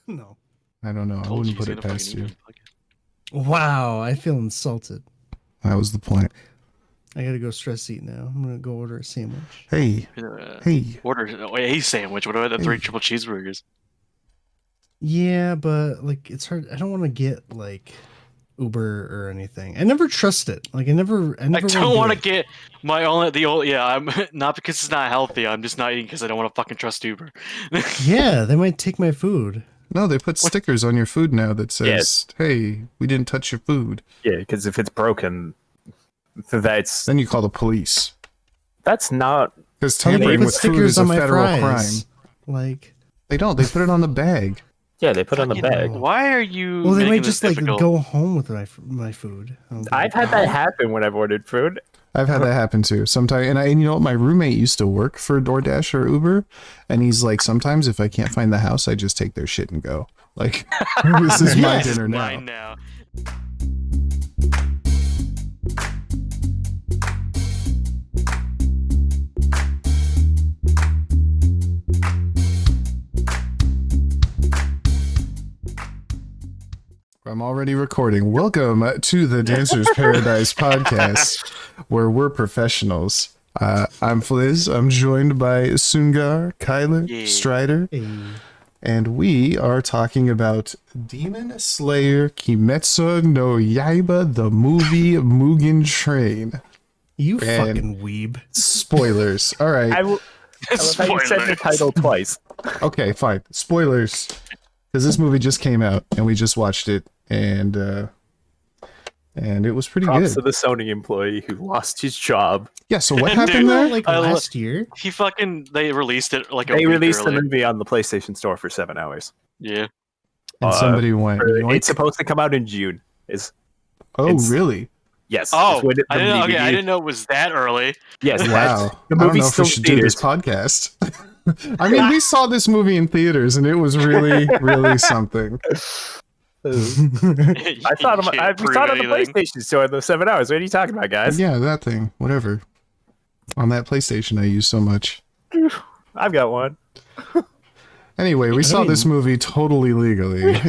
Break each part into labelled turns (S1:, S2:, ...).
S1: No.
S2: I don't know. I
S3: Told
S2: wouldn't
S3: you,
S2: put
S3: he's
S2: it
S3: gonna
S2: past
S3: fucking
S2: you.
S3: eat it.
S1: Wow, I feel insulted.
S2: That was the point.
S1: I gotta go stress eat now. I'm gonna go order a sandwich.
S2: Hey, hey.
S3: Order a sandwich. What about the 3
S2: Hey.
S3: triple cheeseburgers?
S1: Yeah, but like it's hard. I don't want to get like Uber or anything. I never trust it. Like I never
S3: I don't
S1: want
S3: want to get my own. Yeah, I'm not because it's not healthy. I'm just not eating because I don't want to fucking trust Uber.
S1: Yeah, they might take my food.
S2: No, they put stickers on your food now that says, "Hey, we didn't touch your food."
S4: Yeah, because if it's broken, that's
S2: Then you call the police.
S4: not.
S2: Because
S1: How do they
S2: tampering
S1: put
S2: with food
S1: stickers
S2: is a
S1: on my
S2: federal
S1: fries?
S2: crime.
S1: Like,
S2: They don't. They put it on the bag.
S4: Yeah, they put it on the
S3: Fucking-
S4: bag.
S3: Why are you?
S1: well, they
S3: making
S1: might
S3: this
S1: just like
S3: difficult?
S1: go home with my food. I'll be
S4: I've
S1: like,
S4: had that happen when I've ordered food.
S2: I've had that happen too. Sometimes, and you know what? My roommate used to work for DoorDash or Uber, and he's like, sometimes if I can't find the house, I just take their shit and go. Like, this is my
S1: Yes.
S2: dinner now.
S3: Mine now.
S2: I'm already recording. Welcome to the Dancer's Paradise podcast, where we're professionals. I'm Fliz. I'm joined by Sungar, Kyler,
S3: Yeah.
S2: Strider,
S1: hey,
S2: and we are talking about Demon Slayer Kimetsu no Yaiba, the movie Mugen Train.
S1: you
S2: Man.
S1: fucking weeb.
S2: Spoilers. All right.
S4: I love how you said the
S3: Spoilers.
S4: title twice.
S2: Okay, fine. Spoilers. Because this movie just came out, and we just watched it, and it was pretty
S4: Props
S2: good.
S4: to the Sony employee who lost his job.
S2: Yeah, so what
S3: Dude,
S2: happened there?
S1: Like
S3: I lo-
S1: last year.
S3: They released it like a
S4: They
S3: week
S4: released the
S3: early.
S4: movie on the PlayStation Store for 7 hours.
S3: Yeah.
S2: And somebody went, yoink.
S4: It's supposed to come out in June.
S2: Oh,
S4: it's-
S2: really?
S4: Yes.
S3: Oh,
S4: it's when
S3: I didn't know. Okay, I
S4: DVD
S3: didn't know it was that early.
S4: Yes.
S2: Wow.
S4: The
S2: I don't
S4: movie's
S2: know if
S4: still
S2: we should do this
S4: theaters.
S2: podcast. I mean, we saw this movie in theaters, and it was really, really something.
S4: I thought we saw it on the PlayStation Store in those 7 hours. What are you talking about, guys?
S2: Yeah, that thing. Whatever. On that PlayStation I use so much.
S4: I've got one.
S2: Anyway, we saw this movie totally legally.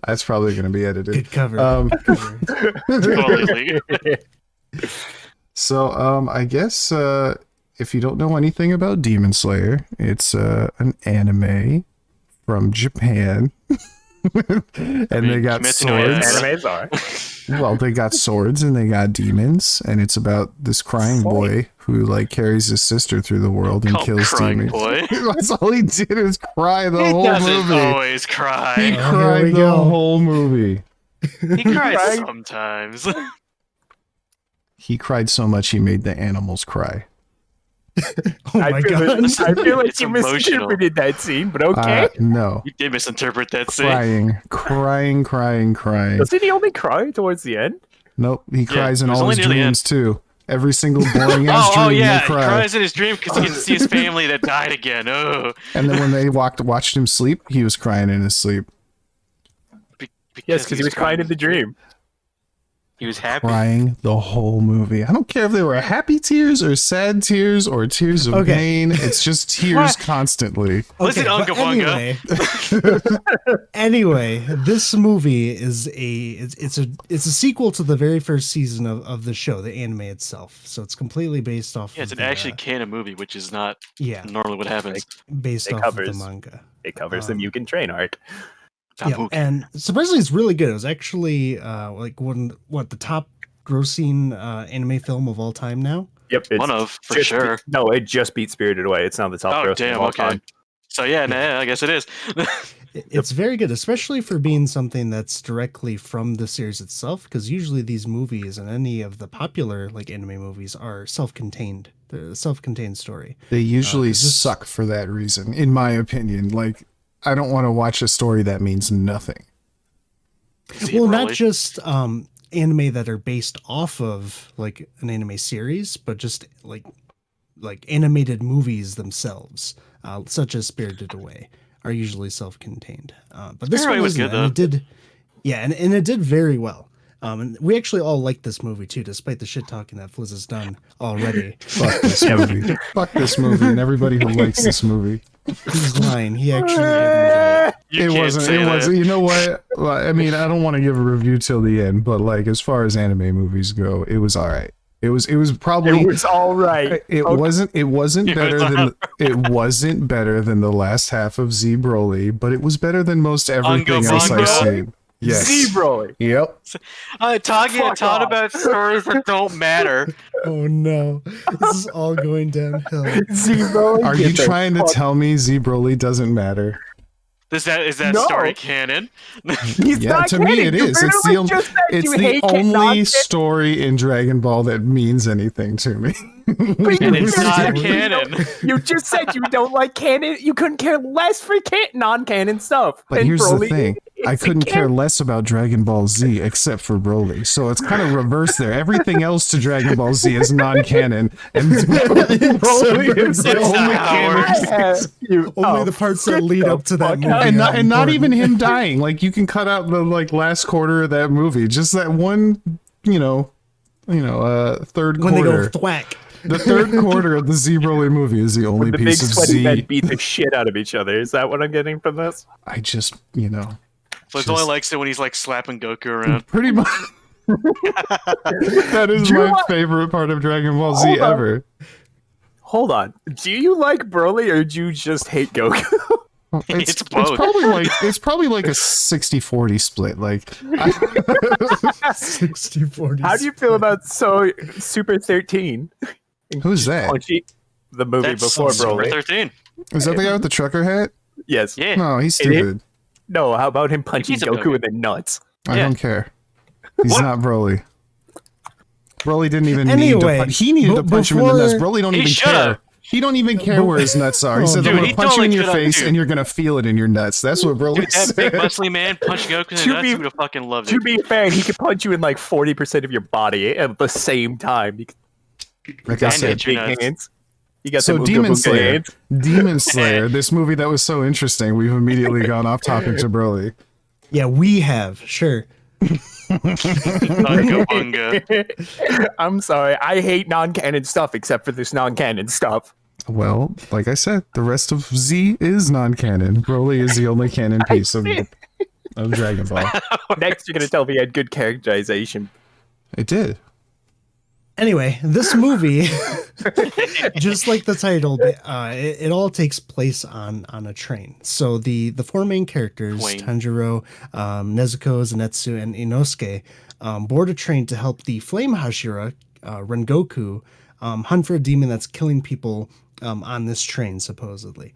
S2: That's probably going to be edited.
S1: Good cover.
S3: Totally.
S2: So, I guess if you don't know anything about Demon Slayer, it's an anime from Japan. And they got
S3: Kimetsu no Yaiba.
S2: swords.
S4: Animes are.
S2: Well, they got swords and they got demons, and it's about this crying boy who like carries his sister through the world and
S3: Call
S2: kills
S3: crying
S2: demons.
S3: boy.
S2: That's all he did is cry the
S3: He
S2: whole
S3: doesn't
S2: movie.
S3: always
S2: He
S3: cry.
S1: Oh, here
S2: cried
S1: we
S2: the
S1: go.
S2: whole movie.
S3: He cries
S4: Crying.
S3: sometimes.
S2: He cried so much he made the animals cry.
S1: Oh my god.
S4: I feel like
S3: It's
S4: you
S3: emotional.
S4: misinterpreted that scene, but okay.
S2: No.
S3: You did misinterpret that scene.
S2: Crying.
S4: Doesn't he only cry towards the end?
S2: Nope, he cries in
S3: it was
S2: all
S3: only
S2: his
S3: near the
S2: dreams too. Every single boring ass
S3: Oh,
S2: dream
S3: yeah,
S2: they
S3: he
S2: cry.
S3: cries in his dream because he can see his family that died again. Oh,
S2: And then when they watched him sleep, he was crying in his sleep.
S4: Yes, because he was crying in the dream.
S3: He was happy.
S2: Crying the whole movie. I don't care if they were happy tears or sad tears or tears of
S1: Okay.
S2: pain. It's just tears constantly.
S3: Listen,
S1: but
S3: Unga Bunga.
S1: anyway, this movie is it's a sequel to the very first season of the show, the anime itself. So it's completely based off.
S3: Yeah, it's
S1: of
S3: an
S1: the,
S3: actually canon movie, which is not
S1: yeah,
S3: normally what happens.
S1: based
S4: it
S1: off
S4: covers-
S1: of the manga.
S4: It covers the
S1: Um,
S4: Mugen train arc.
S1: Yeah,
S3: Tabuki.
S1: and surprisingly, it's really good. It was actually like the top grossing anime film of all time now.
S4: Yep, it's
S3: One of, for
S4: just
S3: sure.
S4: no, it just beat Spirited Away. It's now the top
S3: Oh,
S4: grossing
S3: damn,
S4: of all
S3: okay.
S4: time.
S3: So, yeah, nah, I guess it is.
S1: It's very good, especially for being something that's directly from the series itself. Because usually these movies and any of the popular like anime movies are self-contained. They're a self-contained story.
S2: They usually
S1: 'cause this-
S2: suck for that reason, in my opinion. Like, I don't want to watch a story that means nothing.
S1: Well, not
S3: Really.
S1: just anime that are based off of like an anime series, but just like animated movies themselves, such as Spirited Away, are usually self-contained. But this
S3: Spirited Away
S1: one
S3: was
S1: isn't,
S3: good,
S1: and it did, yeah, and it did very well. And we actually all like this movie too, despite the shit talking that Fliz has done already.
S2: Fuck this movie. Fuck this movie and everybody who likes this movie.
S1: He's lying. He actually didn't.
S3: You
S2: It
S3: can't
S2: wasn't.
S3: say
S2: It
S3: that.
S2: wasn't. You know what? Well, I mean, I don't want to give a review till the end, but like as far as anime movies go, it was all right. It was probably.
S4: It was all right.
S2: It
S4: Okay.
S2: wasn't. It wasn't better than. It wasn't better than the last half of Z Broly, but it was better than most everything
S3: Ungo
S2: else I've
S3: Bungo?
S2: seen. Yes.
S4: Z-Broly.
S2: Yep.
S3: Talking
S4: Fuck off.
S3: about stories that don't matter.
S1: Oh no, this is all going downhill.
S4: Z-Broly.
S2: Are you trying to tell me Z Broly doesn't matter?
S3: Is that
S4: No.
S3: story canon?
S4: He's
S2: Yeah,
S4: not
S2: to me
S4: kidding.
S2: it
S4: You
S2: is. It's the
S4: literally just said
S2: it's
S4: you
S2: the
S4: hate
S2: only
S4: non-canon.
S2: story in Dragon Ball that means anything to me.
S4: But
S3: And
S4: you
S3: it's
S4: just
S3: not
S4: said
S3: canon.
S4: You just said you don't like canon. You couldn't care less for non-canon stuff.
S2: But
S4: And
S2: here's
S4: Broly,
S2: the thing. I
S4: it's a
S2: couldn't care
S4: canon.
S2: less about Dragon Ball Z except for Broly. So it's kind of reverse there. Everything else to Dragon Ball Z is non-canon. And Broly is the
S3: That's not
S2: only
S3: how it
S2: canon.
S3: works.
S1: Only the parts that lead up to that movie.
S2: And not,
S1: are
S2: and not even
S1: important.
S2: him dying. Like you can cut out the like last quarter of that movie. Just that one, third
S1: When they
S2: quarter.
S1: go thwack.
S2: The third quarter of the Z Broly movie is the only
S4: The big
S2: piece of
S4: sweaty men
S2: Z.
S4: beat the shit out of each other. Is that what I'm getting from this?
S2: I just,
S3: Fliz only likes it when he's like slapping Goku around.
S2: pretty much. That is
S4: Do you
S2: my
S4: want-
S2: favorite part of Dragon Ball Z
S4: Hold on.
S2: ever.
S4: Hold on. Do you like Broly or do you just hate Goku?
S3: It's both.
S2: It's probably like a 60-40 split. Like
S1: 60-40.
S4: How do you feel about Super 13?
S2: who's that?
S4: Punchy, the movie
S3: That's
S4: before
S3: Super
S4: Broly.
S3: 13.
S2: Is that the guy with the trucker hat?
S4: Yes.
S3: Yeah.
S2: No, he's
S4: It is?
S2: stupid.
S4: No, how about him punching
S3: He's a
S4: Goku
S3: Broly.
S4: in the nuts?
S2: I
S3: Yeah.
S2: don't care. He's
S3: What?
S2: not Broly. Broly didn't even need
S1: Anyway,
S2: to punch. He needed to punch him in the nuts. Broly don't
S3: He
S2: even
S3: should've.
S2: care. He don't even care where his nuts are. He
S1: Oh,
S2: said,
S1: dude,
S2: I'm going
S3: he
S2: to punch you in
S3: totally
S2: your
S3: could've,
S2: face
S3: dude.
S2: and you're going to feel it in your nuts. That's what Broly
S3: Dude, that big
S2: said.
S3: muscly man punch Goku in the
S4: To
S3: nuts,
S4: be-
S3: he would have fucking loved
S4: To
S3: it.
S4: be fair, he could punch you in like 40% of your body at the same time. You
S2: Like I
S3: And
S2: said,
S3: hit your
S4: big
S3: nuts.
S4: hands. You got
S2: so
S4: the
S2: Demon
S4: Ooga Booga
S2: Slayer.
S4: hands.
S2: Demon Slayer, this movie that was so interesting, we've immediately gone off topic to Broly.
S1: Yeah, we have. Sure.
S3: Bunga bunga.
S4: I'm sorry. I hate non-canon stuff except for this non-canon stuff.
S2: Well, like I said, the rest of Z is non-canon. Broly is the only canon piece of Dragon Ball.
S4: Next, you're going to tell me you had good characterization.
S2: It did.
S1: Anyway, this movie, just like the title, it all takes place on a train. So the four main characters,
S3: Twain.
S1: Tanjiro, Nezuko, Zenitsu, and Inosuke, board a train to help the Flame Hashira, Rengoku, hunt for a demon that's killing people on this train, supposedly.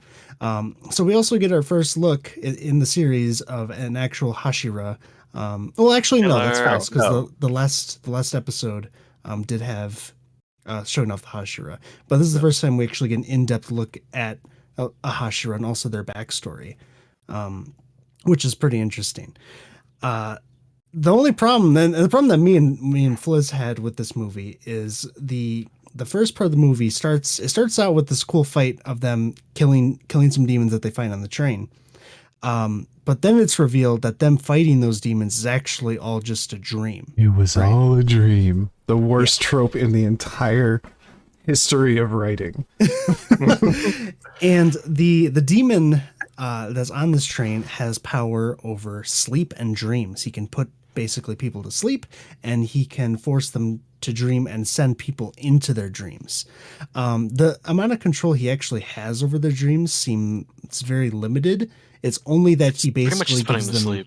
S1: So we also get our first look in the series of an actual Hashira. Well, actually, no, that's
S3: Killer.
S1: false, because
S4: No.
S1: the last episode did have showing off the Hashira. But this is the first time we actually get an in-depth look at a Hashira and also their backstory, which is pretty interesting. The only problem, then, the problem that me and Fliz had with this movie is the first part of the movie starts out with this cool fight of them killing some demons that they find on the train. But then it's revealed that them fighting those demons is actually all just a dream.
S2: It was all a dream. The worst trope in the entire history of writing.
S1: And the demon that's on this train has power over sleep and dreams. He can put basically people to sleep, and he can force them to dream and send people into their dreams. The amount of control he actually has over their dreams seems very limited. It's only that he
S3: Pretty much
S1: basically
S3: just putting
S1: gives
S3: them to
S1: them.
S3: sleep.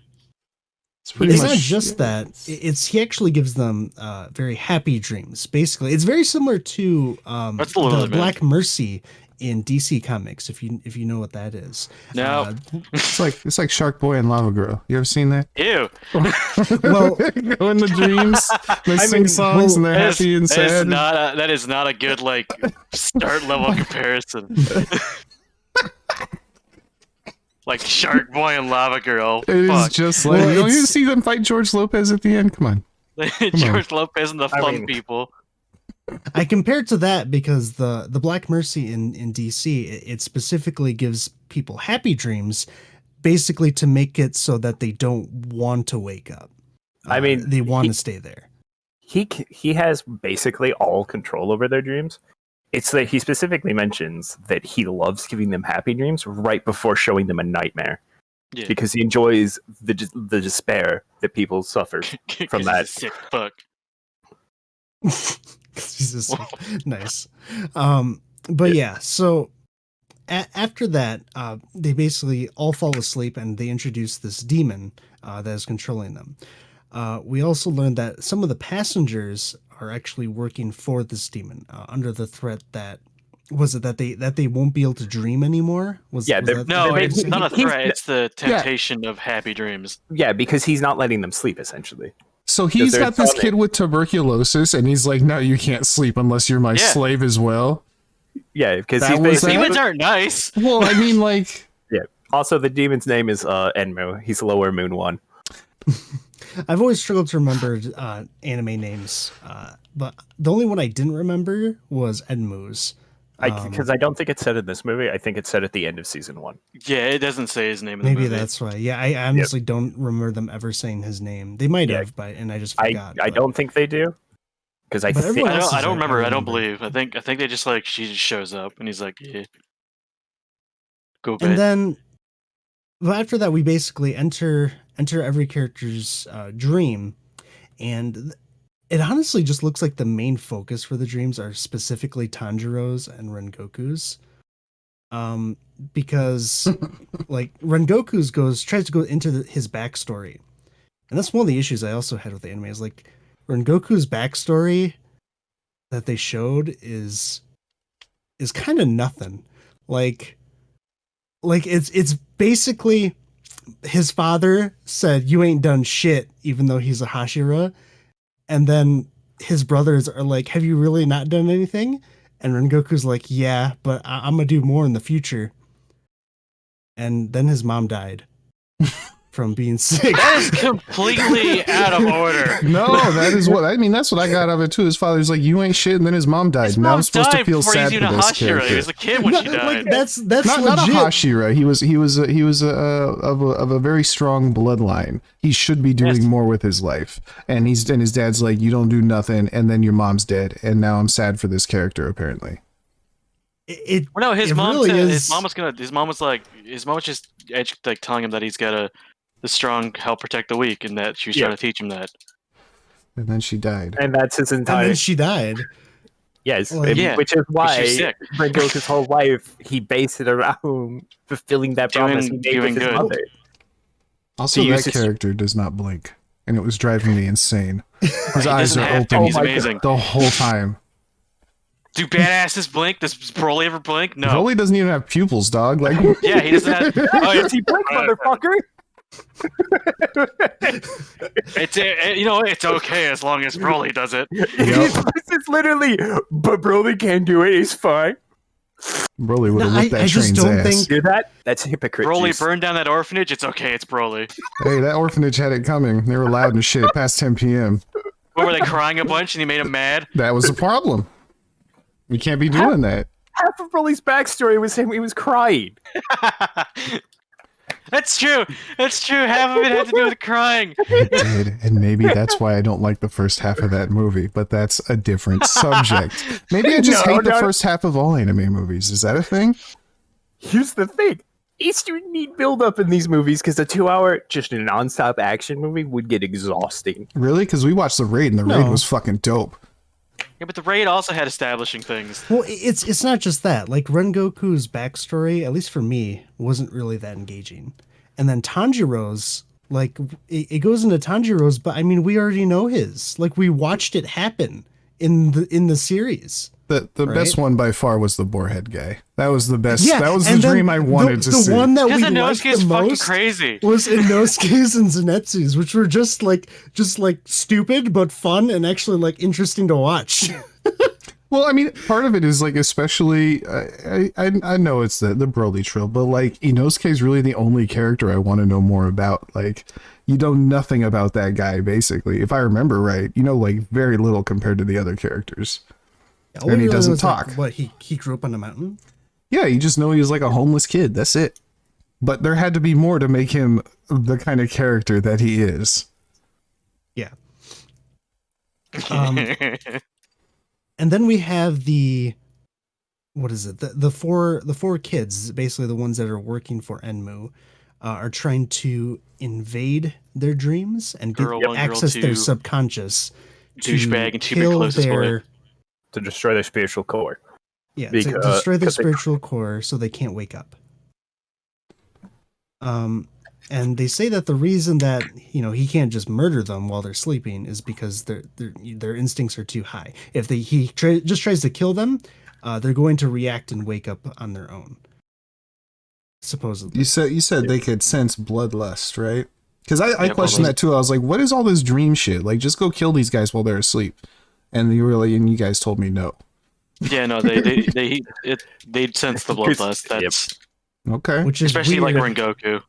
S1: It's not just that. It's he actually gives them very happy dreams. Basically, it's very similar to
S3: That's a little
S1: the
S3: bit.
S1: Black Mercy in DC Comics. If you know what that is.
S3: No.
S2: It's like Shark Boy and Lava Girl. You ever seen that?
S3: Ew.
S1: Well,
S2: Go in the dreams, they sing
S1: mean,
S2: songs, and they're
S3: That is-
S2: happy and
S3: that is
S2: sad.
S3: not that is not a good like start level comparison. Like Shark Boy and Lava Girl.
S2: It is
S3: Fuck.
S2: just like,
S1: Well,
S2: don't you
S1: it's-
S2: see them fight George Lopez at the end? Come on.
S3: George Lopez and the
S4: I
S3: fun
S4: mean-
S3: people.
S1: I compared to that because the Black Mercy in DC it specifically gives people happy dreams, basically to make it so that they don't want to wake up.
S4: I mean,
S1: they want
S4: he-
S1: to stay there.
S4: He has basically all control over their dreams. it's that he specifically mentions that he loves giving them happy dreams right before showing them a nightmare.
S3: Yeah.
S4: Because he enjoys the despair that people suffer from
S3: He's
S4: that.
S3: a sick fuck.
S1: Nice. But yeah, so after that, they basically all fall asleep and they introduce this demon that is controlling them. We also learned that some of the passengers are actually working for this demon under the threat that they won't be able to dream anymore.
S3: No, it's not a threat. It's the
S2: Yeah.
S3: temptation of happy dreams.
S4: Yeah, because he's not letting them sleep, essentially.
S2: So he's
S4: They're
S2: got this
S4: telling
S2: kid with tuberculosis, and he's like, "No, you can't sleep unless you're my
S3: Yeah.
S2: slave as well."
S4: Yeah, because
S2: That
S4: he's
S2: was
S4: basically...
S3: Demons aren't nice.
S2: Well, I mean, like,
S4: Yeah. Also, the demon's name is Enmu. He's Lower Moon 1.
S1: I've always struggled to remember anime names, but the only one I didn't remember was Enmu's.
S4: Because I don't think it's said in this movie. I think it's said at the end of season 1.
S3: Yeah, it doesn't say his name in the
S1: Maybe
S3: movie.
S1: that's why. Yeah, I honestly don't remember them ever saying his name. They might have, and I just forgot.
S4: I don't think they do. Because I
S1: But
S4: think...
S1: everyone else
S3: I
S1: is
S3: don't remember. I don't
S1: remember.
S3: believe. I think they just like she just shows up and he's like, yeah, go
S1: And
S3: bed.
S1: then, well, after that, we basically enter every character's dream, and it honestly just looks like the main focus for the dreams are specifically Tanjiro's and Rengoku's. Because like Rengoku's tries to go into his backstory, and that's one of the issues I also had with the anime is like Rengoku's backstory that they showed is kind of nothing. Like it's basically his father said you ain't done shit even though he's a Hashira, and then his brothers are like, have you really not done anything? And Rengoku's like, yeah, but I'm gonna do more in the future. And then his mom died from being sick.
S3: That is completely out of order.
S2: no, that's what I got of it too. His father's like, "You ain't shit," and then his mom died.
S3: His
S2: Now
S3: mom
S2: I'm supposed to
S3: died
S2: feel
S3: before
S2: sad
S3: he's
S2: for
S3: even a
S2: this
S3: Hashira.
S2: character.
S3: He was a kid when she died.
S1: Like that's
S2: not a
S1: legit.
S2: Hashira. He was of a very strong bloodline. He should be doing
S3: Yes.
S2: more with his life. And his dad's like, "You don't do nothing," and then your mom's dead, and now I'm sad for this character. Apparently,
S3: Well, no, his
S1: it
S3: mom
S1: really
S3: said
S1: is-
S3: his mom was just like telling him that he's got the strong help protect the weak, and that she was trying to teach him that.
S2: and then she died.
S4: And that's his
S1: And
S4: entire...
S1: then she died.
S4: Yes,
S1: Like-
S3: Yeah,
S4: which is why
S3: she's sick.
S4: Rengoku's whole life, he based it around fulfilling that promise he made
S3: doing
S4: with his
S3: good.
S4: mother.
S2: Also,
S4: He
S2: that
S4: uses-
S2: character does not blink, and it was driving me insane. His
S3: He
S2: eyes
S3: doesn't
S2: are
S3: have to.
S2: open
S3: He's amazing.
S2: the whole time.
S3: Do badasses blink? Does Broly ever blink? No.
S2: Broly doesn't even have pupils, dog. Like,
S3: Yeah, he doesn't have. Oh, yeah.
S4: He blink, motherfucker!
S3: It's okay as long as Broly does it.
S4: This is literally, but Broly can't do it, it's fine.
S2: Broly would have
S1: No,
S2: whipped that
S1: I just
S2: train's
S1: don't
S2: ass.
S1: think-
S4: Do that? That's hypocrite.
S3: Broly
S4: juice.
S3: burned down that orphanage. It's okay. It's Broly.
S2: Hey, that orphanage had it coming. They were loud and shit past 10 p.m.
S3: What were they crying a bunch and he made him mad?
S2: That was the problem. You can't be doing that.
S4: Half of Broly's backstory was him, he was crying.
S3: That's true. That's true. Half of it had to do with crying.
S2: It did, and maybe that's why I don't like the first half of that movie, but that's a different subject. Maybe I just hate the first half of all anime movies. Is that a thing?
S4: Here's the thing. You need build up in these movies because a 2-hour, just a non-stop action movie would get exhausting.
S2: Really? Because we watched The Raid, and The Raid was fucking dope.
S3: Yeah, but the raid also had establishing things.
S1: Well, it's not just that. Like Rengoku's backstory, at least for me, wasn't really that engaging. And then Tanjiro's, like it goes into Tanjiro's, but I mean, we already know his. Like we watched it happen in the series.
S2: The
S1: Right?
S2: best one by far was the Boarhead guy. That was the best.
S1: Yeah,
S2: that was the
S1: and then
S2: dream I wanted to see.
S1: The one that
S3: Because
S1: we liked
S3: Inosuke is
S1: the
S3: fucking
S1: most
S3: crazy.
S1: was Inosuke's and Zenetsu's, which were just like stupid but fun and actually like interesting to watch.
S2: Well, I mean, part of it is like, especially, I know it's the Broly trill, but like Inosuke is really the only character I want to know more about. Like, you know nothing about that guy, basically. If I remember right, you know, like very little compared to the other characters.
S1: All
S2: And
S1: we
S2: he
S1: really
S2: doesn't
S1: know is, like,
S2: talk.
S1: what he grew up on a mountain.
S2: Yeah, you just know he's like a homeless kid. That's it. But there had to be more to make him the kind of character that he is.
S1: Yeah. And then we have the what is it? The four kids, basically the ones that are working for Enmu, are trying to invade their dreams and get
S3: Girl 1, girl
S1: access their
S3: 2,
S1: subconscious to
S3: douchebag, and Cupid
S1: kill
S3: closest boy.
S1: their
S4: to destroy their spiritual core.
S1: to destroy their
S4: Because they-
S1: spiritual core so they can't wake up. And they say that the reason that he can't just murder them while they're sleeping is because their instincts are too high. If he just tries to kill them, they're going to react and wake up on their own. Supposedly,
S2: You said they could sense bloodlust, right? Because I
S3: Yeah,
S2: questioned that too. I was like, what is all this dream shit? Like, just go kill these guys while they're asleep. And you guys told me no.
S3: Yeah, no, they'd sense the bloodlust. That's
S2: Okay.
S1: which is
S3: especially
S1: weird.
S3: like Rengoku.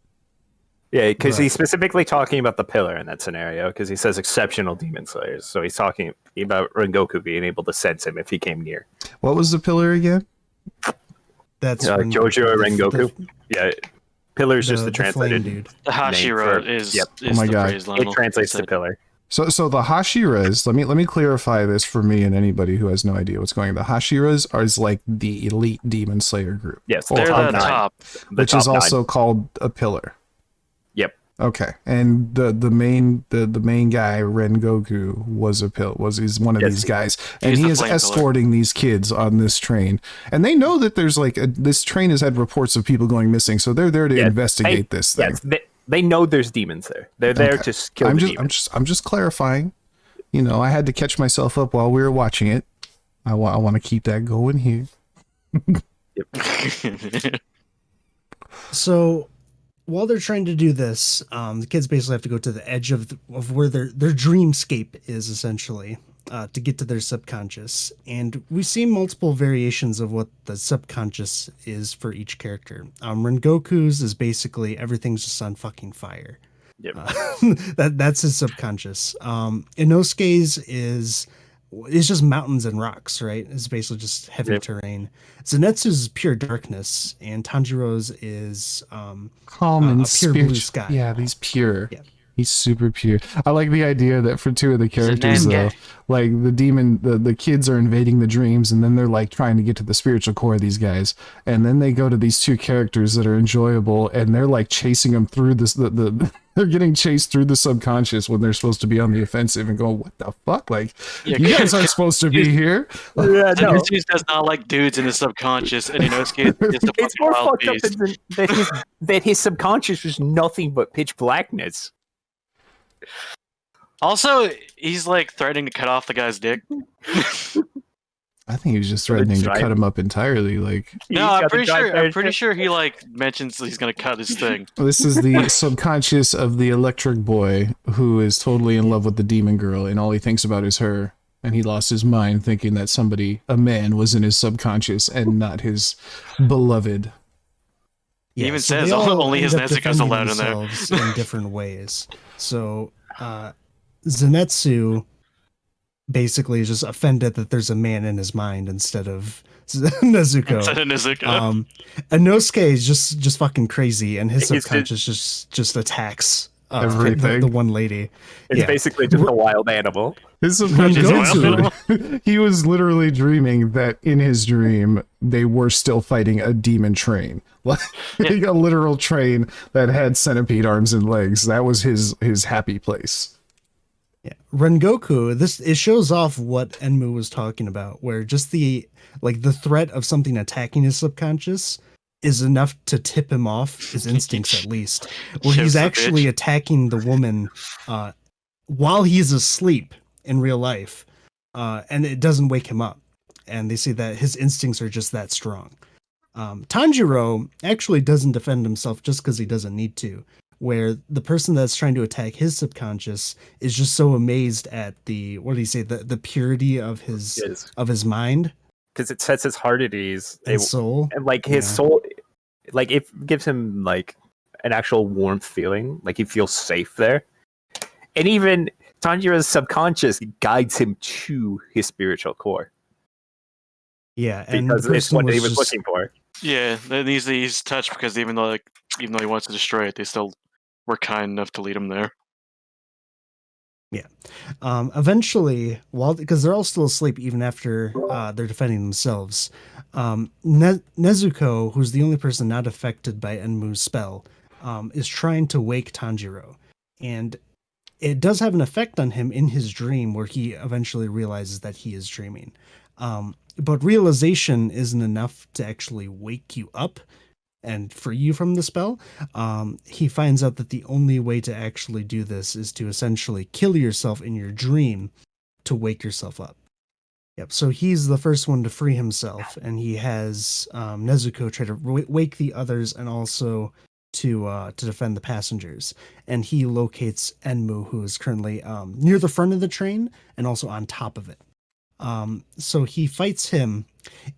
S4: Yeah, because
S1: Right.
S4: he's specifically talking about the pillar in that scenario, because he says exceptional demon slayers. So he's talking about Rengoku being able to sense him if he came near.
S2: What was the pillar again?
S1: That's
S4: Jojo or Rengoku.
S1: the-
S4: Yeah, pillar is just the
S1: flame
S4: translated.
S1: dude.
S3: The Hashira is
S4: Yep.
S3: is
S2: my
S3: the
S2: God.
S3: phrase.
S4: It
S3: Lionel.
S4: translates
S3: Said.
S4: to pillar.
S2: So the Hashiras, let me clarify this for me and anybody who has no idea what's going on. The Hashiras is like the elite demon slayer group.
S4: Yes,
S2: Or
S3: They're
S4: top
S3: the
S4: nine.
S3: top.
S4: The
S2: which
S4: top
S2: is also
S4: nine.
S2: called a pillar.
S4: Yep.
S2: Okay. And the main guy, Rengoku, is one of
S4: Yes,
S2: these guys.
S3: he's
S2: And he
S3: the
S2: is
S3: flame pillar.
S2: escorting these kids on this train. And they know that there's this train has had reports of people going missing, so they're there to
S4: Yeah,
S2: investigate this thing.
S4: Yes, they know there's demons there. They're there
S2: Okay.
S4: to kill
S2: I'm
S4: the
S2: just
S4: demons.
S2: I'm just clarifying. I had to catch myself up while we were watching it. I want to keep that going here.
S1: So while they're trying to do this, the kids basically have to go to the edge of where their dreamscape is, essentially, to get to their subconscious. And we see multiple variations of what the subconscious is for each character. Rengoku's is basically everything's just on fucking fire.
S4: Yep.
S1: That's his subconscious. Inosuke's is just mountains and rocks, right? It's basically just heavy
S4: Yep.
S1: terrain. Zenetsu's is pure darkness, and Tanjiro's is
S2: Calm and
S1: a pure blue
S2: spiritual.
S1: sky.
S2: Yeah, he's pure.
S1: Yeah.
S2: He's super pure. I like the idea that for two of the characters, though,
S3: Zenenge.
S2: like the kids are invading the dreams, and then they're like trying to get to the spiritual core of these guys, and then they go to these two characters that are enjoyable, and they're like chasing them through this. They're getting chased through the subconscious when they're supposed to be on the offensive, and going, "What the fuck? Like,
S3: Yeah,
S2: you guys aren't supposed to be here."
S4: Yeah, no.
S3: Zenitsu does not like dudes in his subconscious, and Inosuke is the
S4: It's
S3: fucking
S4: more
S3: wild
S4: fucked up
S3: beast.
S4: that his subconscious was nothing but pitch blackness.
S3: Also, he's like threatening to cut off the guy's dick.
S2: I think he was just threatening to cut him up entirely. Like,
S3: No, I'm pretty sure he like mentions he's gonna cut his thing.
S2: this is the subconscious of the electric boy who is totally in love with the demon girl, and all he thinks about is her. And he lost his mind thinking that a man, was in his subconscious and not his beloved.
S3: He even
S1: so
S3: says
S1: they all
S3: only his
S1: end up
S3: Nezuko's
S1: defending
S3: allowed in there.
S1: themselves in different ways. So Zenetsu basically is just offended that there's a man in his mind instead of Nezuko.
S3: Instead of Nezuko.
S1: Inosuke is just fucking crazy, and his
S4: He's
S1: subconscious just attacks
S2: Everything.
S1: the one lady.
S4: It's
S1: Yeah.
S4: basically just a wild animal.
S2: His
S1: Rengoku.
S2: subconscious, he was literally dreaming that in his dream they were still fighting a demon train, like a literal train that had centipede arms and legs. That was his happy place.
S1: Yeah, Rengoku. It shows off what Enmu was talking about, where just the threat of something attacking his subconscious is enough to tip him off his instincts, at least. Where
S3: Shows
S1: he's
S3: the
S1: actually
S3: bitch.
S1: attacking the woman while he's asleep in real life, and it doesn't wake him up. And they say that his instincts are just that strong. Tanjiro actually doesn't defend himself just because he doesn't need to. Where the person that's trying to attack his subconscious is just so amazed at the the purity of his mind
S4: Because it sets his heart at ease.
S1: and soul.
S4: And like his
S1: Yeah.
S4: soul, like it gives him like an actual warmth feeling. Like he feels safe there. And even Tanjiro's subconscious guides him to his spiritual core.
S1: Yeah, and
S4: Because
S1: the
S4: it's
S1: person
S4: what he was
S1: just-
S4: looking for.
S3: Yeah, then he's touched because even though he wants to destroy it, they still were kind enough to lead him there.
S1: Yeah. Eventually, because they're all still asleep even after they're defending themselves, Nezuko, who's the only person not affected by Enmu's spell, is trying to wake Tanjiro. And it does have an effect on him in his dream where he eventually realizes that he is dreaming. But realization isn't enough to actually wake you up and free you from the spell. He finds out that the only way to actually do this is to essentially kill yourself in your dream to wake yourself up. Yep. So he's the first one to free himself, and he has Nezuko try to wake the others and also to defend the passengers. And he locates Enmu, who is currently near the front of the train and also on top of it. So he fights him,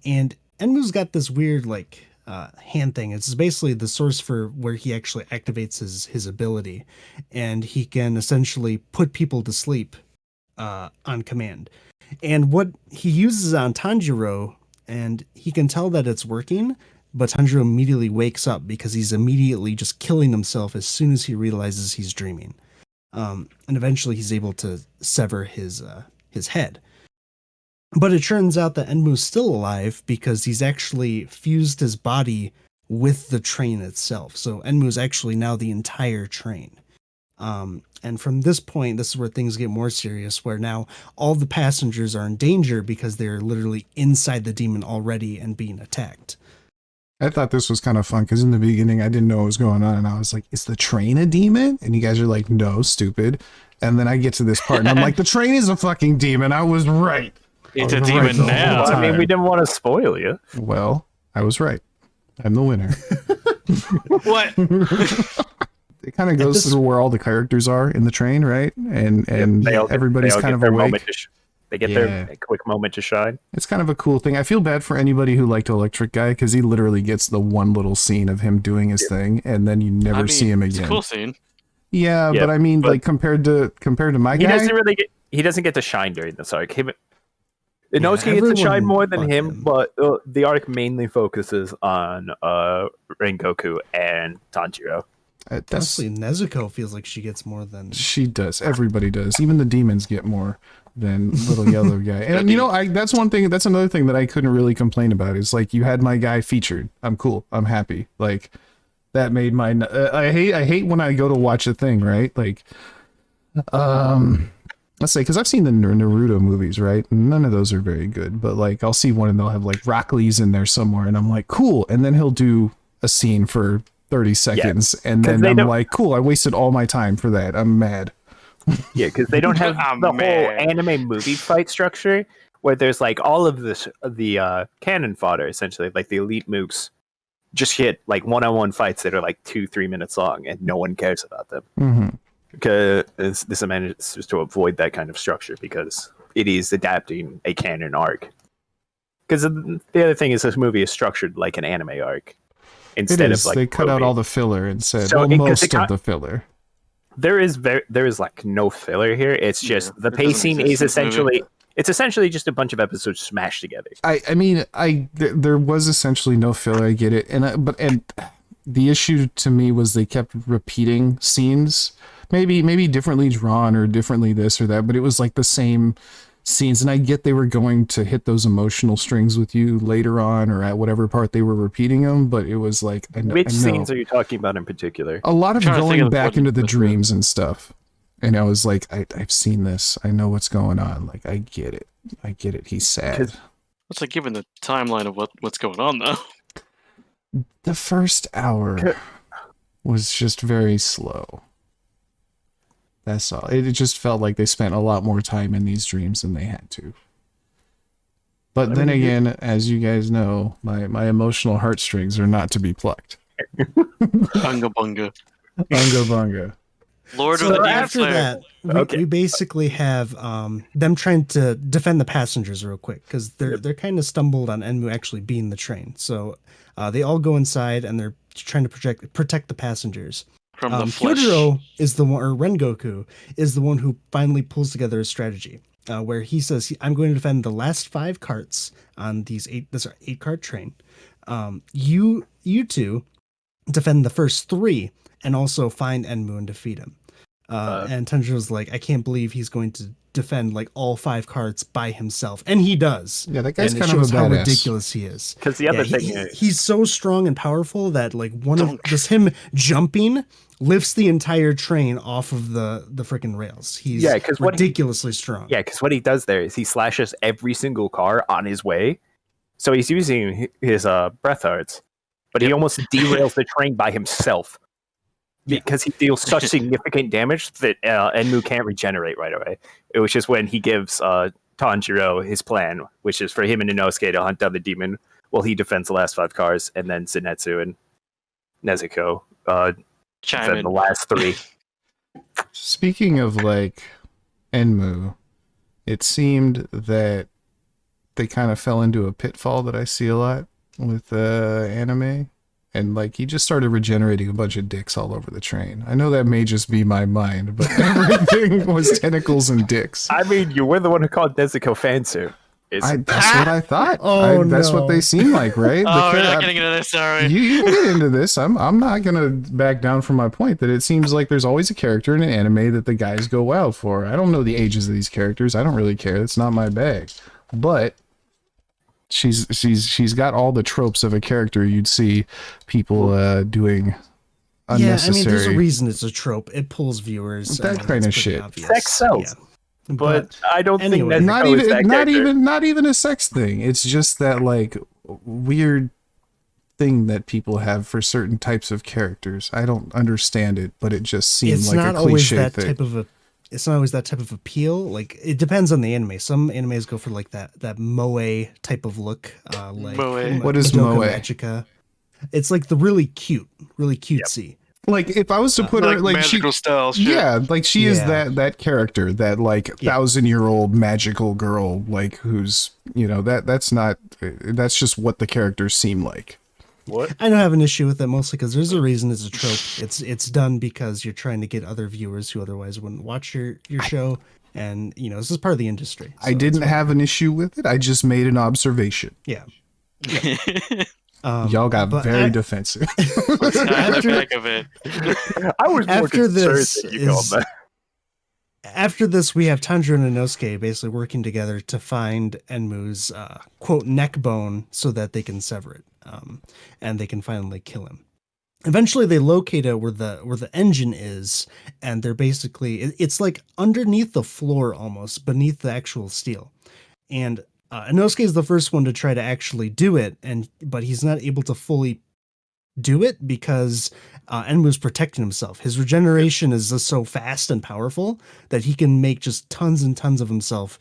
S1: and Enmu's got this weird hand thing. It's basically the source for where he actually activates his ability, and he can essentially put people to sleep on command. And what he uses on Tanjiro, and he can tell that it's working, but Tanjiro immediately wakes up because he's immediately just killing himself as soon as he realizes he's dreaming. And eventually he's able to sever his head. But it turns out that Enmu's still alive because he's actually fused his body with the train itself. So Enmu's actually now the entire train. And from this point, this is where things get more serious, where now all the passengers are in danger because they're literally inside the demon already and being attacked.
S2: I thought this was kind of fun because in the beginning I didn't know what was going on, and I was like, is the train a demon? And you guys are like, no, stupid. And then I get to this part and I'm like, the train is a fucking demon. I was right.
S3: It's a demon now.
S4: Well, I mean, we didn't want to spoil you.
S2: Well, I was right. I'm the winner.
S3: What?
S2: It kind of goes through where all the characters are in the train, right? And everybody's kind of awake.
S4: They get their quick moment to shine.
S2: It's kind of a cool thing. I feel bad for anybody who liked Electric Guy because he literally gets the one little scene of him doing his thing, and then you never see him again.
S3: It's a cool scene.
S2: Yeah, but I mean, like compared to my guy,
S4: he doesn't get to shine during this arc. Inosuke gets to shine more than him, but the arc mainly focuses on Rengoku and Tanjiro.
S1: Honestly, Nezuko feels like she gets more than...
S2: She does. Everybody does. Even the demons get more than little yellow guy. And you know, that's another thing that I couldn't really complain about is like, you had my guy featured. I'm cool. I'm happy. Like that made my... I hate when I go to watch a thing, right? Like, let's say, because I've seen the Naruto movies, right? None of those are very good, but like I'll see one and they'll have like Rock Lee's in there somewhere and I'm like, cool. And then he'll do a scene for 30 seconds and then I'm like, cool, I wasted all my time for that. I'm mad.
S4: Yeah, because they don't have the whole anime movie fight structure where there's like all of the cannon fodder, essentially, like the elite mooks just hit like one-on-one fights that are like 2-3 minutes long and no one cares about them.
S2: Mm-hmm.
S4: Because this manages to avoid that kind of structure because it is adapting a canon arc. Because the other thing is this movie is structured like an anime arc. Instead of like
S2: they cut out all the filler and said most of the filler.
S4: There is like no filler here. It's just the pacing is essentially just a bunch of episodes smashed together.
S2: I mean there was essentially no filler. I get it, and the issue to me was they kept repeating scenes, maybe differently drawn or differently this or that, but it was like the same scenes. And I get they were going to hit those emotional strings with you later on or at whatever part they were repeating them, but it was like
S4: which scenes are you talking about in particular?
S2: A lot of going back into the dreams and stuff, and I was like, I've seen this, I know what's going on, like I get it, he's sad.
S3: It's like given the timeline of what's going on though.
S2: The first hour was just very slow. That's all. It just felt like they spent a lot more time in these dreams than they had to. But then again, as you guys know, my emotional heartstrings are not to be plucked.
S3: Bunga bunga.
S2: Bunga bunga.
S3: Lord of the Demon
S1: after
S3: Slayer.
S1: that, we basically have them trying to defend the passengers real quick because they're kind of stumbled on Enmu actually being the train. So they all go inside and they're trying to protect the passengers.
S3: From the flesh.
S1: Kyojiro is the one, or Rengoku is the one who finally pulls together a strategy where he says, I'm going to defend the last 5 carts on this 8-cart train. You two defend the first 3 and also find Enmu and defeat him. And Tanjiro's like, I can't believe he's going to defend like all 5 cards by himself, and he does.
S2: Yeah, that guy's
S1: and it
S2: kind of a
S1: shows how
S2: badass.
S1: ridiculous he is.
S4: Because the other
S1: Yeah,
S4: thing is,
S1: he's so strong and powerful that like just him jumping lifts the entire train off of the freaking rails. He's ridiculously strong.
S4: Yeah, because what he does there is he slashes every single car on his way. So he's using his breath arts, but he almost derails the train by himself because he deals such significant damage that Enmu can't regenerate right away. Which is when he gives Tanjiro his plan, which is for him and Inosuke to hunt down the demon while he defends the last 5 cars, and then Zenitsu and Nezuko defend the last 3.
S2: Speaking of like Enmu, it seemed that they kind of fell into a pitfall that I see a lot with anime. And like he just started regenerating a bunch of dicks all over the train. I know that may just be my mind, but everything was tentacles and dicks.
S4: I mean, you were the one who called Nezuko Fansu.
S2: That's what I thought. That's what they seem like, right?
S3: We're not gonna get into this, sorry.
S2: You can get into this. I'm not gonna back down from my point that it seems like there's always a character in an anime that the guys go wild for. I don't know the ages of these characters. I don't really care. It's not my bag. But she's got all the tropes of a character you'd see people doing unnecessary.
S1: Yeah, I mean, there's a reason it's a trope. It pulls viewers.
S2: That kind of shit.
S1: Obvious.
S4: Sex sells. Yeah. But I don't think Nezuko
S2: not even a sex thing. It's just that like weird thing that people have for certain types of characters. I don't understand it, but it just seems like a cliche thing.
S1: It's not always that type of appeal. Like it depends on the anime. Some animes go for like that moe type of look. Like
S3: moe.
S2: What is moe?
S1: Magica. It's like the really cutesy.
S2: Yep. Like if I was to put her like
S3: magical style shit.
S2: Yeah, like she is that character, that like 1,000-year-old magical girl, like who's that's just what the characters seem like.
S4: What?
S1: I don't have an issue with it mostly because there's a reason it's a trope. It's done because you're trying to get other viewers who otherwise wouldn't watch your show, and this is part of the industry. So
S2: I didn't have an issue with it. I just made an observation.
S1: Yeah.
S2: Y'all got very defensive.
S3: After, back of it.
S4: I was more concerned that you called that.
S1: After this, we have Tanjiro and Inosuke basically working together to find Enmu's quote neck bone so that they can sever it, and they can finally kill him. Eventually, they locate it where the engine is, and they're basically it's like underneath the floor, almost beneath the actual steel, and Inosuke is the first one to try to actually do it, but he's not able to fully do it because Enmu's protecting himself. His regeneration is just so fast and powerful that he can make just tons and tons of himself,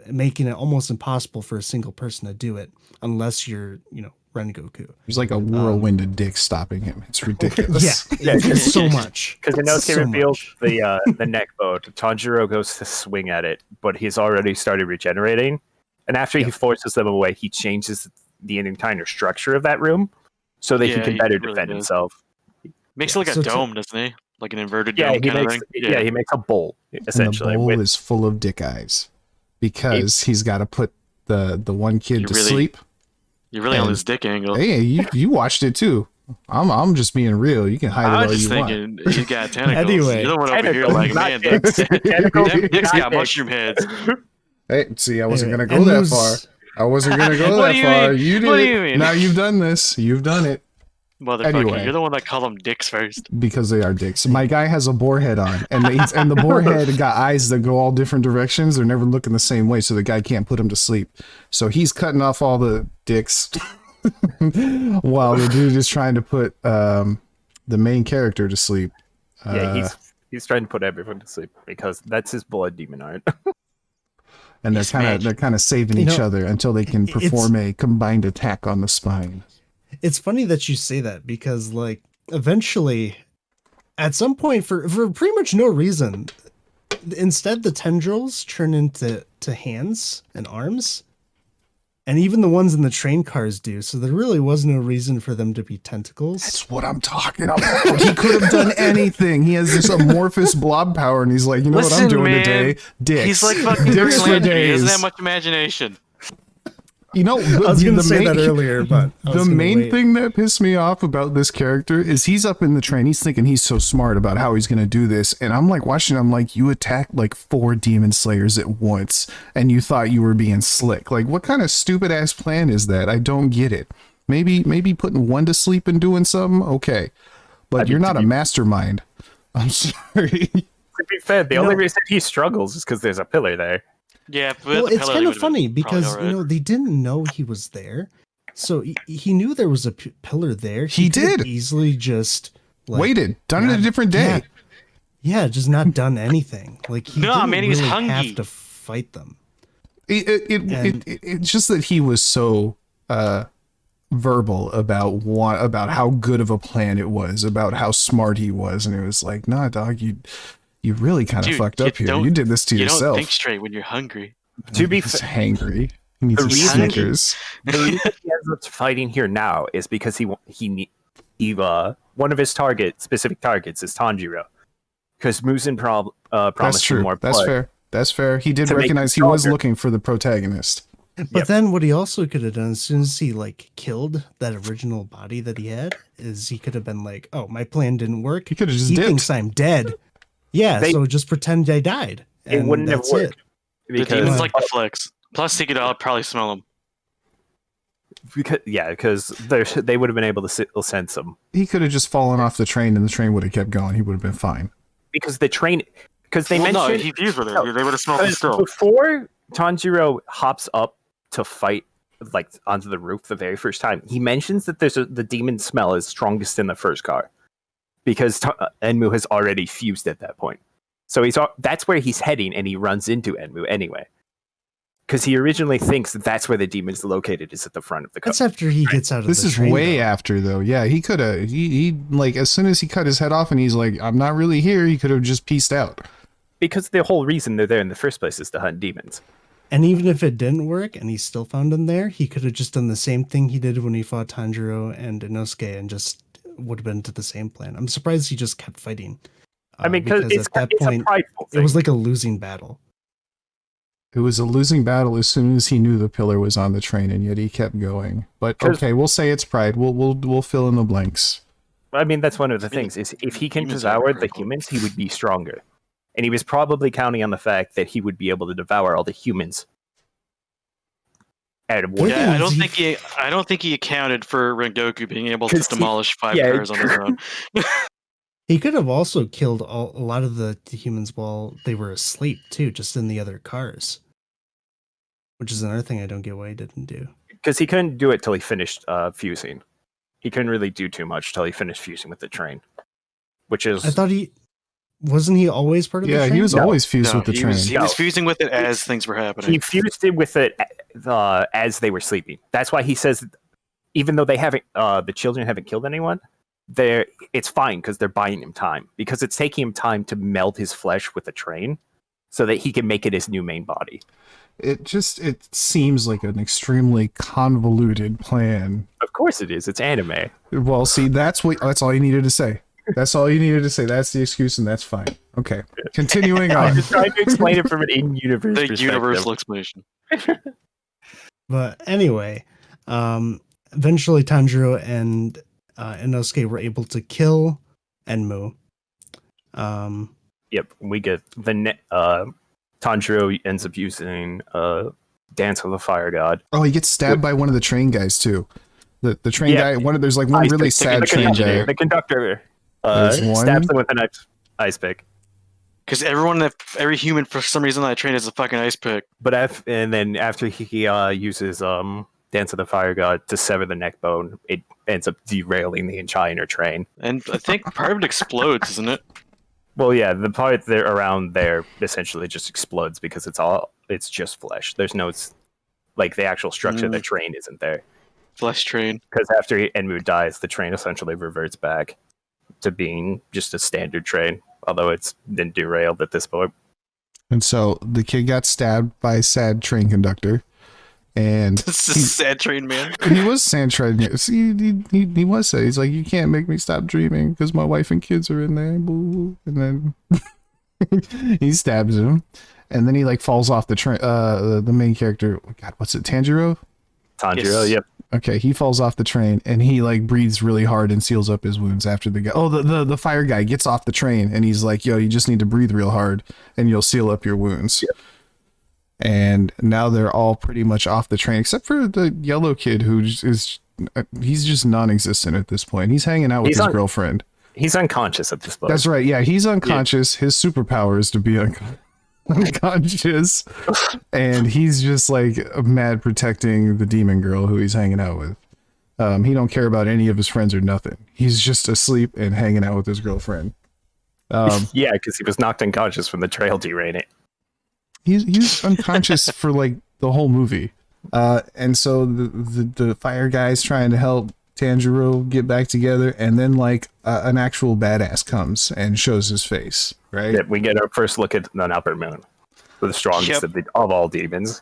S1: making it almost impossible for a single person to do it unless you're, Rengoku.
S2: There's like a whirlwind of dicks stopping him. It's ridiculous.
S1: It's so much.
S4: Because Inosuke reveals the neck bone. Tanjiro goes to swing at it, but he's already started regenerating. And after he forces them away, he changes the entire structure of that room so that he can better defend himself.
S3: Makes it like a dome, doesn't he? Like an inverted dome kind of thing.
S4: Yeah, he makes a bowl, essentially.
S2: And the bowl is full of dick eyes because he's got to put the one kid to sleep.
S3: You're really on this dick angle.
S2: Hey, you watched it too. I'm just being real. You can hide it all you want.
S3: I was just thinking, you got tentacles.
S1: Anyway,
S3: you're the one over here like, man, them dicks got mushroom heads.
S2: Hey, see, I wasn't gonna go that far. I wasn't gonna go that far. You did.
S3: What do you mean?
S2: Now you've done this. You've done it.
S3: Motherfucker,
S2: Anyway.
S3: you're the one that called them dicks first.
S2: Because they are dicks. My guy has a boar head on, and the boar head got eyes that go all different directions. They're never looking the same way, so the guy can't put him to sleep. So he's cutting off all the dicks while the dude is trying to put the main character to sleep.
S4: He's trying to put everyone to sleep because that's his blood demon art.
S2: And they're kind of saving each other until they can perform a combined attack on the spine.
S1: It's funny that you say that because, like, eventually, at some point, for pretty much no reason, instead the tendrils turn into hands and arms, and even the ones in the train cars do. So there really was no reason for them to be tentacles.
S2: That's what I'm talking about. He could have done anything. He has this amorphous blob power, and he's like, you know what I'm doing today? Dicks.
S3: He's like fucking
S2: dicks for
S3: Green Lantern. He
S2: days.
S3: doesn't have much imagination.
S2: You know,
S1: I was going to say
S2: main-
S1: that earlier, but I
S2: the
S1: was gonna
S2: main
S1: wait.
S2: thing that pissed me off about this character is he's up in the train. He's thinking he's so smart about how he's going to do this. And I'm like watching, I'm like, you attacked like 4 demon slayers at once and you thought you were being slick. Like, what kind of stupid ass plan is that? I don't get it. Maybe putting one to sleep and doing something. Okay. But you're not a mastermind. I'm sorry.
S4: To be fair, the only reason he struggles is because there's a pillar there.
S3: Yeah, but
S1: Well,
S3: the
S1: it's
S3: pillar
S1: kind of
S3: would've been
S1: funny
S3: probably
S1: because
S3: alright.
S1: they didn't know he was there, so he knew there was a pillar there.
S2: He
S1: could have
S2: did.
S1: easily just
S2: Waited. Done it a
S1: not-
S2: different day.
S1: Yeah, just not done anything. Like he
S3: No,
S1: didn't
S3: man, he was
S1: really
S3: hungry.
S1: have to fight them.
S2: It's just that he was so verbal about how good of a plan it was, about how smart he was, and it was like, nah, dog, you really kind of
S3: Dude,
S2: fucked up here.
S3: don't-
S2: You did this to
S3: You
S2: yourself.
S3: don't think straight when you're hungry.
S4: To be
S2: He's
S4: fair,
S2: hangry. He needs
S4: The
S2: a
S4: reason-
S2: Snickers.
S4: the reason he ends up fighting here now is because he one of his specific targets is Tanjiro, because Mugen
S2: That's
S4: promised him
S2: true.
S4: more
S2: That's
S4: blood.
S2: fair. That's fair. He did
S4: To make
S2: recognize he
S4: him
S2: was
S4: stronger.
S2: looking for the protagonist.
S1: But
S4: Yep.
S1: then what he also could have done as soon as he like killed that original body that he had is he could have been like, oh, my plan didn't work.
S2: He could have just
S1: He
S2: dipped.
S1: thinks I'm dead. Yeah,
S4: They-
S1: so just pretend I died.
S4: It
S1: And
S4: wouldn't have
S1: that's
S4: worked.
S3: The
S4: Because,
S3: demons like the flex. Plus, he could probably smell them.
S4: because they would have been able to sense him.
S2: He could have just fallen off the train and the train would have kept going. He would have been fine.
S4: Because the train, because they
S3: Well, no,
S4: mentioned
S3: he fused with it.
S4: No,
S3: They would have smelled him still.
S4: before Tanjiro hops up to fight like onto the roof the very first time, he mentions that the demon smell is strongest in the first car because Enmu has already fused at that point. So that's where he's heading, and he runs into Enmu anyway. Because he originally thinks that's where the demon's located, is at the front of the car.
S1: That's after he gets out of
S2: This
S1: the
S2: is
S1: train,
S2: way
S1: though.
S2: after though. Yeah, he could have. He like as soon as he cut his head off and he's like, I'm not really here. He could have just pieced out.
S4: Because the whole reason they're there in the first place is to hunt demons.
S1: And even if it didn't work and he still found him there, he could have just done the same thing he did when he fought Tanjiro and Inosuke and just would have been to the same plan. I'm surprised he just kept fighting.
S4: I mean, because it's
S1: at that
S4: a
S1: point,
S4: prideful thing.
S1: it was like a losing battle.
S2: It was a losing battle as soon as he knew the pillar was on the train, and yet he kept going. But
S4: 'Cause-
S2: okay, we'll say it's pride. We'll fill in the blanks.
S4: I mean, that's one of the things, is if he can
S3: Humans are
S4: devour the
S3: critical.
S4: humans, he would be stronger. And he was probably counting on the fact that he would be able to devour all the humans. At one
S3: Yeah, I
S1: Is
S3: don't think he accounted for Rengoku being able to
S4: 'Cause
S3: demolish 5
S4: yeah,
S3: cars on his own.
S1: He could have also killed a lot of the humans while they were asleep too, just in the other cars. Which is another thing I don't get why he didn't do.
S4: because he couldn't do it till he finished fusing. He couldn't really do too much till he finished fusing with the train, which is
S1: I thought wasn't he always part of the
S2: Yeah,
S1: train?
S2: he was
S4: No,
S2: always fused
S3: No,
S2: with the
S3: he
S2: train.
S3: was fusing with it as things were happening.
S4: he fused it with it as they were sleeping. That's why he says, even though they haven't, the children haven't killed anyone, it's fine because they're buying him time, because it's taking him time to meld his flesh with the train so that he can make it his new main body.
S2: It seems like an extremely convoluted plan.
S4: Of course it is. It's anime.
S2: Well, see, that's all you needed to say. That's all you needed to say. That's the excuse, and that's fine. Okay, continuing
S4: I'm
S2: on.
S4: just trying to explain it from an in-universe
S3: The
S4: perspective.
S3: universal explanation.
S1: But anyway, eventually Tanjiro and Inosuke were able to kill Enmu.
S4: Yep, we get Tanjiro ends up using Dance of the Fire God.
S2: Oh, he gets stabbed by one of the train guys too. The train
S4: Yeah.
S2: guy. There's like one
S4: Ice
S2: really
S4: pick,
S2: sad
S4: the
S2: train
S4: conductor,
S2: guy.
S4: The conductor
S2: There's one.
S4: stabs him with an ice pick.
S3: Because every human for some reason on that train is a fucking ice pick.
S4: But and then after he uses Dance of the Fire God to sever the neck bone, it ends up derailing the entire train.
S3: And I think part of it explodes, isn't it?
S4: Well, yeah, the part there around there essentially just explodes because it's just flesh. There's no like the actual structure of the train isn't there.
S3: Flesh train.
S4: Because after Enmu dies, the train essentially reverts back to being just a standard train, although it's been derailed at this point.
S2: And so the kid got stabbed by a sad train conductor, and
S3: This is a sad train, man.
S2: he was sad train. See, he was sad. He's like, you can't make me stop dreaming because my wife and kids are in there. Boo. And then he stabs him, and then he like falls off the train. The main character, God, what's it, Tanjiro?
S4: Tanjiro,
S3: Yes.
S4: yep.
S2: Okay, he falls off the train and he like breathes really hard and seals up his wounds after the guy. Oh, the fire guy gets off the train and he's like, "Yo, you just need to breathe real hard and you'll seal up your wounds."
S4: Yep.
S2: And now they're all pretty much off the train except for the yellow kid who is he's just non-existent at this point. He's hanging out with his girlfriend.
S4: He's unconscious at this point.
S2: That's right. Yeah, he's unconscious. His superpower is to be unconscious, and he's just like mad protecting the demon girl who he's hanging out with. He don't care about any of his friends or nothing. He's just asleep and hanging out with his girlfriend.
S4: Yeah, because he was knocked unconscious from the trail derailing.
S2: He's unconscious for like the whole movie, and so the fire guy's trying to help Tanjiro get back together, and then like an actual badass comes and shows his face. Right?
S4: Yeah, we get our first look at an Upper Moon, the strongest of all demons.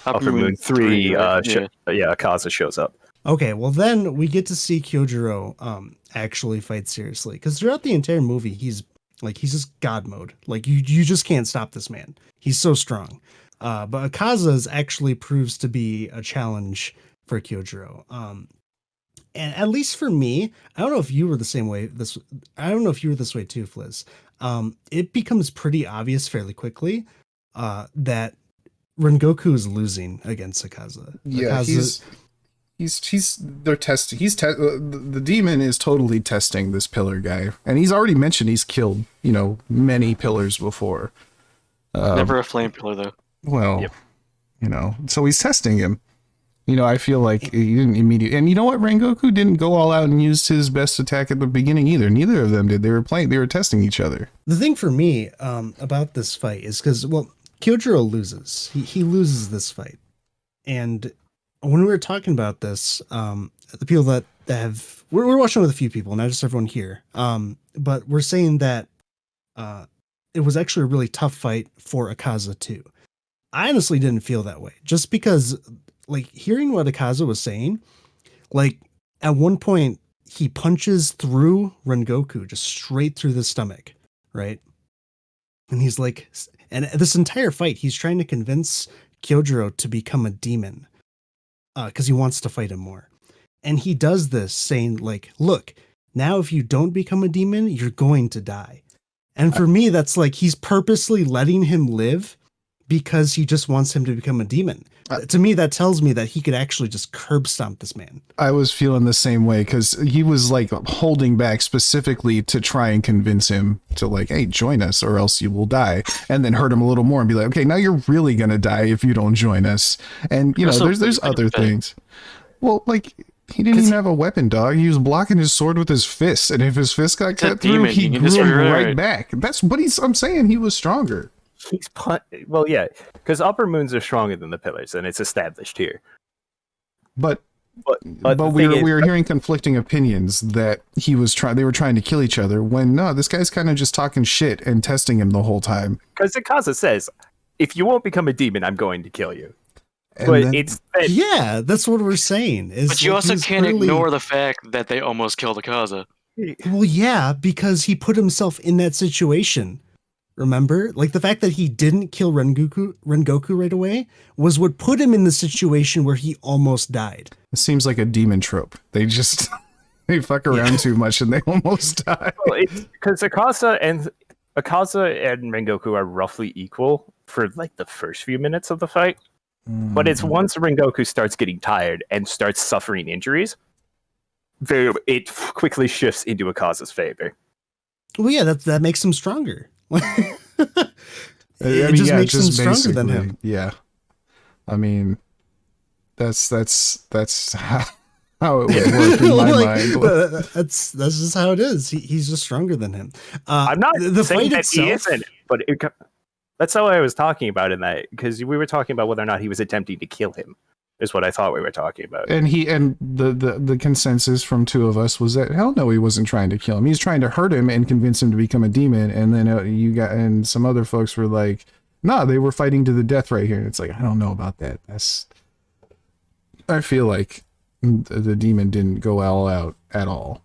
S4: Upper Moon 3, Akaza shows up.
S1: Okay, well then we get to see Kyojuro actually fight seriously, because throughout the entire movie he's just God mode. Like you just can't stop this man. He's so strong. But Akaza's actually proves to be a challenge for Kyojuro. And at least for me, I don't know if you were the same way. I don't know if you were this way too, Fliz. It becomes pretty obvious fairly quickly that Rengoku is losing against Akaza.
S2: Yeah, they're testing. The demon is totally testing this pillar guy, and he's already mentioned he's killed many pillars before.
S3: Never a flame pillar though.
S2: Well, so he's testing him. I feel like he didn't immediately. And you know what? Rengoku didn't go all out and use his best attack at the beginning either. Neither of them did. They were testing each other.
S1: The thing for me about this fight is because, Kyojuro loses. He loses this fight. And when we were talking about this, the people that have... We're watching with a few people, not just everyone here. But we're saying that it was actually a really tough fight for Akaza too. I honestly didn't feel that way. Just because... like hearing what Akaza was saying, like at one point he punches through Rengoku just straight through the stomach, right? And he's like, and this entire fight, he's trying to convince Kyojuro to become a demon because he wants to fight him more. And he does this saying like, look, now if you don't become a demon, you're going to die. And for me, that's like, he's purposely letting him live because he just wants him to become a demon. To me, that tells me that he could actually just curb stomp this man.
S2: I was feeling the same way because he was like holding back specifically to try and convince him to like, hey, join us or else you will die, and then hurt him a little more and be like, okay, now you're really gonna die if you don't join us. And there's other things. Well, like he didn't even have a weapon, dog. He was blocking his sword with his fist, and if his fist got cut through, he grew him right back. That's what I'm saying. He was stronger.
S4: Yeah, because Upper Moons are stronger than the pillars, and it's established here.
S2: But we were hearing conflicting opinions that they were trying to kill each other. When no, this guy's kind of just talking shit and testing him the whole time.
S4: Because Akaza says, "If you won't become a demon, I'm going to kill you."
S1: Yeah, that's what we're saying.
S3: But you also can't ignore the fact that they almost killed Akaza.
S1: Well, yeah, because he put himself in that situation. Remember? Like the fact that he didn't kill Rengoku right away was what put him in the situation where he almost died.
S2: It seems like a demon trope. They just they fuck around too much and they almost die.
S4: Well, because Akaza and Rengoku are roughly equal for like the first few minutes of the fight. But it's once Rengoku starts getting tired and starts suffering injuries, it quickly shifts into Akaza's favor.
S1: Well, yeah, that makes him stronger. It just makes him stronger than him.
S2: Yeah, I mean, that's how it would work in my mind.
S1: That's just how it is. He's just stronger than him.
S4: I'm not
S1: the
S4: saying
S1: fight
S4: that
S1: itself,
S4: he isn't, but that's how I was talking about in that, because we were talking about whether or not he was attempting to kill him. Is what I thought we were talking about. And
S2: the consensus from two of us was that hell no, he wasn't trying to kill him. He's trying to hurt him and convince him to become a demon. And then and some other folks were like, nah, they were fighting to the death right here. And it's like, I don't know about that. I feel like the demon didn't go all out at all.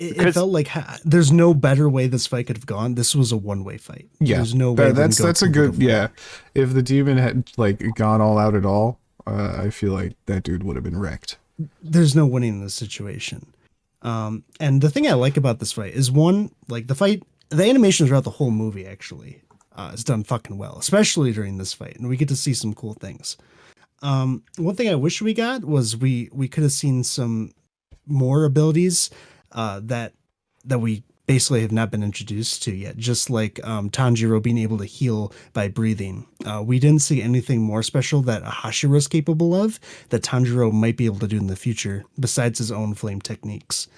S1: It felt like there's no better way this fight could have gone. This was a one-way fight.
S2: Yeah,
S1: there's no way.
S2: That's a good. Yeah, if the demon had like gone all out at all, I feel like that dude would have been wrecked.
S1: There's no winning in this situation. And the thing I like about this fight is one, like the animation throughout the whole movie actually is done fucking well, especially during this fight, and we get to see some cool things. One thing I wish we got was we could have seen some more abilities that we basically have not been introduced to yet, just like Tanjiro being able to heal by breathing. We didn't see anything more special that Hashira is capable of that Tanjiro might be able to do in the future, besides his own flame techniques.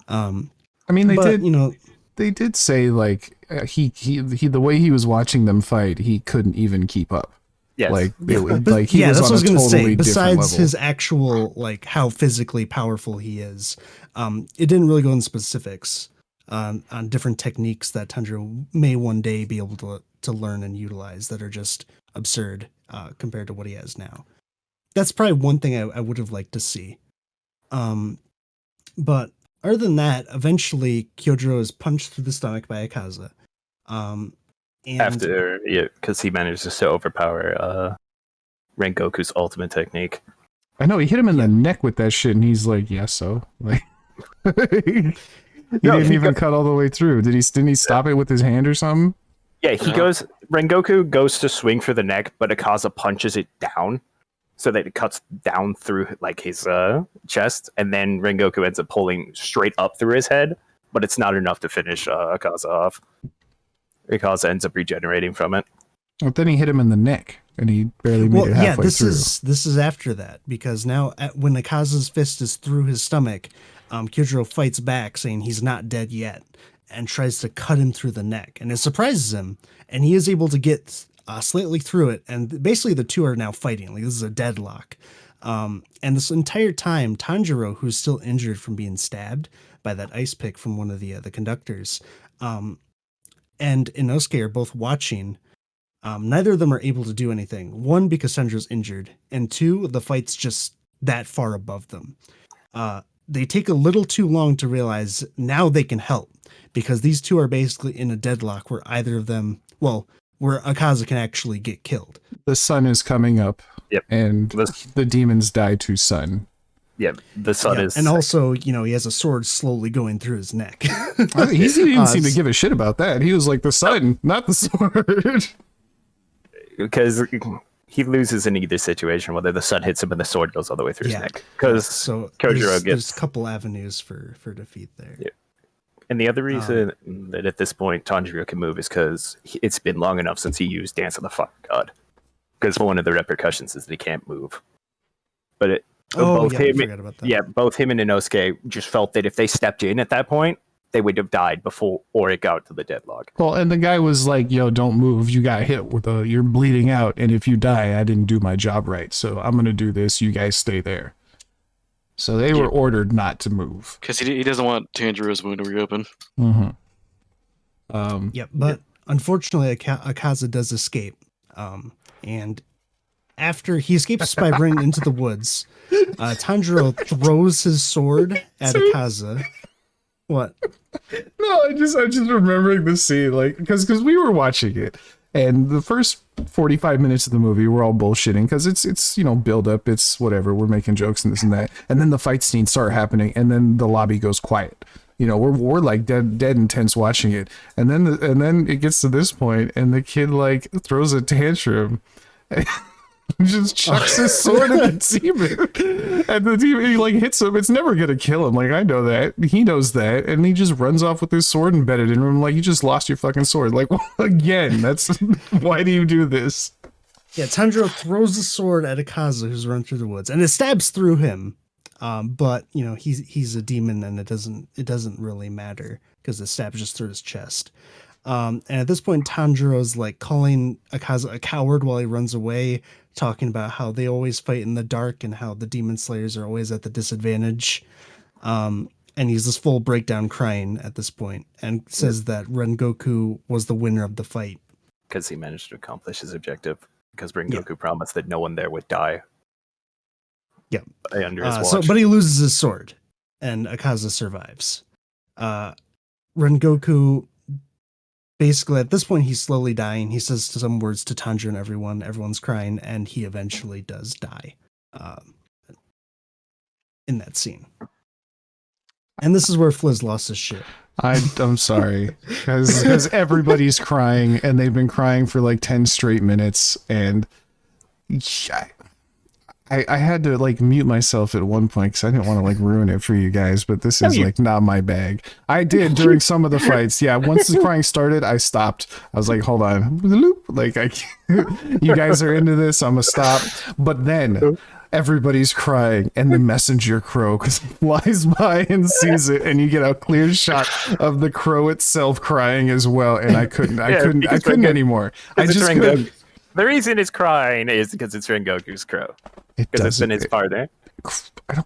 S2: I mean, they did say like he the way he was watching them fight, he couldn't even keep up.
S4: Yes.
S2: Like he
S1: that's
S2: was
S1: what I was
S2: on a
S1: gonna say.
S2: totally different
S1: Besides
S2: level.
S1: his actual like how physically powerful he is, it didn't really go into specifics on different techniques that Tanjiro may one day be able to learn and utilize that are just absurd compared to what he has now. That's probably one thing I would have liked to see. But other than that, eventually Kyojuro is punched through the stomach by Akaza. And
S4: After, because he manages to overpower Rengoku's ultimate technique.
S2: I know he hit him in the neck with that shit, and he's like, "Yeah, so like." He didn't even cut all the way through. Didn't he stop it with his hand or something?
S4: Yeah, Rengoku goes to swing for the neck, but Akaza punches it down so that it cuts down through like his chest, and then Rengoku ends up pulling straight up through his head, but it's not enough to finish Akaza off. Akaza ends up regenerating from it.
S2: Well, then he hit him in the neck, and he barely made it halfway through.
S1: This is after that, because now when Akaza's fist is through his stomach, Kyojuro fights back, saying he's not dead yet, and tries to cut him through the neck, and it surprises him, and he is able to get slightly through it, and basically the two are now fighting. Like, this is a deadlock. And this entire time, Tanjiro, who's still injured from being stabbed by that ice pick from one of the conductors, and Inosuke are both watching. Neither of them are able to do anything. One, because Tanjiro's injured, and two, the fight's just that far above them. They take a little too long to realize now they can help, because these two are basically in a deadlock where either of them, where Akaza can actually get killed.
S2: The sun is coming up,
S4: Yep.
S2: and the demons die to sun.
S4: Yeah, the sun is...
S1: And also, he has a sword slowly going through his neck.
S2: He didn't seem to give a shit about that. He was like, the sun, not the sword.
S4: Because he loses in either situation, whether the sun hits him and the sword goes all the way through his neck. Because Kyojuro
S1: there's a couple avenues for defeat there.
S4: Yeah. And the other reason that at this point Tanjiro can move is because it's been long enough since he used Dance of the Fire God. Because one of the repercussions is that he can't move. But both him and Inosuke just felt that if they stepped in at that point, they would have died before it got to the deadlock.
S2: Well, and the guy was like, "Yo, don't move. You got hit with you're bleeding out, and if you die, I didn't do my job right. So I'm gonna do this. You guys stay there." So they were ordered not to move
S3: because he doesn't want Tanjiro's wound to reopen.
S2: Mm-hmm.
S1: But unfortunately, Akaza does escape, and after he escapes by running into the woods, Tanjiro throws his sword at Akaza. What?
S2: No, I'm just remembering the scene, like, because we were watching it, and the first 45 minutes of the movie we're all bullshitting because it's build up, it's whatever, we're making jokes and this and that, and then the fight scenes start happening, and then the lobby goes quiet. We're like dead intense watching it, and then it gets to this point, and the kid like throws a tantrum. Just chucks his sword at the demon, and the demon like hits him. It's never gonna kill him. Like, I know that, he knows that, and he just runs off with his sword embedded in him. Like, you just lost your fucking sword. Like, again, that's why do you do this?
S1: Yeah, Tanjiro throws the sword at Akaza, who's run through the woods, and it stabs through him. But he's a demon, and it doesn't really matter because the stab's just through his chest. And at this point, Tanjiro's like calling Akaza a coward while he runs away, talking about how they always fight in the dark and how the demon slayers are always at the disadvantage. And he's this full breakdown crying at this point and says that Rengoku was the winner of the fight.
S4: Because he managed to accomplish his objective. Because Rengoku promised that no one there would die.
S1: Yeah.
S4: Under his watch.
S1: But he loses his sword, and Akaza survives. Rengoku... Basically, at this point, he's slowly dying. He says some words to Tanjiro and everyone. Everyone's crying, and he eventually does die. um, in that scene. And this is where Fliz lost his shit.
S2: I'm sorry, because everybody's crying, and they've been crying for like 10 straight minutes, and I had to like mute myself at one point because I didn't want to like ruin it for you guys, but this is like not my bag. I did during some of the fights. Yeah, once the crying started, I stopped. I was like, hold on, like you guys are into this, I'm gonna stop. But then everybody's crying, and the messenger crow flies by and sees it, and you get a clear shot of the crow itself crying as well. And I couldn't anymore. I just couldn't.
S4: The reason it's crying is because it's Rengoku's crow. Because it's in its partner.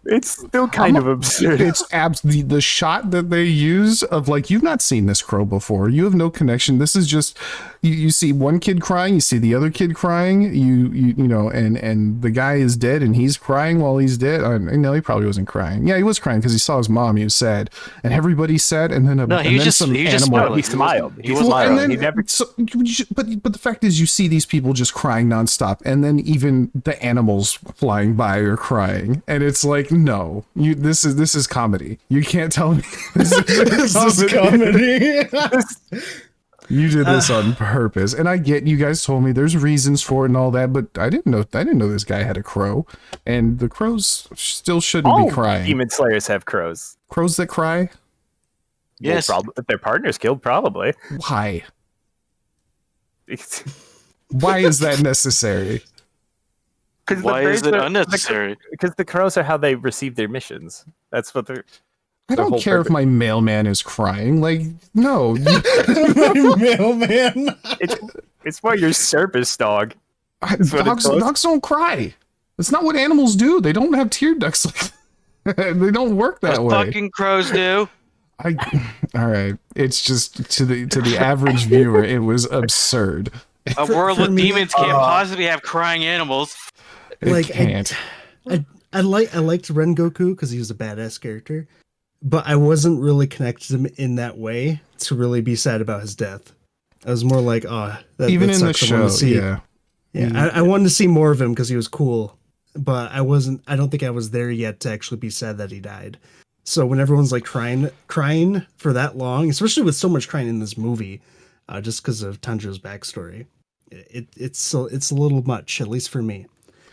S4: It's still kind of absurd.
S2: It's the shot that they use of like, you've not seen this crow before. You have no connection. This is just you see one kid crying, you see the other kid crying, you know, and the guy is dead and he's crying while he's dead. No, he probably wasn't crying. Yeah, he was crying because he saw his mom. He was sad, and everybody's sad. And then
S3: he was just smiling.
S4: He smiled. He was
S2: smiling.
S4: smiling. He never.
S2: But the fact is, you see these people just crying nonstop, and then even the animals flying by are crying, and it's like, no, this is comedy. You can't tell me this is comedy. You did this on purpose, and I get you guys told me there's reasons for it and all that, but I didn't know this guy had a crow, and the crows still shouldn't be crying.
S4: Demon Slayers have crows.
S2: Crows that cry?
S3: Yes.
S4: Well, if their partner's killed, probably.
S2: Why? Why is that necessary?
S3: Why is it unnecessary?
S4: Because the crows are how they receive their missions. That's what they're.
S2: I don't care if my mailman is crying. Like, no.
S1: My mailman.
S4: It's why your service dog.
S2: Dogs don't cry. That's not what animals do. They don't have tear ducts. They don't work that way.
S3: Fucking crows do.
S2: All right. It's just to the average viewer, it was absurd.
S3: A world with demons can't possibly have crying animals.
S2: It can't.
S1: I liked Rengoku because he was a badass character, but I wasn't really connected to him in that way to really be sad about his death. I was more like,
S2: even in the show,
S1: I wanted to see more of him because he was cool, but I don't think I was there yet to actually be sad that he died. So when everyone's like crying for that long, especially with so much crying in this movie, just because of Tanjiro's backstory, it's a little much, at least for me.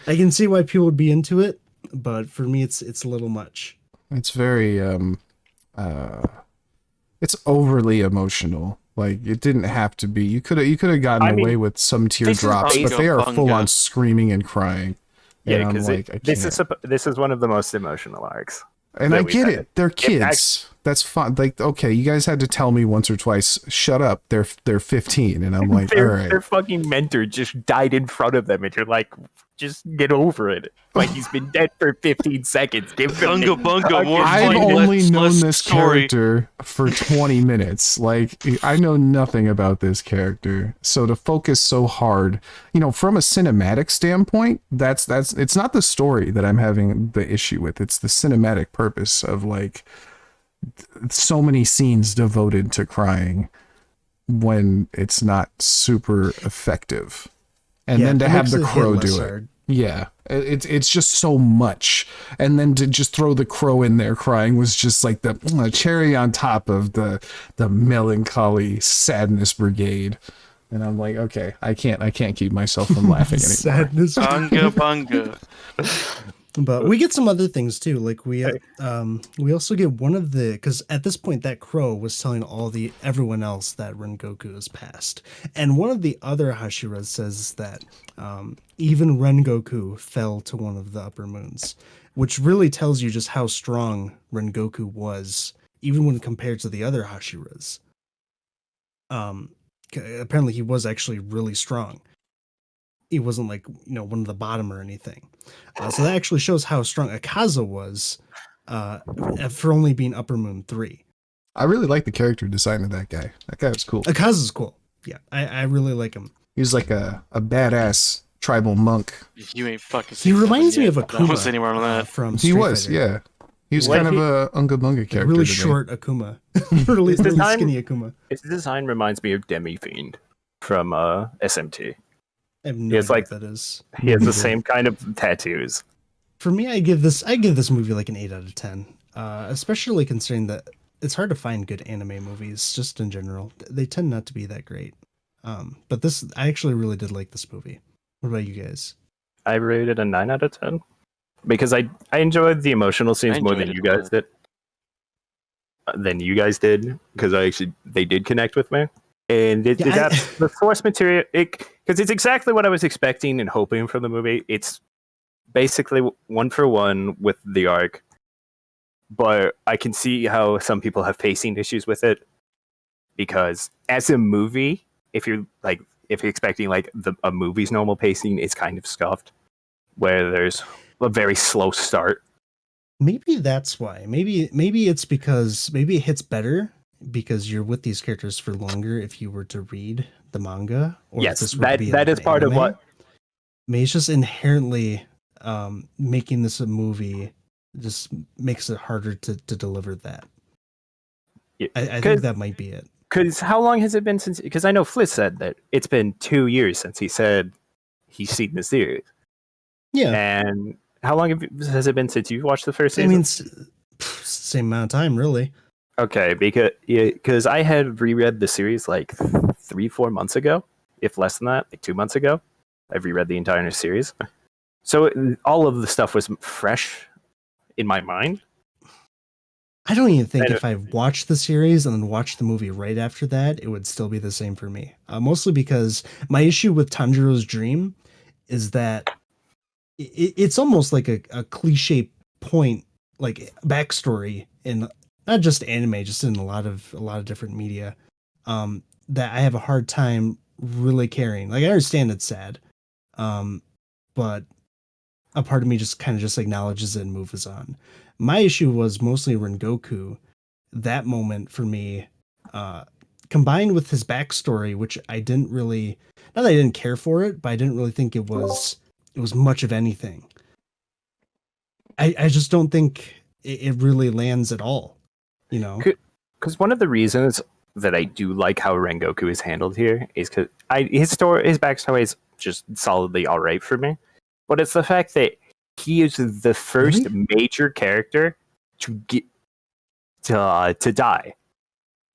S1: I can see why people would be into it, but for me, it's a little much.
S2: It's very it's overly emotional. Like, it didn't have to be. You could have gotten away with some teardrops, but they are full on screaming and crying.
S4: Yeah, because this is one of the most emotional arcs.
S2: And I get it. They're kids. That's fine. Like, okay, you guys had to tell me once or twice, shut up. They're 15. And I'm like, all right.
S4: Their fucking mentor just died in front of them. And you're like, just get over it. Like, he's been dead for 15 seconds. Give him
S2: I've only known this character for 20 minutes. Like, I know nothing about this character. So to focus so hard, from a cinematic standpoint, that's it's not the story that I'm having the issue with. It's the cinematic purpose of, like, so many scenes devoted to crying when it's not super effective. And then to have the crow do it. Yeah, it's just so much. And then to just throw the crow in there crying was just like the cherry on top of the melancholy sadness brigade. And I'm like, okay, I can't keep myself from laughing anymore.
S1: Sadness
S3: bunga.
S1: But we get some other things too. Like we also get one of the, because at this point that crow was telling everyone else that Rengoku is passed, and one of the other Hashiras says that even Rengoku fell to one of the upper moons, which really tells you just how strong Rengoku was, even when compared to the other Hashiras. Apparently he was actually really strong. He wasn't like, one of the bottom or anything. So that actually shows how strong Akaza was for only being Upper Moon 3.
S2: I really like the character design of that guy. That guy was cool.
S1: Akaza's cool. Yeah, I really like him.
S2: He was like a badass tribal monk.
S3: You ain't fucking.
S1: He reminds me of Akuma.
S3: Was anywhere on that
S1: from Street Fighter.
S2: Yeah. He was kind of a Unga Bunga character.
S1: Really short Akuma. really skinny Akuma.
S4: His design reminds me of Demi Fiend from SMT.
S1: I have no idea what that is.
S4: He has the same kind of tattoos.
S1: For me, I give this movie like an 8 out of 10. Especially considering that it's hard to find good anime movies just in general. They tend not to be that great. But this, I actually really did like this movie. What about you guys?
S4: I rated a 9 out of 10 because I enjoyed the emotional scenes more
S3: enjoyed
S4: than
S3: it
S4: you
S3: a
S4: guys
S3: lot.
S4: did. Because they did connect with me, and it
S1: Yeah,
S4: that's the source material. Because it's exactly what I was expecting and hoping from the movie. It's basically one for one with the arc, but I can see how some people have pacing issues with it because as a movie, if you're expecting like a movie's normal pacing, it's kind of scuffed where there's a very slow start.
S1: maybe that's why. Maybe it's because maybe it hits better because you're with these characters for longer if you were to read the manga or if
S4: Yes,
S1: this were to be
S4: that
S1: like
S4: is
S1: an
S4: part of
S1: anime.
S4: what.
S1: I mean, it's just inherently making this a movie just makes it harder to deliver that. I think that might be it.
S4: Because how long has it been since? Because I know Fliz said that it's been 2 years since he said he's seen the series.
S1: Yeah,
S4: And how long has it been since you've watched the first
S1: I
S4: season?
S1: mean, same amount of time, really.
S4: Okay, because I had reread the series like 3-4 months ago, if less than that, like 2 months ago. I've reread the entire series, so all of the stuff was fresh in my mind.
S1: I don't even think
S4: And
S1: if I watched the series and then watched the movie right after that, it would still be the same for me. Mostly because my issue with Tanjiro's dream is that it's almost like a cliche point, like backstory in not just anime, just in a lot of different media. That I have a hard time really carrying. Like I understand it's sad, but a part of me just kind of just acknowledges it and moves on. My issue was mostly Rengoku. That moment for me, combined with his backstory, which I didn't really, not that I didn't care for it, but I didn't really think it was much of anything. I just don't think it really lands at all. You know,
S4: because one of the reasons that I do like how Rengoku is handled here is because his backstory is just solidly all right for me, but it's the fact that he is the first major character to get to die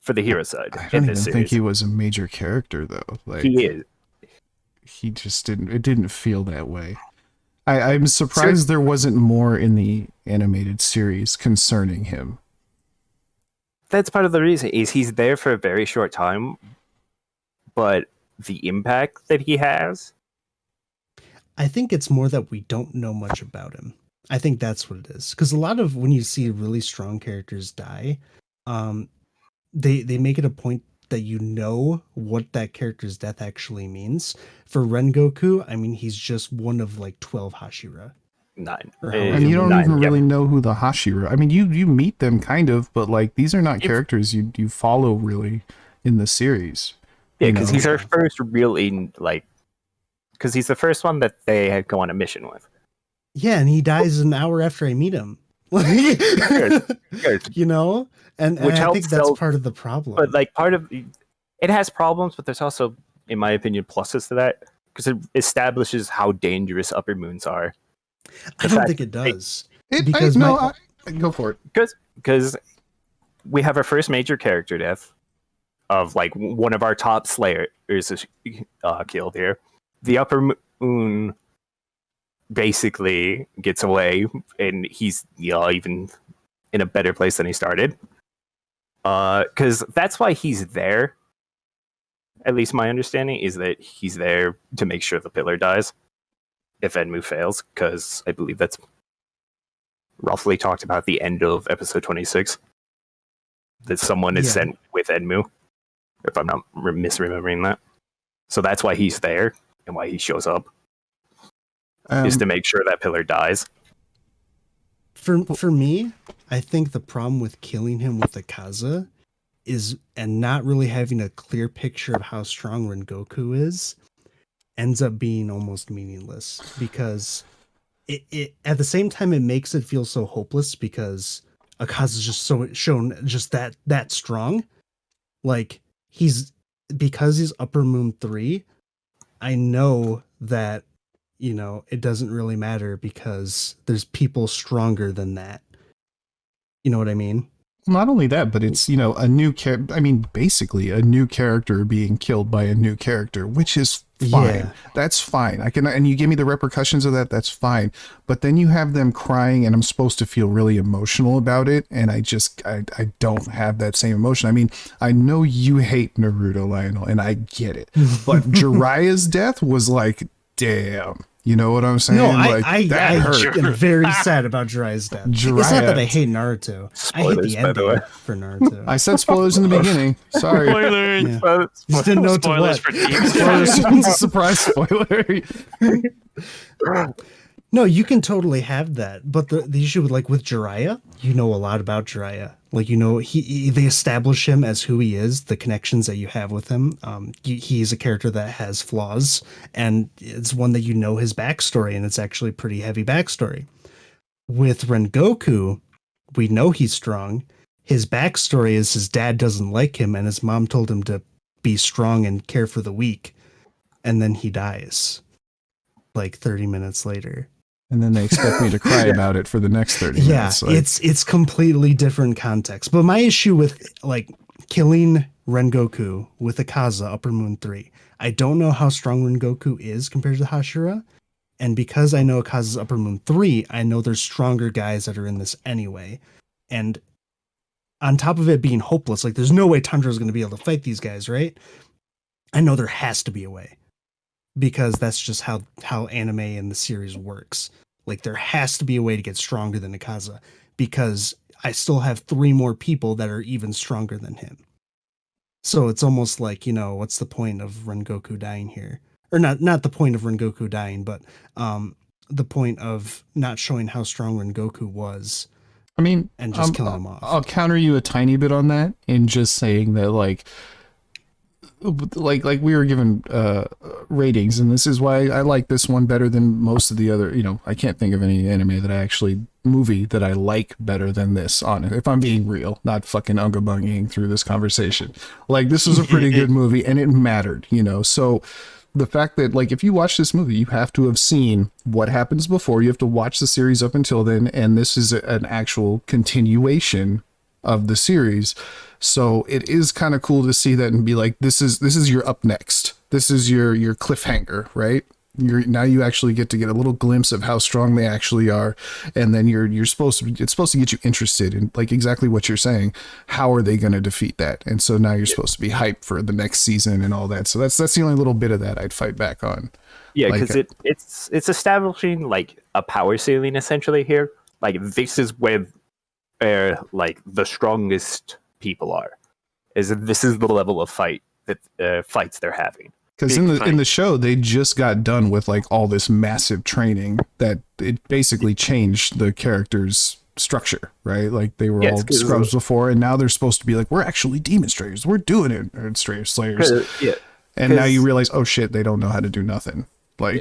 S4: for the hero side.
S2: I don't
S4: in
S2: even
S4: this
S2: think
S4: series.
S2: he was a major character though. Like
S4: He is.
S2: he just didn't. It didn't feel that way. I'm surprised there wasn't more in the animated series concerning him.
S4: That's part of the reason is he's there for a very short time, but the impact that he has.
S1: I think it's more that we don't know much about him. I think that's what it is. Because a lot of when you see really strong characters die, they make it a point that you know what that character's death actually means. For Rengoku, I mean, he's just one of like 12 Hashira.
S4: 9.
S2: And you don't
S4: 9,
S2: even really
S4: yep.
S2: know who the Hashira. I mean, you meet them kind of, but like these are not characters you follow really in the series.
S4: Yeah, because he's our first really because he's the first one that they go on a mission with.
S1: Yeah, and he dies an hour after I meet him. Good. You know, and I think that's part of the problem.
S4: But like part of it has problems, but there's also, in my opinion, pluses to that because it establishes how dangerous upper moons are.
S1: I don't think it does.
S2: Go for it.
S4: Because we have our first major character death of like one of our top slayers is killed here. The upper moon basically gets away, and he's even in a better place than he started. Because that's why he's there. At least my understanding is that he's there to make sure the pillar dies if Enmu fails, because I believe that's roughly talked about at the end of episode 26. That someone is sent with Enmu, if I'm not misremembering that. So that's why he's there and why he shows up. Is to make sure that pillar dies.
S1: For me, I think the problem with killing him with the Kaza is, and not really having a clear picture of how strong Rengoku is, ends up being almost meaningless because it at the same time it makes it feel so hopeless because Akaza's just so shown just that strong. Like because he's Upper Moon 3, I know that it doesn't really matter because there's people stronger than that. You know what I mean?
S2: Not only that, but it's, a new character. I mean, basically a new character being killed by a new character, which is fine.
S1: Yeah.
S2: That's fine. And you give me the repercussions of that. That's fine. But then you have them crying and I'm supposed to feel really emotional about it. And I don't have that same emotion. I mean, I know you hate Naruto, Lionel, and I get it. But Jiraiya's death was like, damn. You know what I'm saying?
S1: No,
S2: that hurt.
S1: am very sad about Jiraiya's death. It's not that I hate Naruto. I hate the ending for Naruto.
S2: I said spoilers in the beginning. Sorry.
S3: Spoilers.
S1: Yeah. Just didn't know to
S3: Spoilers
S1: what.
S3: for Demon
S2: Spoilers.
S3: Slayer.
S2: It's a surprise spoiler.
S1: No, you can totally have that, but the issue with Jiraiya, you know a lot about Jiraiya. Like they establish him as who he is, the connections that you have with him. He's a character that has flaws, and it's one that his backstory, and it's actually pretty heavy backstory. With Rengoku, we know he's strong. His backstory is his dad doesn't like him, and his mom told him to be strong and care for the weak, and then he dies like 30 minutes later.
S2: And then they expect me to cry about it for the next 30 minutes.
S1: Yeah, it's completely different context. But my issue with killing Rengoku with Akaza Upper Moon 3, I don't know how strong Rengoku is compared to Hashira. And because I know Akaza's Upper Moon 3, I know there's stronger guys that are in this anyway. And on top of it being hopeless, there's no way Tanjiro's going to be able to fight these guys, right? I know there has to be a way. Because that's just how anime and the series works. There has to be a way to get stronger than Akaza, because I still have 3 more people that are even stronger than him. So it's almost like, what's the point of Rengoku dying here? Or not the point of Rengoku dying, but the point of not showing how strong Rengoku was.
S2: I mean,
S1: and just killing him off.
S2: I'll counter you a tiny bit on that in just saying that like we were given ratings, and this is why I like this one better than most of the other. I can't think of any anime movie that I like better than this, on it, if I'm being real, not fucking unga through this conversation. This was a pretty good movie, and it mattered, so the fact that if you watch this movie, you have to have seen what happens before, you have to watch the series up until then, and this is an actual continuation of the series. So it is kind of cool to see that and be like, this is your up next. This is your cliffhanger, right? Now you actually get to get a little glimpse of how strong they actually are, and then it's supposed to get you interested in exactly what you're saying. How are they going to defeat that? And so now you're supposed to be hyped for the next season and all that. So that's the only little bit of that I'd fight back on.
S4: Yeah, because it's establishing a power ceiling essentially here. This is where the strongest people are. This is the level of fights they're having.
S2: Because in the show, they just got done with all this massive training that it basically changed the characters' structure, right? They were all scrubs before, and now they're supposed to be we're actually demon slayers. We're doing it, or slayers.
S4: Yeah.
S2: And now you realize, oh shit, they don't know how to do nothing.
S4: Yeah,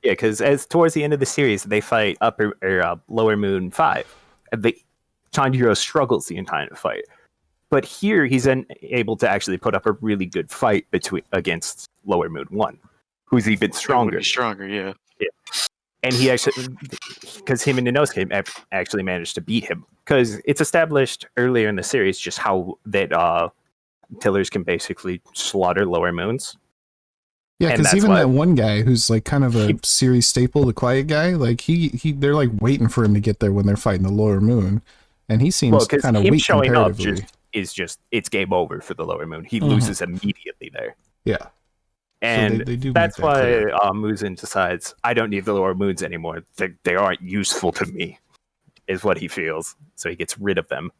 S4: because as towards the end of the series, they fight Lower Moon 5, and Tanjiro struggles the entire fight. But here he's able to actually put up a really good fight against Lower Moon 1, who's even stronger.
S3: Yeah.
S4: And he actually, because him and Inosuke actually managed to beat him. Because it's established earlier in the series just how that Tillers can basically slaughter Lower Moons.
S2: Yeah, because even that one guy who's kind of a series staple, the quiet guy, they're waiting for him to get there when they're fighting the Lower Moon. And he seems kind of weak
S4: showing up
S2: comparatively.
S4: it's game over for the Lower Moon. He loses immediately there.
S2: Yeah.
S4: And
S2: so they do
S4: that's why
S2: clear.
S4: Mugen decides, I don't need the Lower Moons anymore. They aren't useful to me, is what he feels. So he gets rid of them.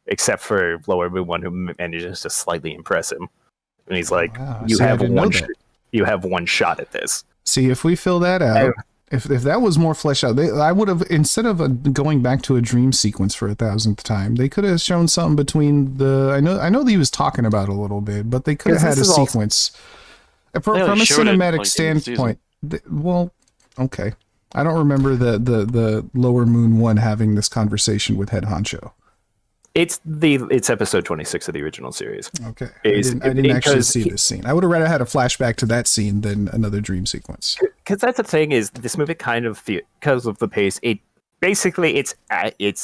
S4: Except for Lower Moon 1, who manages to slightly impress him. And he's like, you have one shot at this.
S2: See, if we fill that out, if that was more fleshed out, I would have, instead of going back to a dream sequence for 1,000th time, they could have shown something between I know that he was talking about a little bit, but they could have had a sequence. From a cinematic standpoint, okay. I don't remember the Lower Moon 1 having this conversation with Head Honcho.
S4: It's episode 26 of the original series.
S2: Okay.
S4: Is-
S2: I didn't actually
S4: because
S2: see this scene. I would have rather had a flashback to that scene than another dream sequence.
S4: Because that's the thing is this movie kind of because of the pace. It basically it's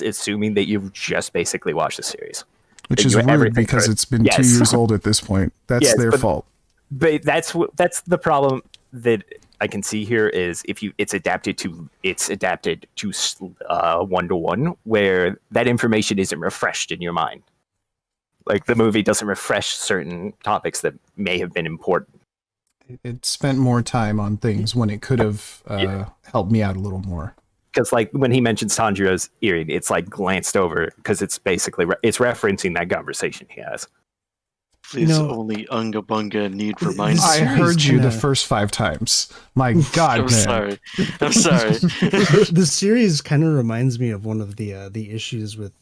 S4: assuming that you've just basically watched the series,
S2: Which
S4: that
S2: is
S4: you-
S2: weird
S4: everything
S2: because
S4: could-
S2: it's been
S4: Yes.
S2: 2 years old at this point. That's
S4: Yes,
S2: their
S4: but-
S2: fault.
S4: But that's the problem that I can see here is if it's adapted to 1-to-1 where that information isn't refreshed in your mind. Like the movie doesn't refresh certain topics that may have been important.
S2: It spent more time on things when it could have helped me out a little more.
S4: Because like when he mentions Tanjiro's earring, it's like glanced over because it's basically it's referencing that conversation he has.
S3: Please
S1: You know-
S3: only Unga Bunga need reminders.
S2: I
S1: series
S2: heard you the
S1: kinda-
S2: first 5 times. My God,
S3: I'm
S2: man.
S3: sorry. I'm sorry.
S1: The series kind of reminds me of one of the issues with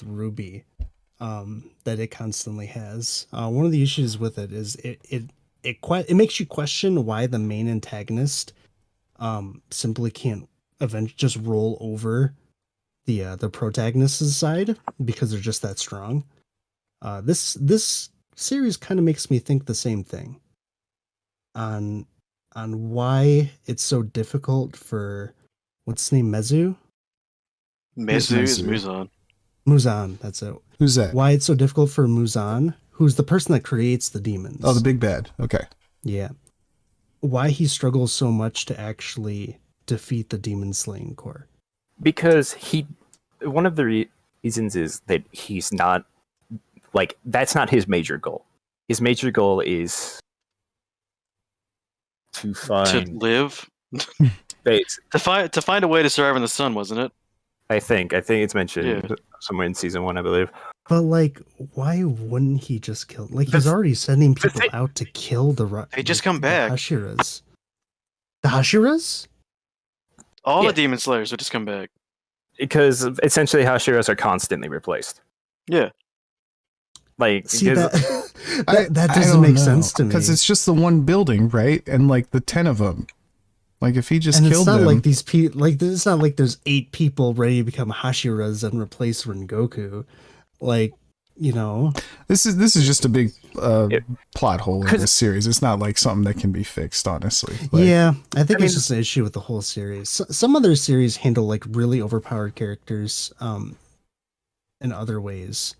S1: Ruby that it constantly has. One of the issues with it is it makes you question why the main antagonist simply can't just roll over the protagonist's side because they're just that strong. This series kind of makes me think the same thing on why it's so difficult for what's his name, Mezu?
S3: Mezu is
S2: Mezu?
S3: Muzan.
S1: Muzan, that's it.
S2: Who's that?
S1: Why it's so difficult for Muzan, who's the person that creates the demons.
S2: Oh, the big bad. Okay.
S1: Yeah. Why he struggles so much to actually defeat the demon slaying core.
S4: Because one of the reasons is that he's not like that's not his major goal. His major goal is to
S3: To
S4: find
S3: live,
S4: base.
S3: to find a way to survive in the sun, wasn't it?
S4: I think it's mentioned somewhere in season 1, I believe.
S1: But like, why wouldn't he just kill? Like,
S4: The
S1: he's
S4: th-
S1: already sending
S4: the
S1: people
S4: thing-
S1: out to kill the.
S3: They just come back.
S1: The Hashiras. The Hashiras?
S3: All
S4: Yeah.
S3: the demon slayers would just come back.
S4: Because essentially Hashiras are constantly replaced.
S3: Yeah.
S4: Like
S1: See
S4: because-
S1: that that doesn't make sense to me.
S2: Because it's just the one building, right? And like the 10 of them. Like if he just
S1: and it's
S2: killed
S1: not
S2: them.
S1: like these people. Like it's not like there's 8 people ready to become Hashiras and replace Rengoku. Like, you know.
S2: This is just a big
S4: Yeah.
S2: plot hole in
S4: 'Cause-
S2: this series. It's not like something that can be fixed, honestly. Like,
S1: Yeah, I think
S4: I
S1: it's
S4: mean-
S1: just an issue with the whole series. Some other series handle like really overpowered characters in other ways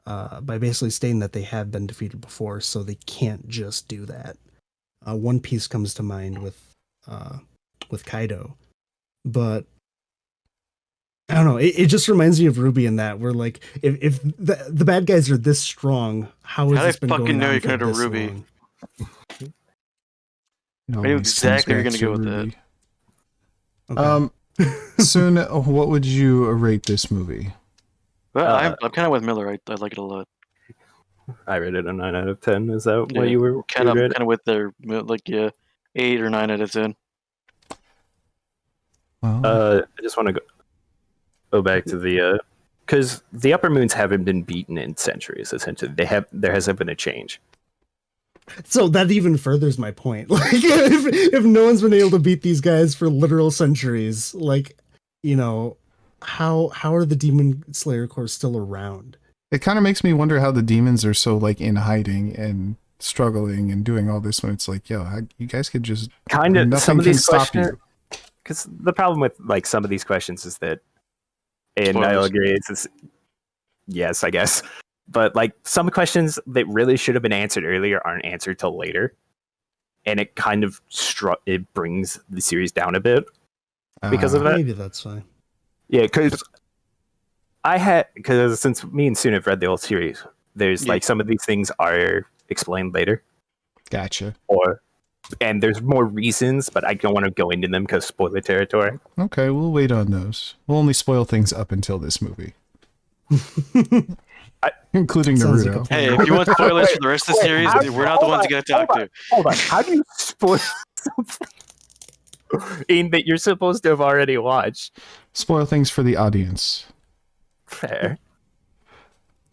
S1: by basically stating that they have been defeated before, so they can't just do that. One Piece comes to mind with Kaido, but I don't know. It just reminds me of Ruby in that where like if the bad guys are this strong, how has
S3: How
S1: this
S3: did
S1: been
S3: I fucking
S1: going
S3: know
S1: on
S3: you
S1: for
S3: could have
S1: this
S3: Ruby?
S1: long?
S2: it
S3: I knew
S2: always
S3: exactly where
S2: comes
S3: you're gonna
S2: back
S3: go with
S2: to
S3: that.
S2: Ruby.
S1: Okay.
S2: Soon, what would you rate this movie?
S3: But
S4: Uh,
S3: I'm kind of with Miller. I like it a lot.
S4: I rated a 9 out of 10. Is that
S3: Yeah,
S4: what you were
S3: Kind of
S4: you rated?
S3: with their like 8 or 9 out of 10.
S2: Well,
S4: I just want to go back to the because the Upper Moons haven't been beaten in centuries. Essentially, there hasn't been a change.
S1: So that even furthers my point. Like, if no one's been able to beat these guys for literal centuries, like, you know, how are the Demon Slayer Corps still around?
S2: it kind of makes me wonder how the demons are so like in hiding and struggling and doing all this when it's like, yo, you guys could just
S4: Kind of
S2: nothing
S4: some of
S2: can
S4: these
S2: stop
S4: questions.
S2: you.
S4: Because the problem with like some of these questions is that, and I'll
S3: Spoilers.
S4: agree, it's yes, I guess, but like some questions that really should have been answered earlier aren't answered till later, and it kind of it brings the series down a bit because of that.
S1: Maybe that's fine.
S4: Yeah, because since me and Soon have read the whole series, there's
S3: Yeah.
S4: like some of these things are explained later,
S2: Gotcha.
S4: and there's more reasons, but I don't want to go into them because spoiler territory.
S2: Okay, we'll wait on those. We'll only spoil things up until this movie, including
S1: Sounds like
S2: Naruto.
S1: a
S3: Hey, if you want spoilers for the rest of the series,
S4: Wait,
S3: we're not the ones you gotta talk to.
S4: Hold on, how do you spoil something in that you're supposed to have already watched?
S2: Spoil things for the audience,
S4: Fair.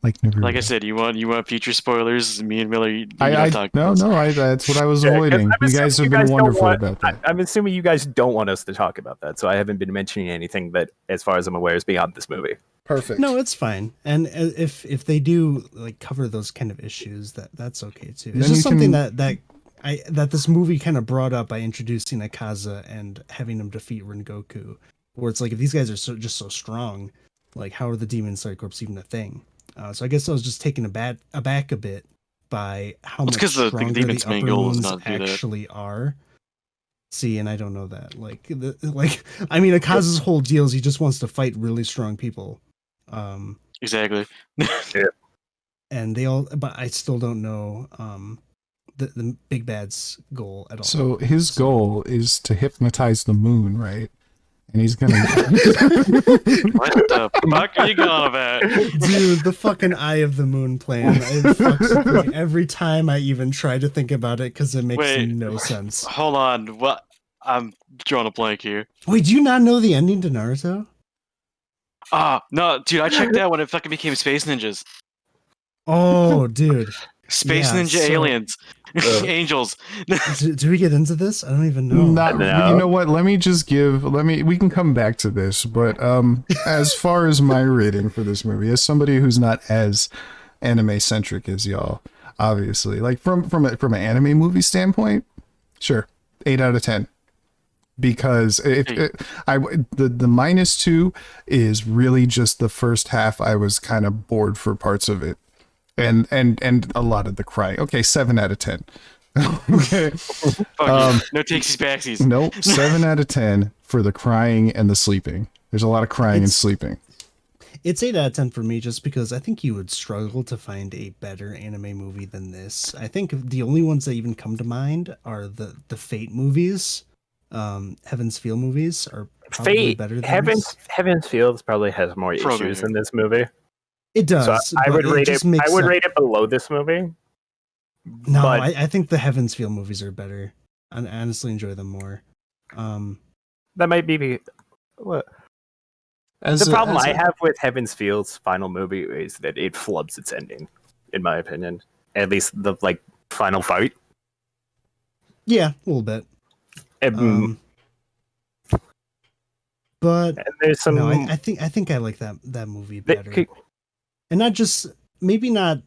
S2: like Naruto.
S3: Like I said, you want future spoilers. Me and Miller, you
S2: I
S3: don't talk.
S2: no,
S3: to us.
S2: no, that's what I was
S4: Yeah, 'cause
S2: avoiding.
S4: I'm
S2: You guys
S4: assuming
S2: have been
S4: don't
S2: wonderful
S4: want-
S2: about that.
S4: I'm assuming you guys don't want us to talk about that, so I haven't been mentioning anything that, as far as I'm aware, is beyond this movie.
S2: Perfect.
S1: No, it's fine. And if they do like cover those kind of issues, that's okay too. It's
S2: Then
S1: just
S2: you
S1: something
S2: can-
S1: that this movie kind of brought up by introducing Akaza and having him defeat Rengoku, where it's like if these guys are just so strong, like how are the Demon Slayer Corps even a thing? So I guess I was just taken aback a bit by how
S3: Well, it's
S1: much
S3: 'cause the
S1: stronger
S3: Demon's
S1: the
S3: main
S1: upper
S3: goal is
S1: moons
S3: not to do that.
S1: actually are. See, and I don't know that. I mean, Akaza's whole deal is he just wants to fight really strong people.
S3: Exactly.
S1: And they all, but I still don't know the big bad's goal at all.
S2: So his goal is to hypnotize the moon, right? And he's gonna.
S3: What the fuck are you going about?
S1: Dude, the fucking Eye of the Moon plan. It fucks with me every time I even try to think about it because it makes
S3: Wait.
S1: no sense.
S3: Hold on. What? I'm drawing a blank here.
S1: Wait, do you not know the ending to Naruto?
S3: Ah, no, dude, I checked out when it fucking became Space Ninjas.
S1: Oh, dude.
S3: Space
S1: Yeah,
S3: Ninja
S1: so-
S3: aliens. Angels.
S1: Do we get into this? I don't even know.
S2: Not,
S4: No.
S2: You know what? Let me we can come back to this, but as far as my rating for this movie, as somebody who's not as anime centric as y'all, obviously, like from an anime movie standpoint, sure, 8 out of 10. Because the -2 is really just the first half. I was kind of bored for parts of it, and a lot of the crying. Okay, 7 out of 10. Okay,
S3: Fuck you. No takesies backsies.
S2: nope, 7 out of 10 for the crying and the sleeping. There's a lot of crying and sleeping.
S1: It's 8 out of 10 for me just because I think you would struggle to find a better anime movie than this. I think the only ones that even come to mind are the Fate movies. Heaven's Feel movies are probably
S4: Fate,
S1: better than
S4: Heaven's Fields probably has more
S3: Probably.
S4: issues than this movie.
S1: It does.
S4: So I
S1: but
S4: would rate
S1: just
S4: it.
S1: makes
S4: I would
S1: sense.
S4: rate it below this movie.
S1: No,
S4: but-
S1: I think the Heaven's Feel movies are better. I honestly enjoy them more.
S4: That might be what the problem I have with Heaven's Field's final movie is that it flubs its ending, in my opinion. At least the final fight.
S1: Yeah, a little bit.
S4: And,
S1: But
S4: and there's some.
S1: no, I think I like that movie
S4: that
S1: better.
S4: could-
S1: And not just maybe not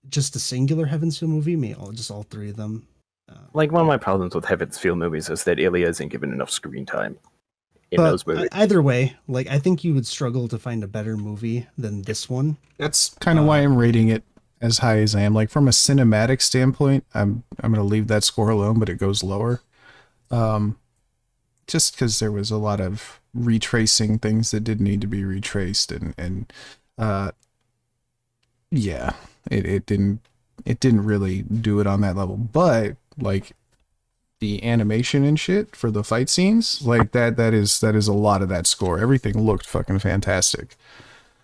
S1: just a singular Heaven's Feel movie, maybe just all three of them.
S4: one of my problems with Heaven's Field movies is that Ilya isn't given enough screen time in
S1: But
S4: those movies.
S1: either way, I think you would struggle to find a better movie than this one.
S2: That's kind of why I'm rating it as high as I am. Like from a cinematic standpoint, I'm gonna leave that score alone, but it goes lower. Just because there was a lot of retracing things that didn't need to be retraced, and yeah, it didn't really do it on that level. But like the animation and shit for the fight scenes, like that is a lot of that score. Everything looked fucking fantastic.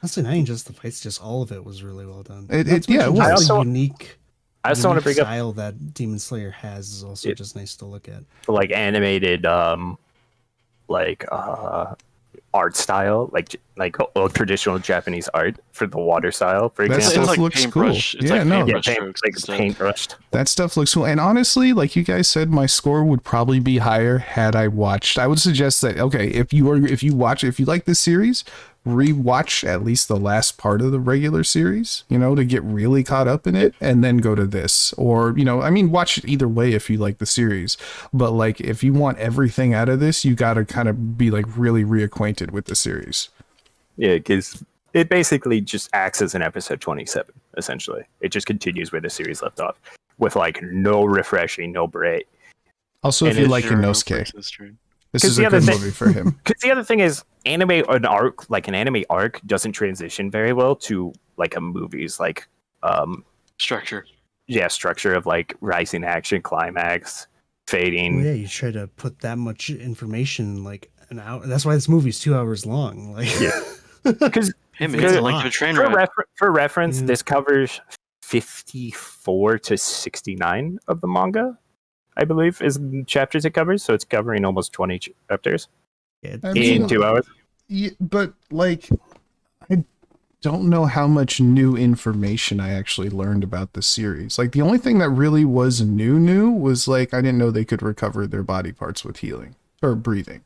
S1: Honestly, not even just the fights, just all of it was really well done.
S2: It-
S1: Not to
S2: yeah, it
S1: mention
S2: was.
S1: just the
S4: I also-
S1: unique.
S4: I also want to
S1: unique
S4: bring up
S1: style that Demon Slayer has is also just nice to look at.
S4: animated art style, like old traditional Japanese art for the water style, for
S2: That
S3: It's
S4: example.
S2: stuff
S3: like
S2: looks
S3: paintbrush.
S2: cool.
S3: It's
S2: Yeah,
S3: like
S2: no.
S3: paintbrush
S4: Yeah,
S3: strokes
S4: like
S3: and stuff.
S4: paintbrushed.
S2: That stuff looks cool. And honestly, like you guys said, my score would probably be higher had I watched. I would suggest that, okay, if you like this series, rewatch at least the last part of the regular series, to get really caught up in it, and then go to this. Or, watch it either way if you like the series. But like if you want everything out of this, you gotta kind of be like really reacquainted with the series.
S4: Yeah, because it basically just acts as an episode 27, essentially. It just continues where the series left off, with no refreshing, no break.
S2: Also, if
S4: And
S2: you
S4: it's
S2: like
S3: Zero
S2: Inosuke,
S3: places, true.
S2: this
S4: 'Cause
S2: is
S4: the
S2: a
S4: other
S2: good
S4: thing-
S2: movie for him.
S4: Because the other thing is, an anime arc doesn't transition very well to a movie's
S3: Structure.
S4: structure of rising action, climax, fading.
S1: Well, yeah, you try to put that much information in, like an hour. That's why this movie's 2 hours long. Like,
S4: Yeah. Because
S3: Him,
S1: It's
S3: it's
S1: a
S3: like
S1: lot.
S3: a train
S4: for,
S3: ride.
S4: for reference,
S1: Yeah.
S4: this covers 54 to 69 of the manga, I believe, is the chapters it covers. So it's covering almost 20 chapters
S1: yeah,
S2: I
S4: in
S2: mean-
S4: 2 hours.
S2: Yeah, but like, I don't know how much new information I actually learned about the series. Like, the only thing that really was new was like I didn't know they could recover their body parts with healing or breathing.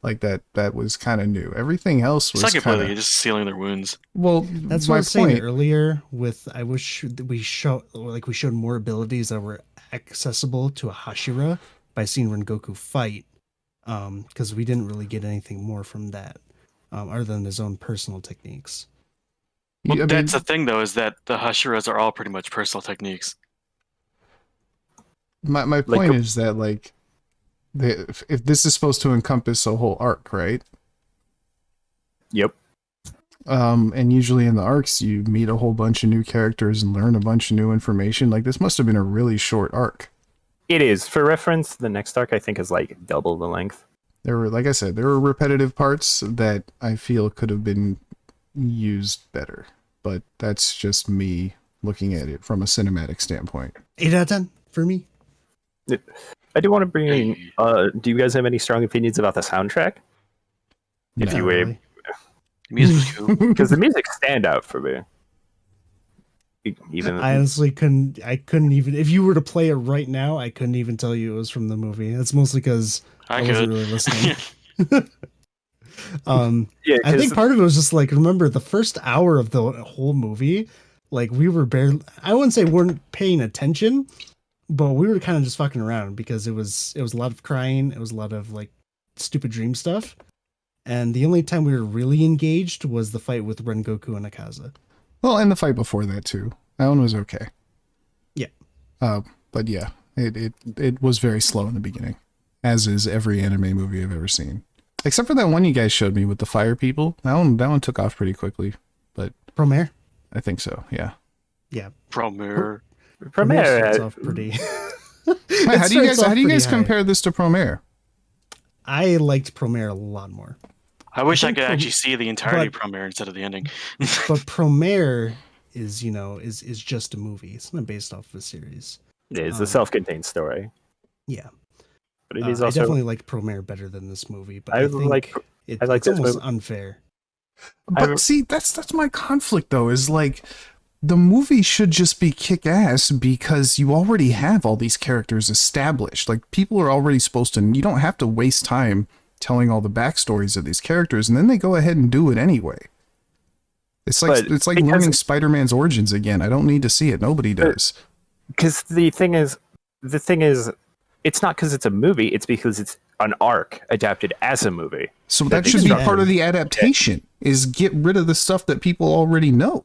S2: Like that was kind of new. Everything else was
S3: It's not completely.
S2: kind
S3: You're
S2: of
S3: just sealing their wounds.
S2: well.
S1: That's what I
S2: my
S1: was saying
S2: point.
S1: earlier. With I wish we showed more abilities that were accessible to a Hashira by seeing Rengoku fight, because we didn't really get anything more from that, other than his own personal techniques.
S3: Well,
S2: I mean,
S3: that's the thing, though, is that the Hashiras are all pretty much personal techniques.
S2: my point is that like, if this is supposed to encompass a whole arc, right?
S4: Yep.
S2: And usually in the arcs, you meet a whole bunch of new characters and learn a bunch of new information. Like this must have been a really short arc.
S4: It is. For reference, the next arc I think is like double the length.
S2: There were, like I said, there were repetitive parts that I feel could have been used better. But that's just me looking at it from a cinematic standpoint.
S1: 8 out of 10 for me.
S4: I do want to bring in, do you guys have any strong opinions about the soundtrack? If
S1: Not
S4: you were,
S1: really.
S3: Music was cool.
S4: because the music stand out for me. Even
S1: I honestly couldn't. I couldn't even. If you were to play it right now, I couldn't even tell you it was from the movie. That's mostly because I wasn't
S3: could.
S1: really listening.
S4: yeah,
S1: I think part of it was just like, remember the first hour of the whole movie, like we were barely, I wouldn't say weren't paying attention, but we were kind of just fucking around because it was a lot of crying. It was a lot of like stupid dream stuff. And the only time we were really engaged was the fight with Rengoku and Akaza.
S2: Well, and the fight before that too. That one was okay.
S1: Yeah.
S2: But yeah, it was very slow in the beginning, as is every anime movie I've ever seen. Except for that one you guys showed me with the fire people. That one took off pretty quickly. But
S1: Promare?
S2: I think so, yeah.
S1: Yeah.
S3: Promare.
S1: Promare starts off pretty.
S2: Wait, how do you guys compare this to Promare?
S1: I liked Promare a lot more.
S3: I wish I
S1: think
S3: could actually see the entirety of Promare instead of the ending.
S1: But Promare is, is just a movie. It's not based off of a series.
S4: it's a self-contained story.
S1: Yeah.
S4: But it is
S1: I
S4: also.
S1: definitely like Promare better than this movie, but
S4: I
S1: I think
S4: I like
S1: it's
S4: this
S1: almost
S4: movie.
S1: unfair.
S2: But see, that's my conflict though, is like the movie should just be kick-ass because you already have all these characters established. Like people are already supposed to, you don't have to waste time telling all the backstories of these characters, and then they go ahead and do it anyway. It's like learning Spider-Man's origins again. I don't need to see it. Nobody does.
S4: Because the thing is, it's not because it's a movie. It's because it's an arc adapted as a movie.
S2: So that should be part of the adaptation. Is get rid of the stuff that people already know.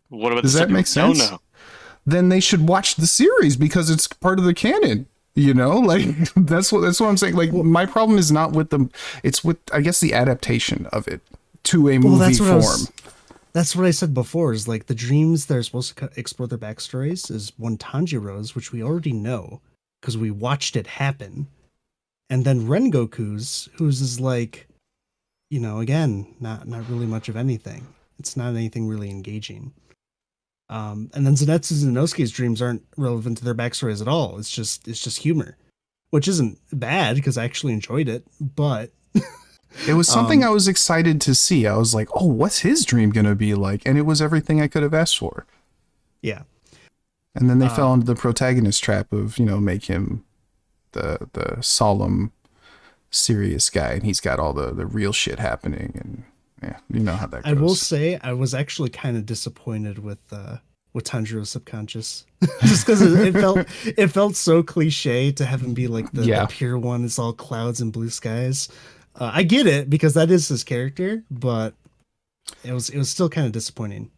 S3: What about
S2: Does that make sense?
S3: No.
S2: Then they should watch the series because it's part of the canon. Like that's what I'm saying. Like my problem is not with it's with, I guess, the adaptation of it to a movie form.
S1: That's what I said before, is like the dreams that are supposed to explore their backstories is one Tanjiro's, which we already know because we watched it happen. And then Rengoku's, whose is like, again, not really much of anything. It's not anything really engaging. And then Zenetsu's and Inosuke's dreams aren't relevant to their backstories at all. It's just humor, which isn't bad because I actually enjoyed it, but
S2: it was something I was excited to see. I was like, oh, what's his dream going to be like? And it was everything I could have asked for.
S1: Yeah.
S2: And then they fell into the protagonist trap of, make him the solemn, serious guy. And he's got all the real shit happening. And yeah, you know how that goes.
S1: I will say I was actually kind of disappointed with Tanjiro's subconscious, just because it felt so cliche to have him be like the pure one. It's all clouds and blue skies. I get it because that is his character, but it was still kind of disappointing.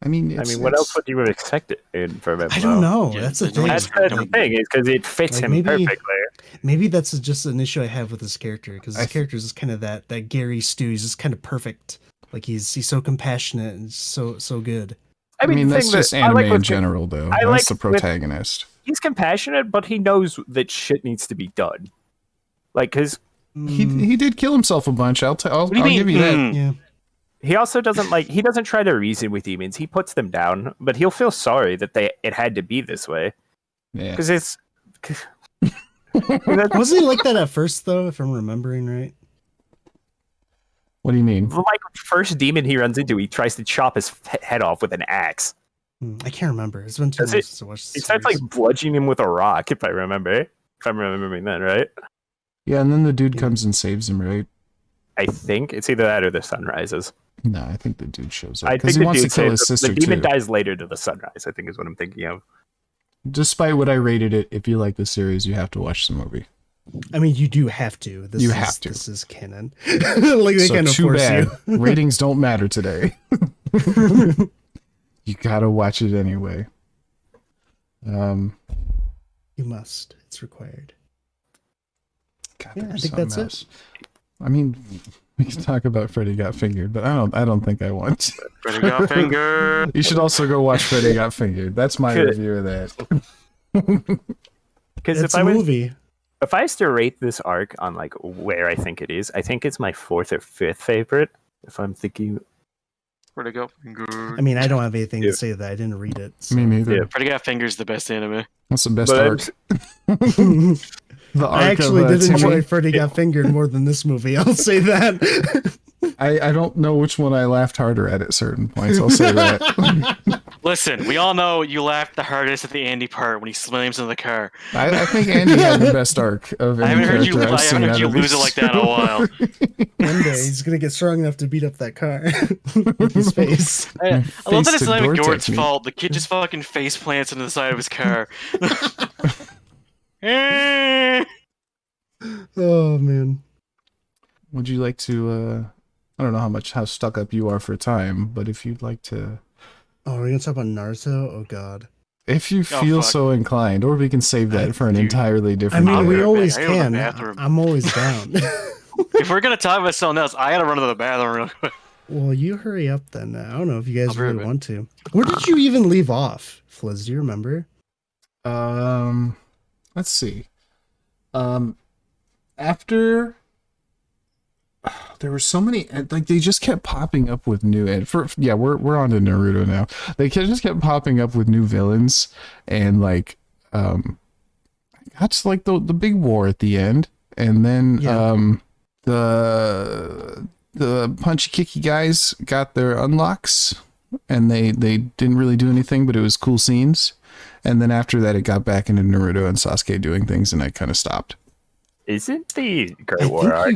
S2: I mean,
S4: what else would you have expected from him?
S1: I don't know. That's the thing.
S4: That's the thing, is because it fits him perfectly.
S1: Maybe that's just an issue I have with his character, because his character is just kind of that Gary Stu. He's just kind of perfect. Like he's so compassionate and so good.
S4: I mean
S2: that's just anime in general, though. That's the protagonist.
S4: He's compassionate, but he knows that shit needs to be done. Like, because
S2: he did kill himself a bunch. I'll give you that.
S1: Yeah.
S4: He also doesn't try to reason with demons. He puts them down, but he'll feel sorry that it had to be this way.
S2: Yeah.
S4: Because it's
S1: wasn't he like that at first, though? If I'm remembering right.
S2: What do you mean?
S4: Like first demon he runs into, he tries to chop his head off with an axe.
S1: I can't remember. It's been too long since I watched.
S4: He starts like bludgeoning him with a rock, if I'm remembering that right.
S2: Yeah, and then the dude comes and saves him, right?
S4: I think it's either that or the sun rises.
S2: No, I think the dude shows up
S4: I
S2: because
S4: think
S2: he
S4: the
S2: wants to
S4: dude
S2: kill his
S4: saves
S2: sister
S4: the demon
S2: too.
S4: dies later to the sunrise. I think is what I'm thinking of.
S2: Despite what I rated it, if you like the series, you have to watch the movie.
S1: I mean, you do have to. This
S2: You
S1: is,
S2: have to.
S1: This is canon. Like they
S2: So
S1: kind of
S2: too
S1: force
S2: bad.
S1: you.
S2: Ratings don't matter today. You gotta watch it anyway.
S1: You must. It's required.
S2: God,
S1: Yeah, I
S2: there's
S1: think that's
S2: something else. I mean, we can talk about Freddy Got Fingered, but I don't think I want to.
S3: Freddy Got Fingered.
S2: You should also go watch Freddy Got Fingered. That's my
S4: Good.
S2: review of that.
S4: Because
S1: It's a movie.
S4: if I was to rate this arc on like where I think it is, I think it's my 4th or 5th favorite. If I'm thinking,
S3: Freddy Got Fingered.
S1: I mean, I don't have anything
S4: Yeah.
S1: to say that. I didn't read it. So.
S2: Me neither.
S4: Yeah.
S3: Freddy Got Fingered's the best anime.
S2: That's the best
S4: But
S2: arc. The arc
S1: I actually
S2: of,
S1: did
S2: Timmy.
S1: enjoy Freddy Got Fingered more than this movie. I'll say that.
S2: I don't know which one I laughed harder at certain points. I'll say that.
S3: Listen, we all know you laughed the hardest at the Andy part when he slams into the car.
S2: I think Andy had the best arc of
S3: I
S2: any
S3: haven't heard you.
S2: character I've
S3: I
S2: seen
S3: haven't heard
S2: out
S3: you
S2: of
S3: lose it
S2: these.
S3: like that in a while.
S1: One day he's gonna get strong enough to beat up that car with his face.
S3: I love that
S2: Face
S3: it's
S2: to
S3: not even
S2: door
S3: Gord's
S2: technique.
S3: fault. The kid just fucking face plants into the side of his car. Eh.
S1: Oh man.
S2: Would you like to? I don't know how stuck up you are for time, but if you'd like to,
S1: Oh, we're gonna talk about Naruto? Oh god.
S2: if you feel
S3: fuck.
S2: so inclined, or we can save that for an
S3: Dude.
S2: entirely
S1: I
S2: different.
S1: mean,
S3: I'll
S1: we
S3: be right
S1: always
S3: back. I gotta go to the
S1: can.
S3: bathroom.
S1: I'm always down.
S3: If we're gonna talk about something else, I gotta run to the bathroom real quick.
S1: Well, you hurry up then. I don't know if you
S3: I'll
S1: guys
S3: be right
S1: really
S3: back.
S1: want to. Where did you even leave off, Fliz? Do you remember?
S2: Let's see. After there were so many, like they just kept popping up with new. And we're on to Naruto now. They just kept popping up with new villains, and like, that's like the big war at the end, and then
S1: Yeah.
S2: the punchy kicky guys got their unlocks, and they didn't really do anything, but it was cool scenes. And then after that, it got back into Naruto and Sasuke doing things, and I kind of stopped.
S4: isn't the
S1: I
S4: Great War arc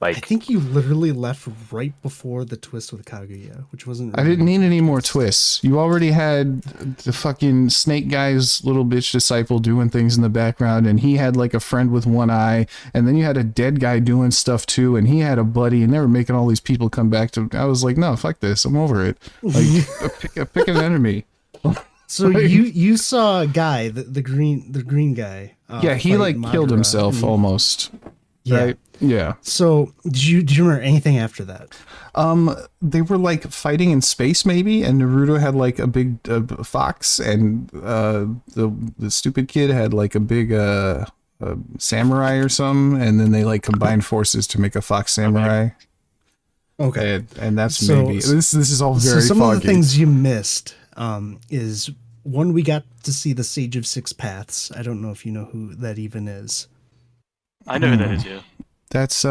S1: I
S4: like?
S1: think you literally left right before the twist with Kaguya, which wasn't.
S2: I didn't need any more twists. You already had the fucking Snake Guy's little bitch disciple doing things in the background, and he had like a friend with one eye, and then you had a dead guy doing stuff too, and he had a buddy, and they were making all these people come back to. I was like, no, fuck this, I'm over it. Like, pick an enemy.
S1: So you saw a guy, the green guy.
S2: Yeah, he
S1: fight
S2: like killed
S1: Madara,
S2: himself
S1: and-
S2: almost.
S1: Yeah.
S2: Right? Yeah.
S1: So do you remember anything after that?
S2: They were like fighting in space maybe, and Naruto had like a big fox, and the stupid kid had like a big samurai or something, and then they like combined forces to make a fox samurai.
S1: Okay.
S2: And that's
S1: So-
S2: maybe this is all very
S1: So some
S2: foggy.
S1: of the things you missed is one, we got to see the Sage of Six Paths. I don't know if you know who that even is.
S3: I know who that is, yeah.
S2: That's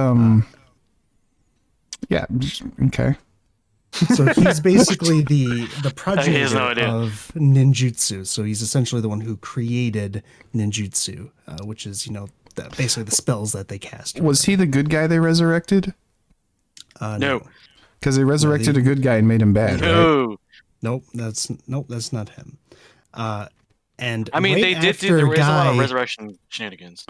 S2: yeah, okay.
S1: So he's basically the
S3: He has
S1: progenitor
S3: no idea.
S1: of ninjutsu. So he's essentially the one who created ninjutsu, which is basically the spells that they cast.
S2: Was he the good guy they resurrected?
S3: No.
S2: Because they resurrected a good guy and made him bad, right?
S3: No.
S1: Nope, that's not him. And
S3: I mean,
S1: right
S3: they did
S1: after
S3: there is a lot of
S1: Guy-
S3: resurrection shenanigans.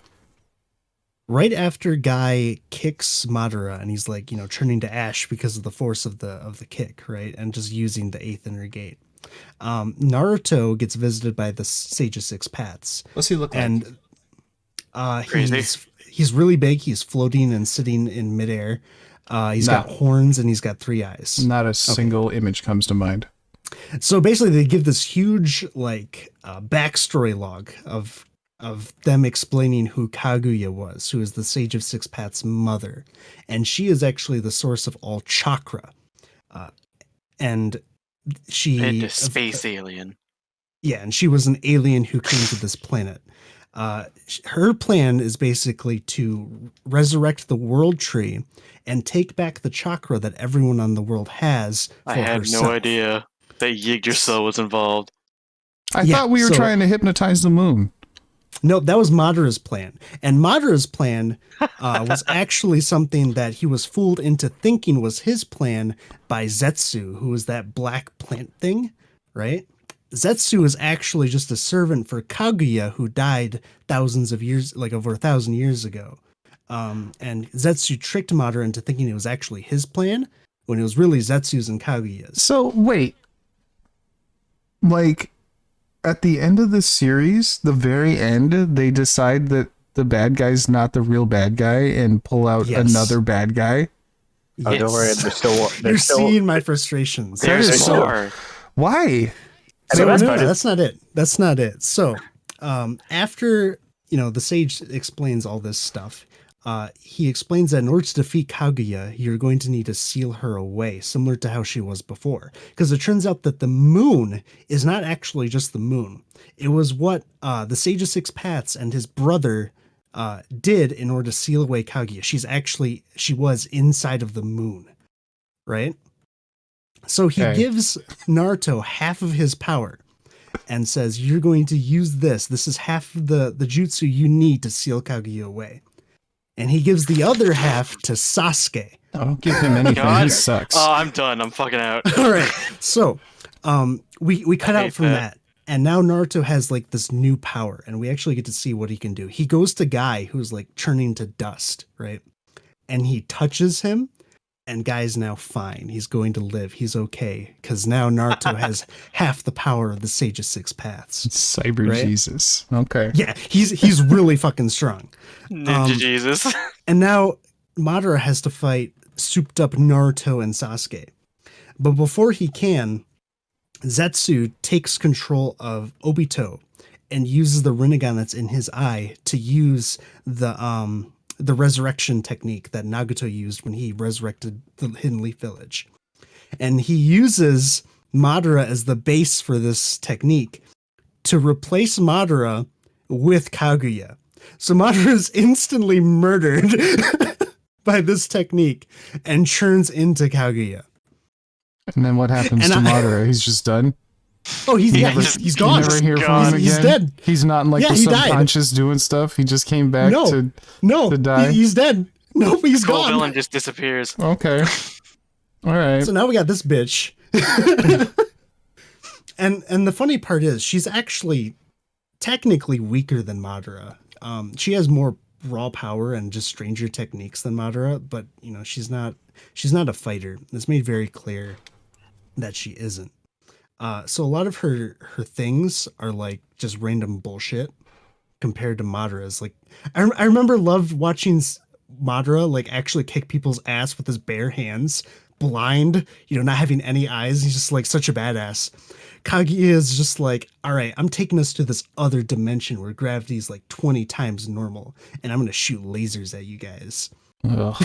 S1: right after Guy kicks Madara and he's like, turning to ash because of the force of the kick, right? And just using the eighth inner gate. Naruto gets visited by the Sage of Six Paths.
S2: What's he look like?
S1: And
S3: Crazy.
S1: he's really big. He's floating and sitting in midair. He's got horns and he's got three eyes.
S2: Not a single image comes to mind.
S1: So basically, they give this huge backstory log of them explaining who Kaguya was, who is the Sage of Six Paths' mother, and she is actually the source of all chakra, and she
S3: And a space alien.
S1: yeah, and she was an alien who came to this planet. Her plan is basically to resurrect the world tree and take back the chakra that everyone on the world has. For
S3: I had
S1: herself.
S3: no idea that Yggdrasil was involved.
S2: I
S1: Yeah,
S2: thought we were
S1: so-
S2: trying to hypnotize the moon.
S1: No, that was Madara's plan. And Madara's plan was actually something that he was fooled into thinking was his plan by Zetsu, who was that black plant thing, right? Zetsu is actually just a servant for Kaguya, who died thousands of years, like over 1,000 years ago. And Zetsu tricked Madara into thinking it was actually his plan, when it was really Zetsu's and Kaguya's.
S2: So wait, like at the end of the series, the very end, they decide that the bad guy's not the real bad guy and pull out
S1: Yes.
S2: another bad guy.
S4: Oh, don't worry,
S1: You're seeing my frustrations.
S3: There's
S2: is so-
S3: more.
S2: Why?
S4: I mean,
S1: So,
S4: that's
S1: no,
S4: fine.
S1: that's not it. That's not it. So, after the sage explains all this stuff, he explains that in order to defeat Kaguya, you're going to need to seal her away, similar to how she was before. Because it turns out that the moon is not actually just the moon. It was what the Sage of Six Paths and his brother did in order to seal away Kaguya. She was inside of the moon, right? So he
S2: Okay.
S1: gives Naruto half of his power and says, you're going to use this. This is half of the jutsu you need to seal Kaguya away. And he gives the other half to Sasuke.
S2: I don't give him anything.
S3: God.
S2: He sucks.
S3: Oh, I'm done. I'm fucking out.
S1: All right. So we cut
S3: I
S1: out
S3: hate
S1: from
S3: that.
S1: that. And now Naruto has like this new power, and we actually get to see what he can do. He goes to Guy, who's like turning to dust, right? And he touches him, and Guy's now fine. He's going to live. He's okay. Because now Naruto has half the power of the Sage of Six Paths.
S2: Cyber
S1: Right?
S2: Jesus. Okay.
S1: Yeah, he's really fucking strong.
S3: Ninja Jesus.
S1: And now Madara has to fight souped up Naruto and Sasuke. But before he can, Zetsu takes control of Obito and uses the Rinnegan that's in his eye to use the resurrection technique that Nagato used when he resurrected the Hidden Leaf Village. And he uses Madara as the base for this technique to replace Madara with Kaguya. So Madara is instantly murdered by this technique and churns into Kaguya.
S2: And then what happens
S1: And
S2: to
S1: I-
S2: Madara? He's just done.
S1: Oh, he's
S2: You
S1: yeah,
S2: never-
S1: he's
S2: You
S1: gone.
S2: never hear from
S3: gone.
S2: him
S1: He's
S2: again.
S1: dead.
S2: He's not in like
S1: Yeah,
S2: the
S1: he died.
S2: subconscious doing stuff. He just came back
S1: No.
S2: to.
S1: No,
S2: To die?
S1: he's dead. No, he's
S3: Cool
S1: gone.
S3: villain just disappears.
S2: Okay. All right.
S1: So now we got this bitch. and the funny part is she's actually technically weaker than Madara. She has more raw power and just stranger techniques than Madara, but she's not a fighter. It's made very clear that she isn't. So a lot of her things are like just random bullshit compared to Madara's. Like I remember loved watching Madara like actually kick people's ass with his bare hands, blind, not having any eyes. He's just like such a badass. Kaguya is just like, all right, I'm taking us to this other dimension where gravity is like 20 times normal, and I'm gonna shoot lasers at you guys.
S2: Ugh.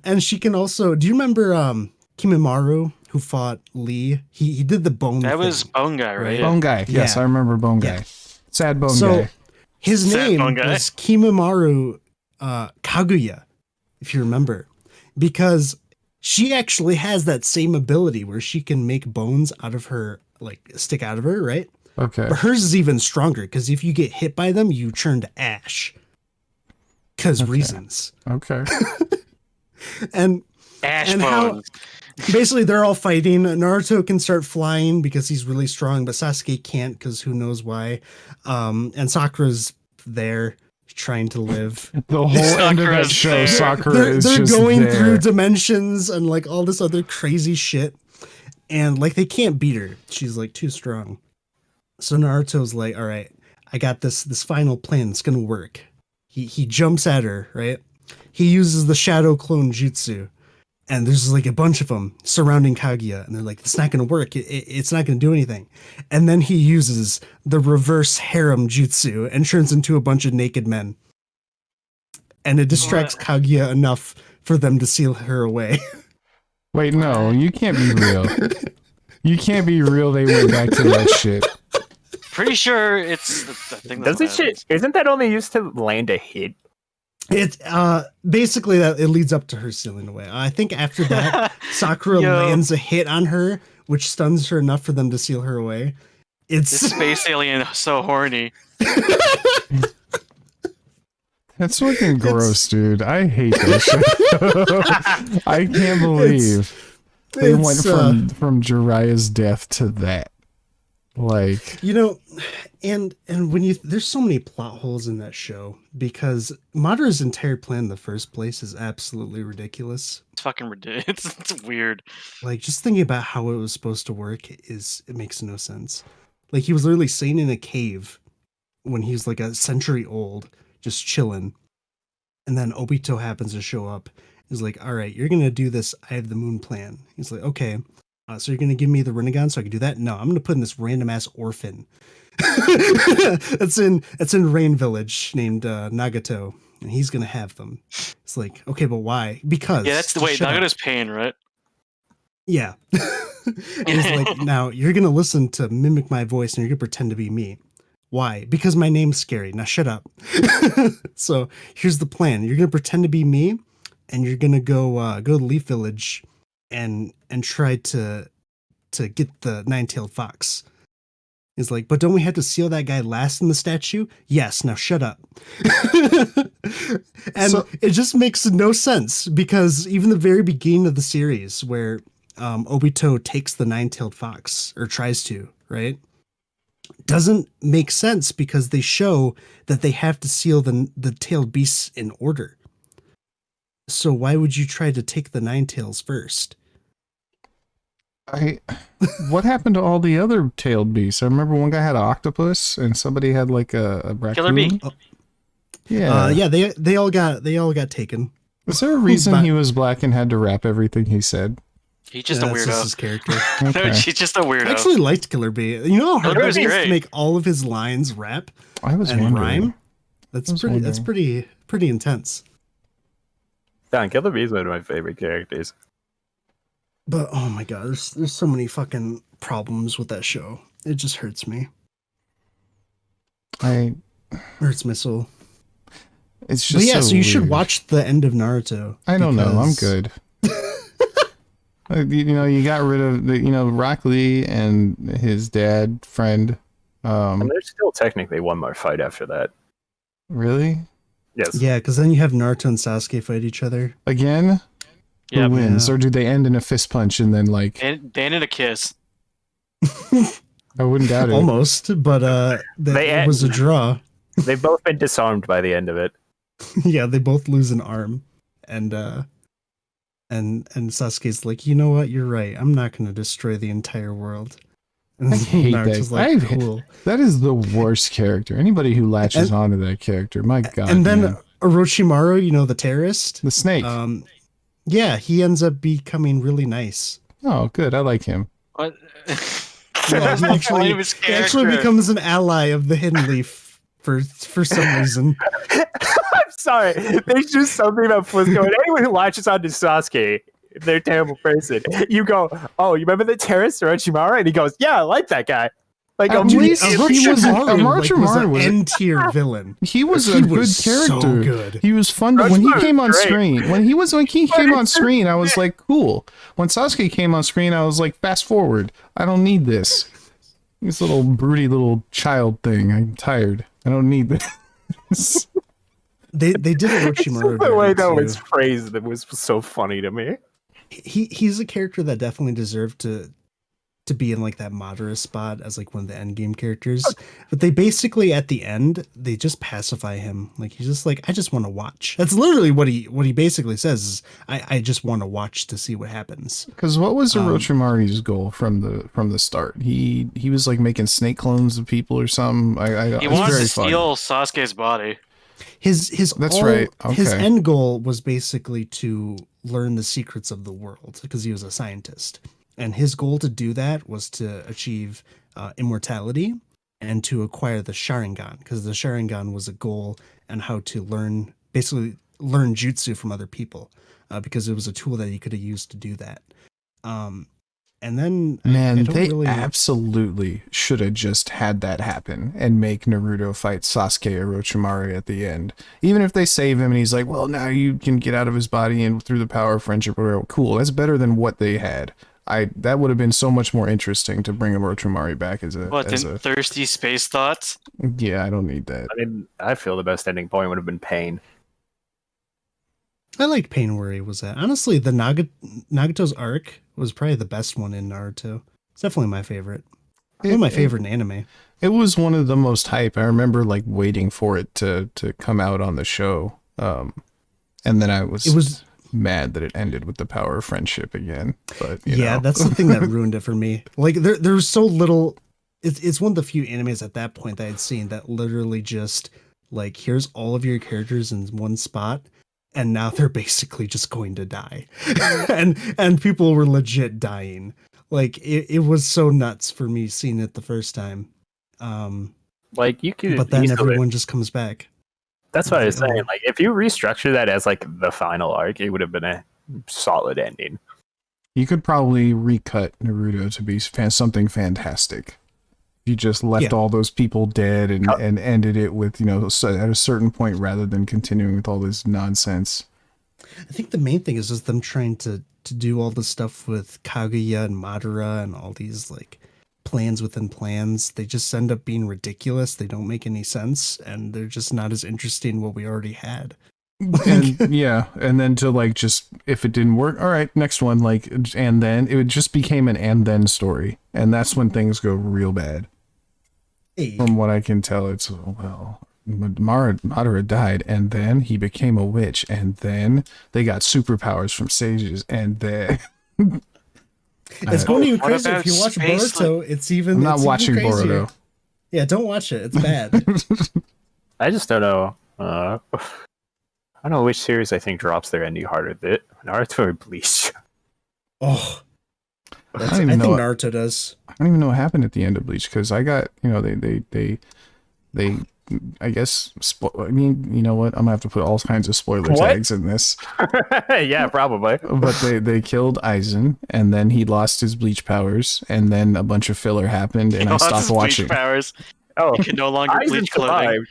S1: and she can also. Do you remember Kimimaro who fought Lee? He did the bone.
S3: That
S1: thing.
S3: was Bone Guy, right?
S2: Bone guy. Yes,
S1: Yeah.
S2: I remember Bone guy.
S1: Yeah.
S2: Sad Bone
S1: So
S2: guy.
S1: his
S3: Sad
S1: name
S3: bone guy.
S1: was Kimimaro Kaguya, if you remember, because she actually has that same ability where she can make bones out of her, like stick out of her, right?
S2: Okay.
S1: But hers is even stronger because if you get hit by them, you turn to ash. Because reasons.
S2: Okay.
S1: And
S3: Ash
S1: And how-
S3: Bones.
S1: basically they're all fighting. Naruto can start flying because he's really strong, but Sasuke can't because who knows why. And Sakura's there trying to live.
S2: The whole end of that
S3: Sakura's
S2: show,
S3: there.
S2: Sakura
S1: They're
S2: is just
S1: going
S2: there.
S1: through dimensions and like all this other crazy shit. And like they can't beat her. She's like too strong. So Naruto's like, all right, I got this final plan. It's gonna work. He jumps at her, right? He uses the shadow clone jutsu. And there's like a bunch of them surrounding Kaguya, and they're like, "It's not going to work. It's not going to do anything." And then he uses the reverse harem jutsu and turns into a bunch of naked men. And it distracts Kaguya enough for them to seal her away.
S2: Wait, no, you can't be real. You can't be real. They went back to that shit.
S3: Pretty sure it's the thing.
S4: Doesn't shit? Isn't that only used to land a hit?
S1: It's basically that it leads up to her sealing away. I think after that, Sakura
S3: Yo.
S1: lands a hit on her, which stuns her enough for them to seal her away.
S3: This space alien is so horny.
S2: That's fucking gross, dude. I hate that shit. I can't believe they went from Jiraiya's death to that. Like,
S1: you know, and when you there's so many plot holes in that show because Madara's entire plan in the first place is absolutely ridiculous.
S3: It's fucking ridiculous. It's weird.
S1: Like, just thinking about how it was supposed to work it makes no sense. Like, he was literally sitting in a cave when he was like a century old, just chilling. And then Obito happens to show up. He's like, all right, you're going to do this. I have the moon plan. He's like, okay. So you're going to give me the Rinnegan so I can do that? No, I'm going to put in this random ass orphan. That's in Rain Village named Nagato. And he's going to have them. It's like, okay, but why? Because.
S3: Yeah, that's the way. Nagato's pain, right?
S1: Yeah. He's like, now you're going to listen to mimic my voice and you're going to pretend to be me. Why? Because my name's scary. Now shut up. So here's the plan. You're going to pretend to be me and you're going to go to Leaf Village and try to get the nine-tailed fox. He's like, but don't we have to seal that guy last in the statue? Yes, now shut up. And so, it just makes no sense because even the very beginning of the series where Obito takes the nine-tailed fox, or tries to, right? Doesn't make sense because they show that they have to seal the tailed beasts in order. So why would you try to take the nine tails first?
S2: What happened to all the other tailed beasts? I remember one guy had an octopus and somebody had like a raccoon.
S3: Killer bee.
S2: Oh. Yeah.
S1: Yeah, they all got taken.
S2: Was there a reason he was black and had to rap everything he said?
S3: He's just a weirdo.
S1: That's his character.
S2: Okay.
S3: He's just a weirdo.
S1: I actually liked Killer Bee. You know how hard
S3: Killer
S1: it
S3: Bee's
S1: is to
S3: great.
S1: make all of his lines rap
S2: I was
S1: and
S2: wondering.
S1: rhyme? That's pretty intense.
S4: Dan, Killer Bee is one of my favorite characters.
S1: But oh my god, there's so many fucking problems with that show. It just hurts me. Hurts my soul.
S2: It's just
S1: But yeah, so you should
S2: weird.
S1: watch the end of Naruto.
S2: I don't know. I'm good. You got rid of Rock Lee and his dad friend.
S4: And there's still technically one more fight after that.
S2: Really?
S4: Yes.
S1: Yeah, because then you have Naruto and Sasuke fight each other.
S2: Again?
S3: Yeah,
S2: Who wins?
S1: yeah.
S2: Or do they end in a fist punch and then like...
S3: and they ended a kiss.
S2: I wouldn't doubt it.
S1: Almost, but it was a draw.
S4: They've both been disarmed by the end of it.
S1: Yeah, they both lose an arm, and Sasuke's like, you know what? You're right. I'm not going to destroy the entire world. And
S2: I hate
S1: Naruto's
S2: that.
S1: like, cool.
S2: That is the worst character. Anybody who latches onto that character, my god.
S1: And then
S2: man.
S1: Orochimaru, the terrorist,
S2: The snake.
S1: yeah, he ends up becoming really nice.
S2: Oh, good. I like him.
S3: What?
S1: Yeah,
S3: That's the point of his
S1: he actually
S3: character.
S1: becomes an ally of the Hidden Leaf for some reason.
S4: I'm sorry. There's just something about Fliz going, anyone who latches onto Sasuke, they're a terrible person. You go, oh, you remember the terrorist Orochimaru? And he goes, yeah, I like that guy. Like,
S2: At least he was
S1: Orochimaru
S2: an
S1: was an N-tier villain.
S2: He was
S1: He
S2: a good
S1: was
S2: character.
S1: so good.
S2: He was fun. When he
S4: Orochimaru
S2: came on
S4: was great.
S2: screen, when he came on screen, I was like, cool. When Sasuke came on screen, I was like, fast forward. I don't need this. This little broody little child thing. I'm tired. I don't need this.
S1: They did Orochimaru.
S4: the way
S1: very
S4: that
S1: too.
S4: was phrased that was so funny to me.
S1: He's a character that definitely deserved to be in like that Madara spot as like one of the end game characters. But they basically at the end they just pacify him. Like he's just like, I just want to watch. That's literally what he basically says is I just want to watch to see what happens.
S2: Because what was Orochimaru's goal from the start? He was like making snake clones of people or something.
S3: He
S2: it's
S3: wants
S2: very
S3: to
S2: fun.
S3: steal Sasuke's body.
S1: His
S2: That's right.
S1: His
S2: Okay.
S1: end goal was basically to learn the secrets of the world because he was a scientist. And his goal to do that was to achieve immortality and to acquire the Sharingan, because the Sharingan was a goal and how to learn jutsu from other people, because it was a tool that he could have used to do that. And then
S2: Man,
S1: I don't
S2: they
S1: really...
S2: absolutely should have just had that happen and make Naruto fight Sasuke Orochimaru at the end. Even if they save him and he's like, well, now you can get out of his body and through the power of friendship or whatever. Cool, that's better than what they had. that would have been so much more interesting to bring Orochimaru back as
S3: What, then thirsty space thoughts?
S2: yeah, I don't need that.
S4: I mean, I feel the best ending point would have been Pain.
S1: I liked Pain where he was at. Honestly, the Nagato's arc was probably the best one in Naruto. It's definitely my favorite. One of my favorite in anime.
S2: It was one of the most hype. I remember like waiting for it to come out on the show. And then it was mad that it ended with the power of friendship again. But you know.
S1: That's the thing that ruined it for me. Like there's so little. It's one of the few animes at that point that I'd seen that literally just like, here's all of your characters in one spot, and now they're basically just going to die, and people were legit dying. Like it was so nuts for me seeing it the first time.
S4: Like you could,
S1: but then everyone just comes back.
S4: That's what I was saying. Like if you restructure that as like the final arc, it would have been a solid ending.
S2: You could probably recut Naruto to be something fantastic. You just left all those people dead and ended it with, at a certain point rather than continuing with all this nonsense.
S1: I think the main thing is just them trying to do all the stuff with Kaguya and Madara and all these like plans within plans. They just end up being ridiculous. They don't make any sense, and they're just not as interesting what we already had.
S2: And and then to like, just if it didn't work, all right, next one, like, and then it just became an and then story, and that's when things go real bad. From what I can tell, it's, well, Madara died, and then he became a witch, and then they got superpowers from sages, and then
S1: it's going even crazier if you watch Boruto. It's even.
S2: I'm not watching
S1: Boruto.
S2: Boruto.
S1: Yeah, don't watch it. It's bad.
S4: I just don't know. I don't know which series I think drops their ending harder, Naruto or Bleach.
S1: Oh, I think Naruto does.
S2: I don't even know what happened at the end of Bleach, because I got, they I guess, I mean, you know what? I'm gonna have to put all kinds of spoiler tags in this.
S4: Yeah, probably.
S2: But they killed Aizen, and then he lost his bleach powers, and then a bunch of filler happened, and I stopped watching.
S3: Bleach powers. Oh, you can no longer bleach clothing.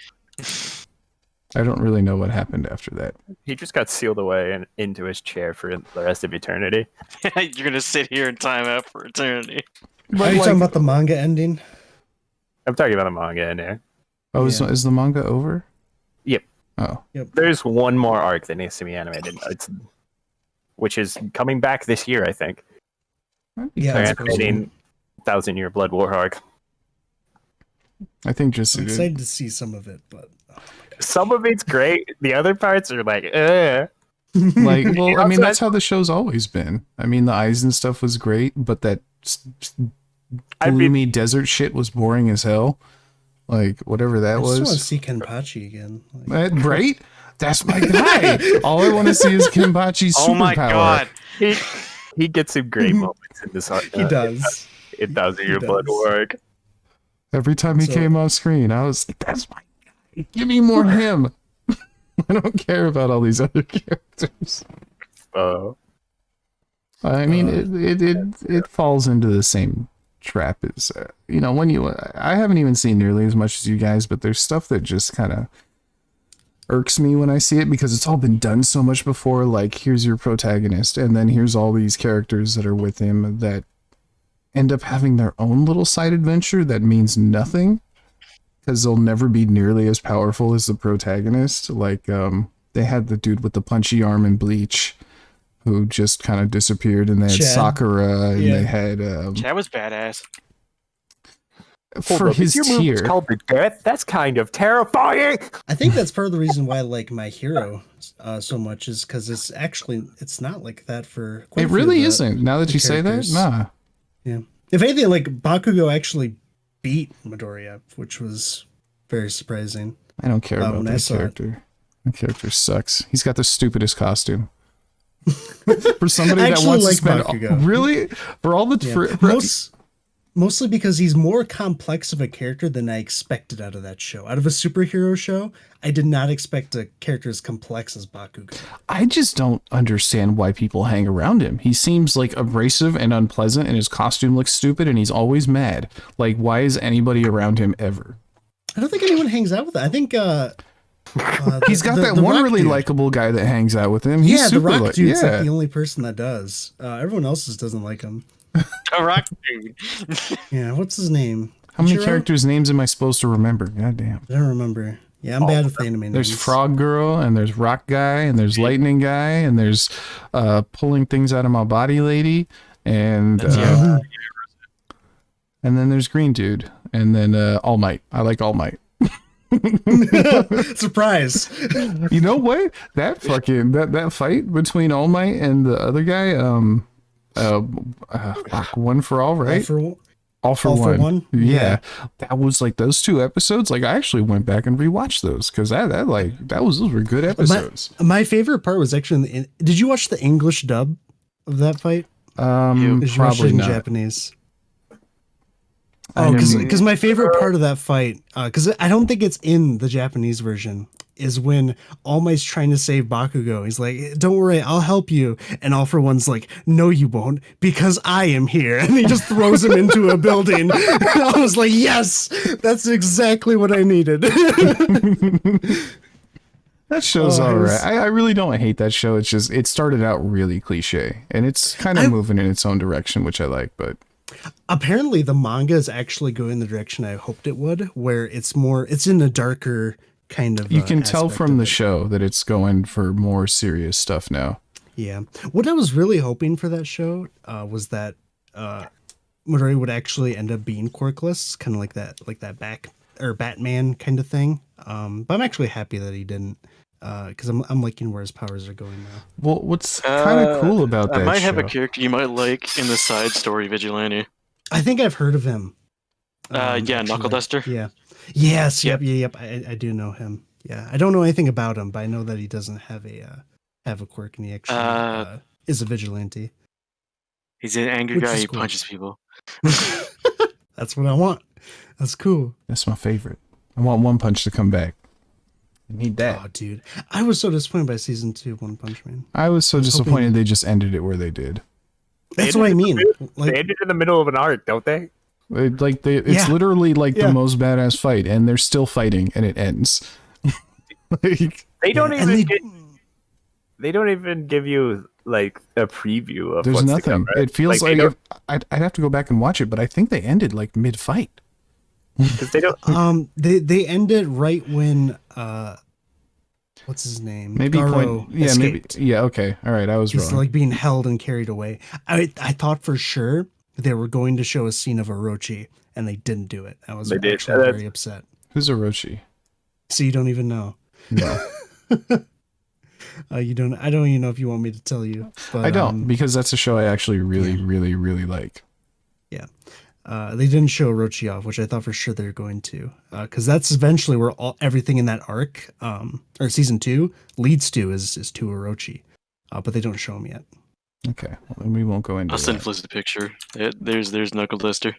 S2: I don't really know what happened after that.
S4: He just got sealed away and into his chair for the rest of eternity.
S3: You're gonna sit here in time out for eternity.
S1: Are you talking about the manga ending?
S4: I'm talking about the manga ending.
S2: Oh, is the manga over?
S4: Yep.
S2: Oh.
S1: Yep.
S4: There's one more arc that needs to be animated, which is coming back this year, I think.
S1: Yeah,
S4: they're animating 1,000-Year Blood War arc.
S2: I think just
S1: I'm excited to see some of it, but
S4: some of it's great. The other parts are like,
S2: like, well, I mean, that's how the show's always been. I mean, the Aizen stuff was great, but that gloomy desert shit was boring as hell. Like, whatever that was.
S1: I just want to see Kenpachi again.
S2: Right? That's my guy. All I want to see is Kenpachi's superpower.
S3: Oh my god.
S4: He gets some great moments in this arc.
S1: He does.
S4: It does in your blood work.
S2: Every time he came on screen, I was like, that's my guy. Give me more him. I don't care about all these other characters. I mean, it falls into the same trap as I haven't even seen nearly as much as you guys, but there's stuff that just kind of irks me when I see it, because it's all been done so much before. Like, here's your protagonist, and then here's all these characters that are with him that end up having their own little side adventure that means nothing, because they'll never be nearly as powerful as the protagonist. Like, they had the dude with the punchy arm in Bleach who just kind of disappeared, and they had Sakura, and they had
S3: Chad was badass.
S2: For his tier.
S4: Called the death. That's kind of terrifying.
S1: I think that's part of the reason why I like My Hero so much, is because it's not like that for quite
S2: it really isn't. Now that you say that, nah.
S1: Yeah. If anything, like, Bakugo actually beat Midoriya, which was very surprising.
S2: I don't care about that character. That character sucks. He's got the stupidest costume. For somebody that wants to spend really for all the
S1: mostly because he's more complex of a character than I expected out of that show. Out of a superhero show, I did not expect a character as complex as Bakugo.
S2: I just don't understand why people hang around him. He seems like abrasive and unpleasant, and his costume looks stupid, and he's always mad. Like, why is anybody around him ever?
S1: I don't think anyone hangs out with him. I think
S2: he's got that one really likable guy that hangs out with him. He's
S1: the
S2: super
S1: Rock dude's
S2: like
S1: the only person that does. Everyone else just doesn't like him.
S3: A rock dude.
S1: Yeah, what's his name?
S2: How many
S1: Ichiro?
S2: characters' names am I supposed to remember? God damn.
S1: I don't remember. Yeah, I'm bad with anime
S2: There's
S1: names.
S2: Frog Girl, and there's Rock Guy, and there's Lightning Guy, and there's pulling things out of my body lady, and
S3: That's Yaiba.
S2: and then there's Green Dude, and then All Might. I like All Might.
S1: Surprise.
S2: You know what? That fucking that fight between All Might and the other guy, One for All, right? All for one. Yeah. That was like those 2 episodes. Like I actually went back and rewatched those because those were good episodes.
S1: My favorite part was actually did you watch the English dub of that fight? Did you watch it
S2: Probably
S1: in
S2: not.
S1: Japanese? Oh, because my favorite part of that fight, because I don't think it's in the Japanese version, is when All Might's trying to save Bakugo. He's like, "Don't worry, I'll help you," and All for One's like, "No, you won't, because I am here," and he just throws him into a building. I was like, "Yes, that's exactly what I needed."
S2: That show's
S1: Oh,
S2: all
S1: it was-
S2: right. I really don't hate that show. It's just it started out really cliche, and it's kind of moving in its own direction, which I like. But
S1: Apparently, the manga is actually going the direction I hoped it would, where it's in a darker kind of.
S2: you can tell
S1: aspect
S2: from
S1: of
S2: the
S1: it.
S2: show that it's going for more serious stuff now.
S1: Yeah. What I was really hoping for that show was that Midori would actually end up being quirkless, kind of like that Batman kind of thing. But I'm actually happy that he didn't, because I'm liking where his powers are going now.
S2: Well, what's kind of cool about that
S3: I might
S2: show?
S3: have a character you might like in the side story Vigilante.
S1: I think I've heard of him.
S3: Yeah,
S1: actually.
S3: Knuckle Duster.
S1: Yeah. Yes. Yep. I do know him. Yeah. I don't know anything about him, but I know that he doesn't have a quirk, and he actually is a vigilante.
S3: He's an angry
S1: Which
S3: guy.
S1: is
S3: He
S1: cool.
S3: punches people.
S1: That's what I want. That's cool.
S2: That's my favorite. I want One Punch to come back. I need that.
S1: Oh, dude, I was so disappointed by season 2 One Punch Man.
S2: I was so
S1: was
S2: disappointed
S1: hoping-
S2: they just ended it where they did.
S1: That's what I mean.
S4: They
S1: Like,
S4: ended in the middle of an arc, don't they?
S2: It's
S1: Yeah.
S2: literally like the
S1: Yeah.
S2: most badass fight, and they're still fighting, and it ends. Like,
S4: They don't
S1: and
S4: even they don't even give you like a preview of
S2: there's
S4: what's to
S2: nothing.
S4: come, right?
S2: It feels
S4: they
S2: like
S4: don't-
S2: I'd have to go back and watch it, but I think they ended like mid-fight.
S4: 'cause they don't.
S1: they ended right when what's his name?
S2: Maybe
S1: Garo
S2: maybe
S1: escaped.
S2: yeah. Okay, all right, I was
S1: He's
S2: wrong.
S1: like being held and carried away. I thought for sure they were going to show a scene of Orochi, and they didn't do it. I was
S4: They did.
S1: actually very upset.
S2: Who's Orochi?
S1: So you don't even know.
S2: No,
S1: You don't. I don't even know if you want me to tell you. But,
S2: I don't, because that's a show I actually really,
S1: yeah.
S2: really, really like.
S1: They didn't show Orochi off, which I thought for sure they were going to, because that's eventually where everything in that arc, or season 2, leads to is to Orochi, but they don't show him yet.
S2: Okay, well, then we won't go into
S3: I'll send
S2: that.
S3: Fliz the picture. There's Knuckle Duster.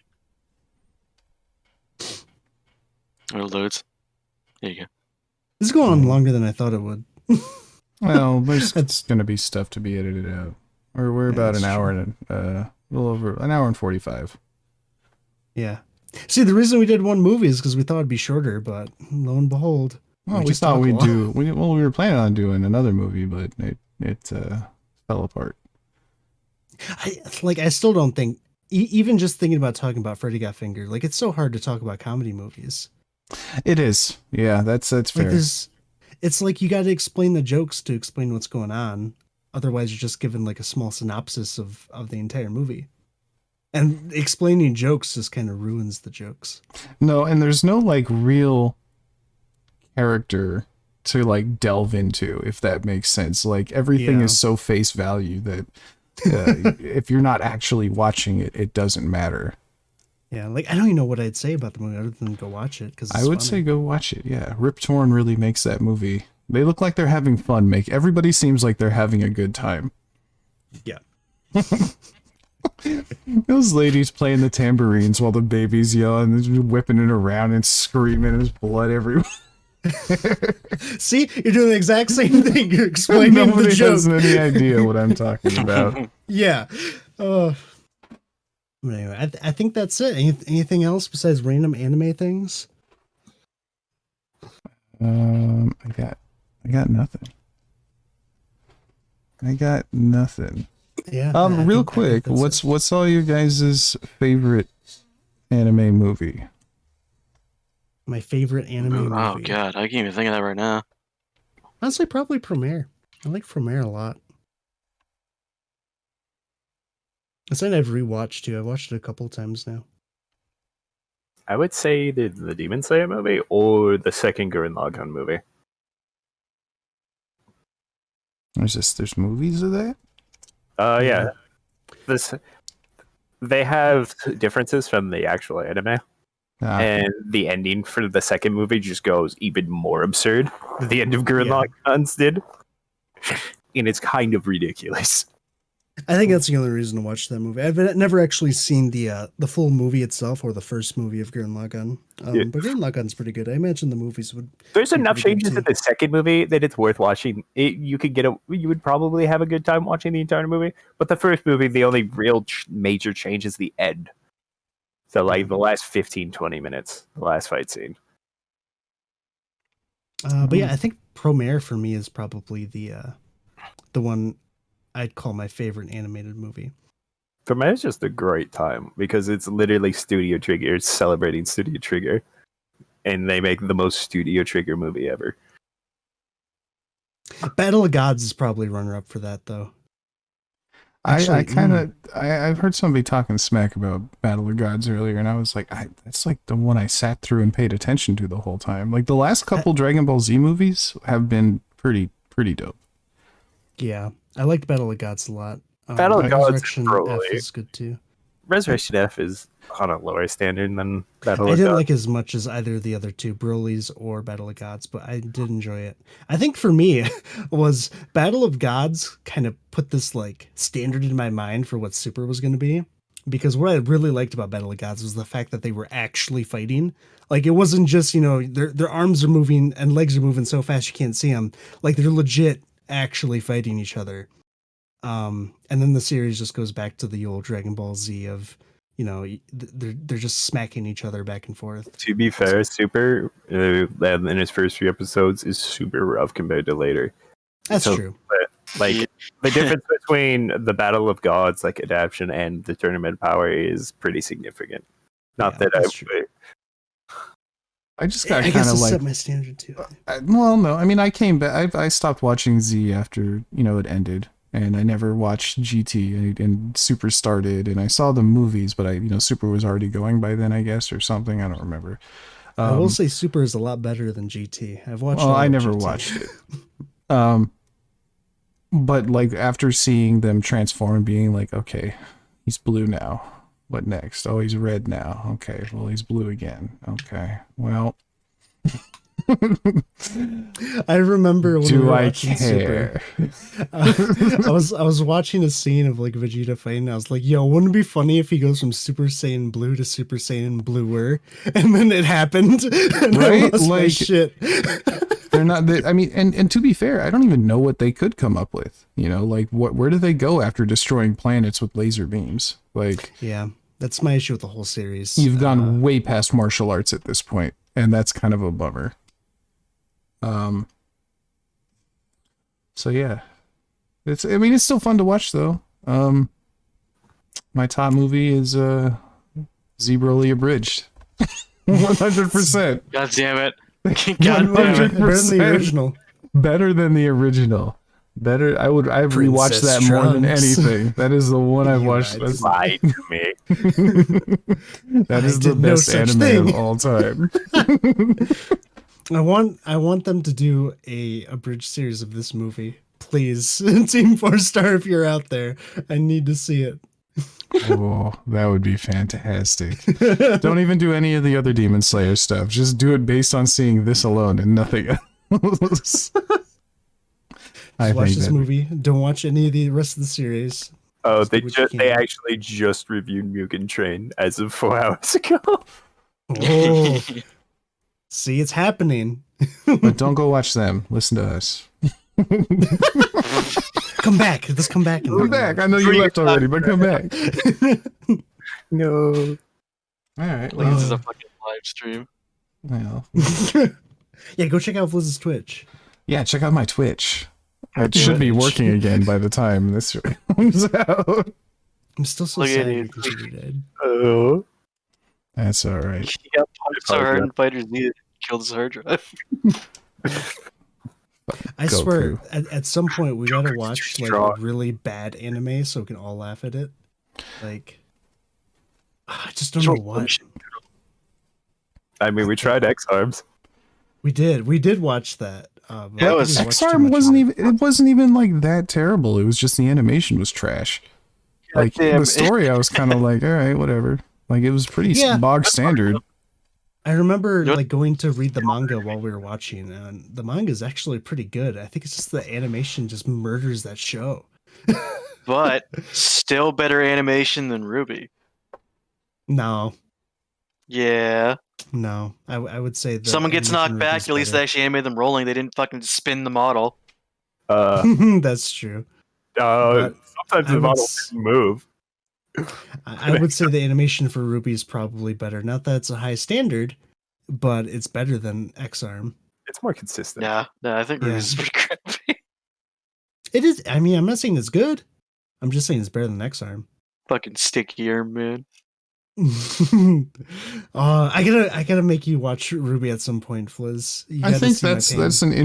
S3: Or loads. There you go.
S1: This is going on longer than I thought it would.
S2: Well, there's going to be stuff to be edited out. We're about
S1: that's
S2: an hour and a little over an hour and 45.
S1: Yeah. See, the reason we did one movie is because we thought it'd be shorter, but lo and behold,
S2: Well, we
S1: just
S2: thought
S1: talk a
S2: we'd
S1: lot.
S2: do. We were planning on doing another movie, but it fell apart.
S1: I still don't think, even just thinking about talking about Freddy Got Fingered, like, it's so hard to talk about comedy movies.
S2: It is. Yeah, that's
S1: Like,
S2: fair.
S1: it's like you got to explain the jokes to explain what's going on. Otherwise, you're just given like a small synopsis of the entire movie. And explaining jokes just kind of ruins the jokes.
S2: No, and there's no like real character to like delve into, if that makes sense. Like everything
S1: Yeah.
S2: is so face value that if you're not actually watching it, it doesn't matter.
S1: Yeah, like I don't even know what I'd say about the movie other than go watch it. Because
S2: I would say go watch it. Yeah, Rip Torn really makes that movie. They look like they're having fun. Everybody seems like they're having a good time.
S1: Yeah.
S2: Those ladies playing the tambourines while the baby's yelling, and whipping it around and screaming. There's blood everywhere.
S1: See, you're doing the exact same thing. You're explaining
S2: Nobody
S1: the joke.
S2: has any idea what I'm talking about.
S1: Yeah. But anyway, I think that's it. Anything else besides random anime things?
S2: I got nothing. I got nothing.
S1: Yeah. I
S2: Real
S1: think
S2: quick,
S1: that's it.
S2: what's all your guys' favorite anime movie?
S1: My favorite anime
S3: Oh
S1: movie?
S3: god, I can't even think of that right now.
S1: Honestly, probably Premiere. I like Premiere a lot. It's something I've rewatched too. I've watched it a couple times now.
S4: I would say the Demon Slayer movie or the second Gurren Lagann movie.
S2: There's movies of that?
S4: Yeah. This they have differences from the actual anime.
S2: Ah,
S4: And the ending for the second movie just goes even more absurd than the end of Gurren
S1: Yeah.
S4: Lagann's did. And it's kind of ridiculous.
S1: I think that's the only reason to watch that movie. I've never actually seen the full movie itself or the first movie of Gurren Lagann.
S4: Yeah.
S1: But Gurren Lagann's pretty good. I imagine the movies would.
S4: There's
S1: be
S4: enough
S1: pretty good
S4: changes
S1: too.
S4: in the second movie that it's worth watching. You would probably have a good time watching the entire movie. But the first movie, the only real major change is the end. So like the last 15, 20 minutes, the last fight scene.
S1: But yeah, I think Promare for me is probably the one I'd call my favorite animated movie.
S4: For me, it's just a great time because it's literally Studio Trigger. It's celebrating Studio Trigger. And they make the most Studio Trigger movie ever.
S1: Battle of Gods is probably runner up for that though.
S2: I
S1: Actually,
S2: kind of I've heard somebody talking smack about Battle of Gods earlier, and I was like, that's like the one I sat through and paid attention to the whole time. Like the last couple Dragon Ball Z movies have been pretty dope.
S1: Yeah, I liked Battle of Gods a lot.
S4: Battle of Gods
S1: Resurrection
S4: probably.
S1: F is good too.
S4: Resurrection F is on a lower standard than Battle
S1: I
S4: of
S1: didn't
S4: Gods.
S1: like as much as either of the other two, Broly's or Battle of Gods, but I did enjoy it. I think for me was Battle of Gods kind of put this like standard in my mind for what Super was going to be. Because what I really liked about Battle of Gods was the fact that they were actually fighting. Like it wasn't just, their arms are moving and legs are moving so fast you can't see them. Like they're legit actually fighting each other. And then the series just goes back to the old Dragon Ball Z of, they're just smacking each other back and forth.
S4: To be fair, Super in his first few episodes is super rough compared to later.
S1: That's
S4: So,
S1: true.
S4: Like the difference between the Battle of Gods like adaptation and the Tournament Power is pretty significant. Not
S1: Yeah,
S4: that
S1: that's true.
S2: I just got
S1: I
S2: kind
S1: guess
S2: of
S1: I
S2: like,
S1: set my standard too.
S2: well, no, I mean, I came back. I stopped watching Z after it ended, and I never watched GT and Super started, and I saw the movies, but Super was already going by then, I guess, or something. I don't remember.
S1: I will say Super is a lot better than GT. I've watched.
S2: Well,
S1: all
S2: I
S1: of
S2: never
S1: GT.
S2: watched it. But like after seeing them transform, being like, okay, he's blue now. What next? Oh, he's red now. Okay, well, he's blue again. Okay, well.
S1: I remember when we
S2: Do
S1: were
S2: I
S1: watching
S2: care?
S1: Super. I was watching a scene of like Vegeta fighting. I was like, "Yo, wouldn't it be funny if he goes from Super Saiyan Blue to Super Saiyan Bluer?" And then it happened, and I
S2: Right?
S1: lost my
S2: Like-
S1: shit.
S2: They're not. I mean, and to be fair, I don't even know what they could come up with. Like where do they go after destroying planets with laser beams? Like
S1: Yeah, that's my issue with the whole series.
S2: you've gone way past martial arts at this point, and that's kind of a bummer. So yeah, it's still fun to watch though. My top movie is Z Broly Abridged. 100%.
S3: God damn it. God
S1: Better
S3: damn it.
S1: than the original.
S2: Better than the original. Better. I've rewatched that
S1: Princess
S2: more than
S1: Trunks.
S2: anything. That is the one I've
S1: You
S2: watched.
S1: lied.
S2: That's,
S4: Lied to me.
S2: that is
S1: I
S2: the
S1: did no
S2: best
S1: such
S2: anime
S1: thing.
S2: of all time.
S1: I want them to do a abridged series of this movie. Please, Team 4-Star, if you're out there, I need to see it.
S2: Oh, that would be fantastic. Don't even do any of the other Demon Slayer stuff. Just do it based on seeing this alone and nothing else. I
S1: Watch
S2: think
S1: this
S2: that
S1: movie. Don't watch any of the rest of the series.
S4: Oh,
S1: Just do what you
S4: they
S1: can.
S4: actually just reviewed Mugen Train as of 4 hours ago.
S1: Oh, see, it's happening.
S2: But don't go watch them. Listen to us.
S1: Come back. Let's come back.
S2: Come back. I know you left already, but come back.
S4: No.
S2: All right.
S3: Like this is
S1: Uh,
S3: a fucking live stream.
S2: Well,
S1: Yeah, go check out Fliz's Twitch.
S2: yeah, check out my Twitch. It should be working again by the time this comes out.
S1: I'm still so
S3: Look at
S1: sad
S3: it.
S1: because you did.
S4: Oh.
S2: That's all right.
S3: He got punched so hard in Fighter's Z, killed his hard drive.
S1: I
S2: Goku.
S1: swear, at some point we gotta watch like
S4: strong.
S1: a really bad anime so we can all laugh at it. Like, I just don't know what.
S4: I mean, we tried X Arms.
S1: We did watch that. But
S3: Yeah,
S1: I
S3: it was-
S1: didn't watch too
S2: X-Arm
S1: much
S2: wasn't
S1: of it.
S2: even. It wasn't even like that terrible. It was just the animation was trash. Like
S3: Goddamn.
S2: the story, I was kind of like, all right, whatever. Like it was pretty
S1: Yeah.
S2: bog standard.
S1: I remember
S3: Yep.
S1: like going to read the manga while we were watching, and the manga is actually pretty good. I think it's just the animation just murders that show.
S3: But still better animation than Ruby.
S1: No,
S3: Yeah.
S1: no, I would say that
S3: Someone gets knocked back, at least they
S1: that.
S3: actually animated them rolling. They didn't fucking spin the model.
S1: That's true.
S4: Sometimes
S1: I
S4: the
S1: would
S4: model
S1: s-
S4: didn't move.
S1: I would say the animation for Ruby is probably better. Not that it's a high standard, but it's better than X-Arm.
S4: It's more consistent.
S3: Yeah, I think
S1: Yeah.
S3: Ruby's pretty crappy.
S1: It is. I mean, I'm not saying it's good. I'm just saying it's better than X-Arm.
S3: Fucking stickier, man.
S1: I gotta make you watch Ruby at some point, Fliz. You
S2: I
S1: gotta
S2: think
S1: see my
S2: that's
S1: pain.
S2: an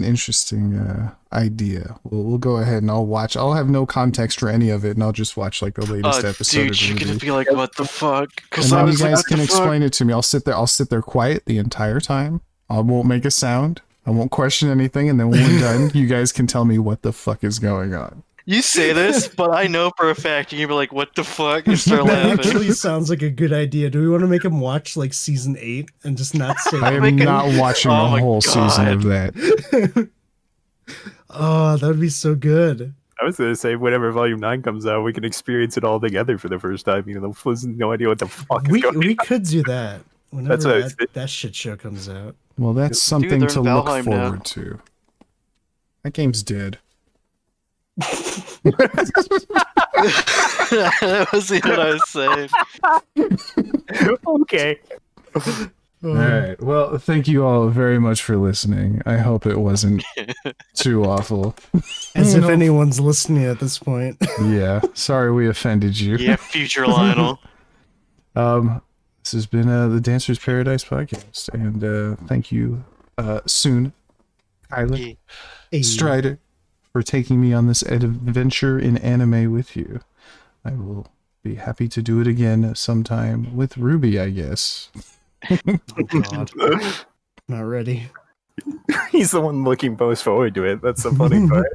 S2: interesting idea. We'll go ahead and I'll watch. I'll have no context for any of it, and I'll just watch like the latest episode
S3: Dude,
S2: of
S3: you're
S2: Ruby.
S3: gonna be like, what the fuck?
S2: And
S3: Because I
S2: then you
S3: was like,
S2: guys
S3: what
S2: can
S3: the fuck?
S2: explain it to me. I'll sit there quiet the entire time. I won't make a sound. I won't question anything, and then when we're done, you guys can tell me what the fuck is going on.
S3: You say this, but I know for a fact you're gonna be like, what the fuck? You start
S1: That
S3: laughing.
S1: actually sounds like a good idea. Do we want to make him watch like season 8 and just not say?
S2: I am
S3: Make a-
S2: not watching
S3: Oh
S2: the
S3: my
S2: whole season
S3: God.
S2: of that.
S1: Oh, that would be so good.
S4: I was gonna say, whenever Volume 9 comes out, we can experience it all together for the first time. You know, Fliz has no idea what the fuck is
S1: We
S4: going on.
S1: could do that whenever
S4: That's what I said.
S1: that shit show comes out.
S2: Well, that's something
S3: they're
S2: to
S3: in
S2: look
S3: Valheim now.
S2: forward to. That game's dead.
S3: That wasn't what I was saying.
S4: Okay.
S2: All right. Well, thank you all very much for listening. I hope it wasn't too awful.
S1: As if
S2: No.
S1: anyone's listening at this point.
S2: Yeah. Sorry we offended you.
S3: Yeah, future Lionel.
S2: This has been the Dancer's Paradise podcast, and thank you, Soon, Kyler,
S1: Hey.
S2: Strider, for taking me on this adventure in anime with you. I will be happy to do it again sometime with Ruby, I guess.
S1: Oh, God. Not ready.
S4: He's the one looking most forward to it. That's the funny part.